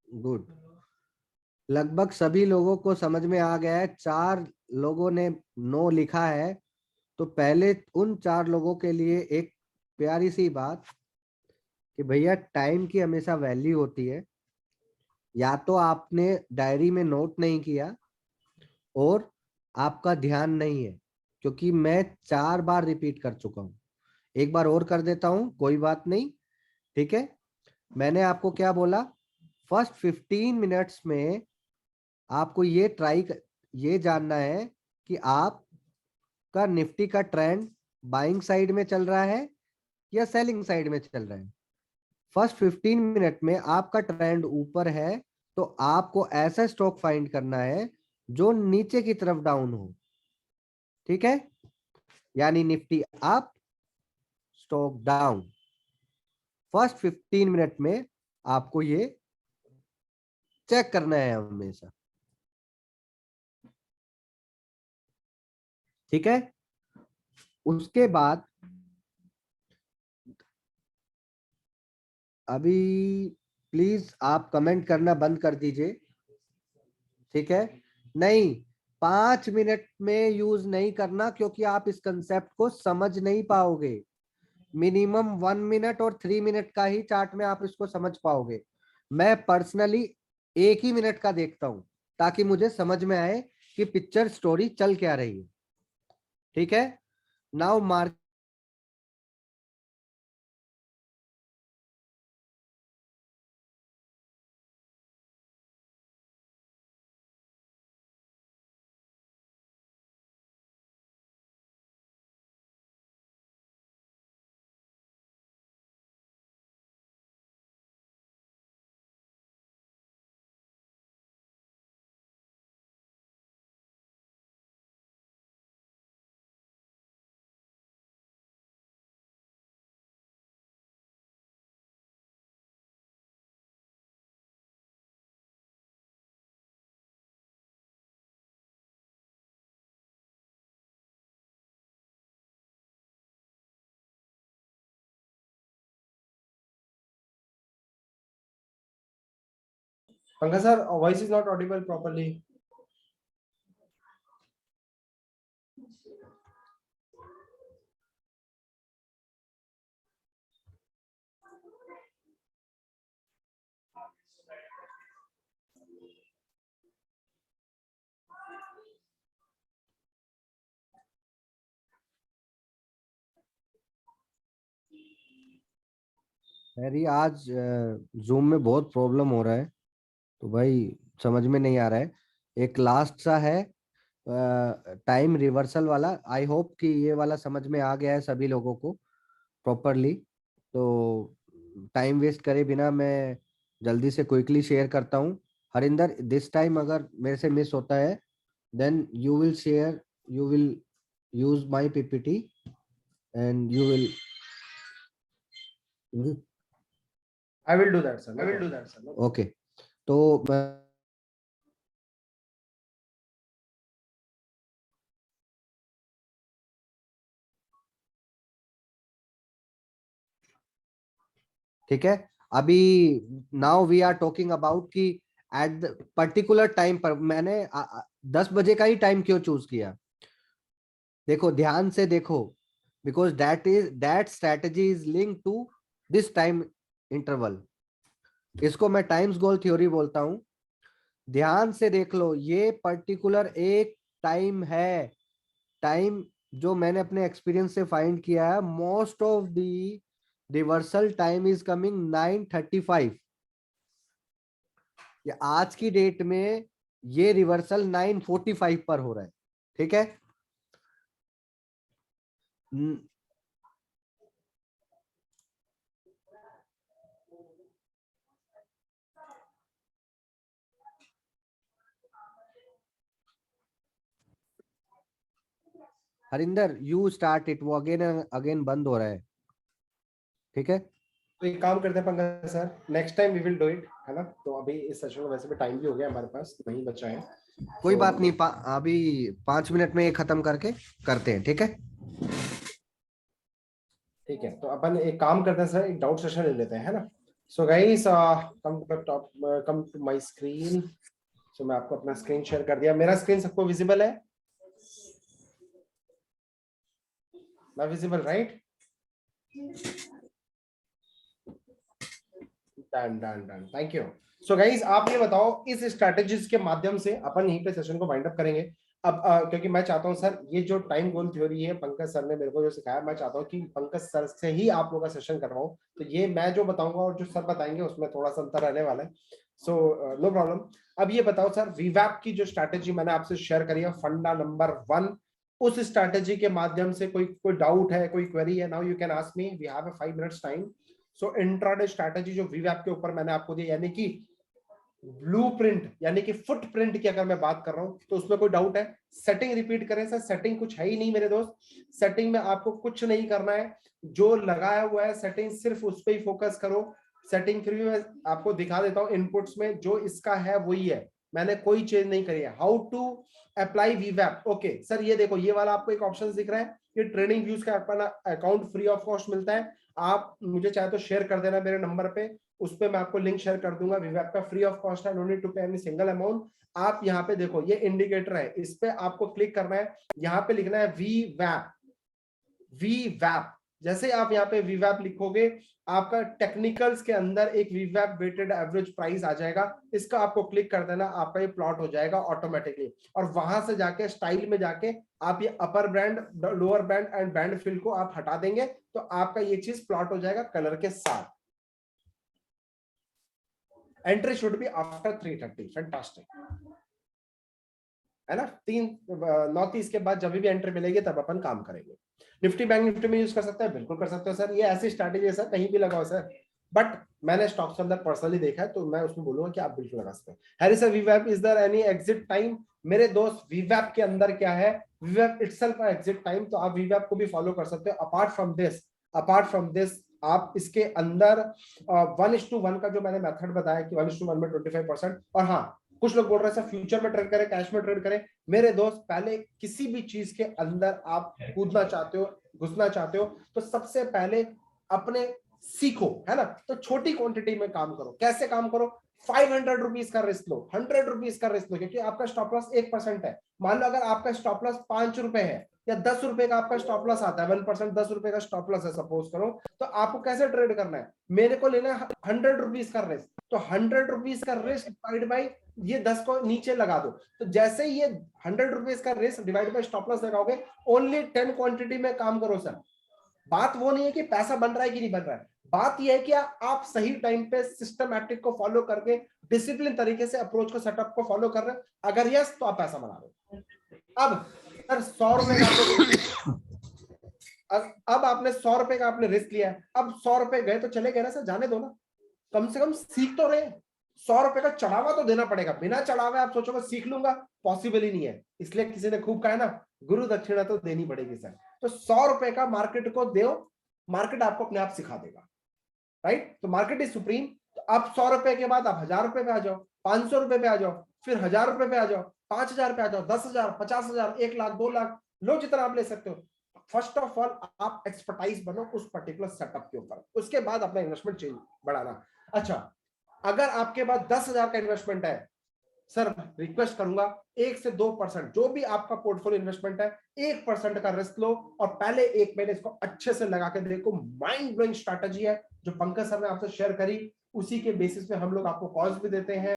गुड, लगभग सभी लोगों को समझ में आ गया है। 4 लोगों ने नो लिखा है, तो पहले उन 4 लोगों के लिए एक प्यारी सी बात कि भैया, टाइम की हमेशा वैल्यू होती है। या तो आपने डायरी में नोट नहीं किया और आपका ध्यान नहीं है, क्योंकि मैं 4 बार रिपीट कर चुका हूं। एक बार और कर देता हूं, कोई बात नहीं, ठीक है। मैंने आपको क्या बोला, फर्स्ट 15 मिनट्स में आपको ये जानना है कि आपका निफ्टी का ट्रेंड बाइंग साइड में चल रहा है या सेलिंग साइड में चल रहा है। फर्स्ट 15 मिनट में आपका ट्रेंड ऊपर है, तो आपको ऐसा स्टॉक फाइंड करना है जो नीचे की तरफ डाउन हो, ठीक है। यानी Nifty up, stock down. First 15 minute में आपको ये चेक करना है हमेशा, ठीक है। उसके बाद अभी प्लीज आप कमेंट करना बंद कर दीजिए, ठीक है। नहीं, 5 मिनट में यूज नहीं करना, क्योंकि आप इस कंसेप्ट को समझ नहीं पाओगे। मिनिमम 1 मिनट और 3 मिनट का ही चार्ट में आप इसको समझ पाओगे। मैं पर्सनली 1 ही मिनट का देखता हूं, ताकि मुझे समझ में आए कि पिक्चर स्टोरी चल क्या रही है, ठीक है। Now mark, Pankaj sir, voice is not Audible properly. मेरी आज जूम में बहुत प्रॉब्लम हो रहा है, तो भाई समझ में नहीं आ रहा है। एक लास्ट सा है टाइम रिवर्सल वाला, आई होप कि ये वाला समझ में आ गया है सभी लोगों को प्रॉपरली। तो टाइम वेस्ट करे बिना मैं जल्दी से क्विकली शेयर करता हूँ। हरिंदर दिस टाइम अगर मेरे से मिस होता है then you will share, you will use my PPT and you will I will do that, sir. I will do that, sir. No problem. Okay. तो ठीक है, अभी now we are talking about कि at the particular time पर मैंने 10 बजे का ही time क्यों चूज किया, देखो ध्यान से देखो, because that strategy is link to this time interval. इसको मैं टाइम्स गोल थ्योरी बोलता हूं। ध्यान से देख लो, ये पर्टिकुलर एक टाइम है, टाइम जो मैंने अपने एक्सपीरियंस से फाइंड किया है, most of the reversal time is coming 9:35। ये आज की डेट में ये रिवर्सल 9:45 पर हो रहा है, ठीक है। हरिंदर यू स्टार्ट इट, वो अगेन अगेन बंद हो रहा है, ठीक है। तो एक काम करते हैं Pankaj sir, next time we will do it, है ना। तो अभी इस सेशन में वैसे भी टाइम भी हो गया हमारे पास, नहीं बचा है। कोई तो बात नहीं, अभी 5 मिनट में ये खत्म करके करते हैं, ठीक है। ठीक है, तो अपन एक काम करते हैं सर, एक डाउट सेशन ले लेते हैं, है ना। So guys come to my screen. So मैं आपको अपना स्क्रीन शेयर कर दिया, मेरा स्क्रीन सबको विजिबल है, मैं visible right? Done done done, thank you. So guys आप ये बताओ, इस स्ट्रेटेजीज के माध्यम से अपन यहीं पे सेशन को वाइंड अप करेंगे। अब क्योंकि मैं चाहता हूं सर, ये जो टाइम गोल थ्योरी है पंकज सर ने मेरे को जो सिखाया, मैं चाहता हूं कि पंकज सर से ही आप लोगों का सेशन करवाऊं। तो ये मैं जो बताऊंगा और जो सर बताएंगे उसमें थोड़ा सा अंतर रहने वाला है, सो नो प्रॉब्लम। अब ये बताओ सर, वीवैप की जो स्ट्रैटेजी मैंने आपसे शेयर करी है, फंडा नंबर 1, उस स्ट्रैटेजी के माध्यम से कोई डाउट है, कोई क्वेरी है, now you can ask me, we have a 5 minutes time. So intraday strategy जो वीवैप के ऊपर मैंने आपको दी, यानी कि ब्लूप्रिंट यानी कि फुटप्रिंट की अगर मैं बात कर रहा हूं तो उसमें कोई डाउट है? सेटिंग रिपीट करें सर, सेटिंग कुछ है ही नहीं मेरे दोस्त। सेटिंग में आपको कुछ नहीं करना है, जो लगाया हुआ है सेटिंग सिर्फ उस पर ही फोकस करो। सेटिंग फिर भी मैं आपको दिखा देता हूं, इनपुट्स में जो इसका है वही है, मैंने कोई चेंज नहीं करी है। हाउ टू अप्लाई वीवैप, ओके सर ये देखो, ये वाला आपको एक ऑप्शन दिख रहा है, ये ट्रेडिंग व्यूज का अपना अकाउंट फ्री ऑफ कॉस्ट मिलता है। आप मुझे चाहे तो शेयर कर देना मेरे नंबर पे, उस पे मैं आपको लिंक शेयर कर दूंगा। वीवैप का फ्री ऑफ कॉस्ट है, नो नीड टू पे एनी सिंगल अमाउंट। आप यहाँ पे देखो, ये इंडिकेटर है, इस पे आपको क्लिक करना है, यहाँ पे लिखना है वीवैप। वीवैप जैसे आप यहाँ पे वीवैप लिखोगे, आपका टेक्निकल्स के अंदर एक वीवैप वेटेड एवरेज प्राइस आ जाएगा, इसका आपको क्लिक कर देना, आपका ये प्लॉट हो जाएगा ऑटोमेटिकली। और वहां से जाके स्टाइल में जाके आप ये upper band, lower band and band fill को आप हटा देंगे, तो आपका ये चीज प्लॉट हो जाएगा कलर के साथ। Entry should be after 3:30, fantastic, है ना। 3:39 के बाद जब भी एंट्री मिलेगी तब अपन काम करेंगे। निफ्टी बैंक निफ्टी में यूज कर सकते हैं, बिल्कुल कर सकते हो सर, ये ऐसी स्ट्रैटेजी है सर, कहीं भी लगाओ सर, बट मैंने स्टॉक्स के अंदर पर्सनली देखा है तो मैं उसमें बोलूंगा कि आप बिल्कुल लगा सकते हैं। हैरी सर, वीवैप is there any exit time? मेरे दोस्त वीवैप के अंदर क्या है, वीवैप इटसेल्फ का एग्जिट टाइम, तो आप वीवैप को भी फॉलो कर सकते हो। अपार्ट फ्रॉम दिस आप इसके अंदर 1:1 का जो मैंने मेथड बताया कि 1:1 में 25%, और हाँ कुछ लोग बोल रहे हैं सर फ्यूचर में ट्रेड करें, कैश में ट्रेड करें। मेरे दोस्त, पहले किसी भी चीज के अंदर आप कूदना चाहते हो, घुसना चाहते हो, तो सबसे पहले अपने सीखो, है ना। तो छोटी क्वांटिटी में काम करो। कैसे काम करो? 500 रुपीज का रिस्क लो, 100 रुपीज का रिस्क लो, क्योंकि आपका स्टॉप लॉस 1% है। मान लो अगर आपका स्टॉप लॉस 5 रुपए है या 10 रुपए का आपका स्टॉप लॉस आता है, 1%, 10 रुपए का स्टॉप लॉस है सपोज करो, तो आपको कैसे ट्रेड करना है? मेरे को लेना है 100 रुपीज का रिस्क, तो 100 रुपीज का रिस्क डिवाइड बाई ये 10 को नीचे लगा दो, तो जैसे ही ये 100 रुपीज का risk divide by stop loss लगाओगे, ओनली 10 क्वांटिटी में काम करो सर। बात वो नहीं है कि पैसा बन रहा है कि नहीं बन रहा है, बात यह है कि आप सही टाइम पे सिस्टमैटिक को फॉलो करके डिसिप्लिन तरीके से अप्रोच को, सेटअप को फॉलो कर रहे हैं, अगर यस तो आप पैसा बना रहे हो। अब सर 100 रुपए का अब आपने 100 रुपए का आपने रिस्क लिया है, अब 100 रुपए गए तो चले गए ना सर, जाने दो ना, कम से कम सीख तो रहे। 100 रुपए का चढ़ावा तो देना पड़ेगा, बिना चढ़ावे आप सोचोगे सीख लूंगा, पॉसिबल ही नहीं है। इसलिए किसी ने खूब कहा है ना, गुरु दक्षिणा तो देनी पड़ेगी सर। तो 100 रुपए का मार्केट को दो, मार्केट आपको अपने आप सिखा देगा, राइट। तो मार्केट इज सुप्रीम। तो अब 100 रुपए के बाद आप 1000 रुपए पे आ जाओ, 500 रुपए पे आ जाओ, फिर 1000 रुपए पे आ जाओ, 5000 पे आ जाओ, 10,000, 50,000, 1 लाख, 2 लाख, लो जितना आप ले सकते हो। फर्स्ट ऑफ ऑल आप एक्सपर्टाइज बनो उस पर्टिकुलर सेटअप के ऊपर, उसके बाद अपना इन्वेस्टमेंट चेंज बढ़ाना। अच्छा, अगर आपके पास 10,000 का इन्वेस्टमेंट है, सर रिक्वेस्ट करूंगा 1 से 2% जो भी आपका पोर्टफोलियो इन्वेस्टमेंट है 1% का रिस्क लो और पहले 1 महीने इसको अच्छे से लगा के देखो। माइंड ब्लोइंग स्ट्रैटेजी है जो पंकज सर ने आपसे शेयर करी, उसी के बेसिस पे हम लोग आपको कॉल्स भी देते हैं।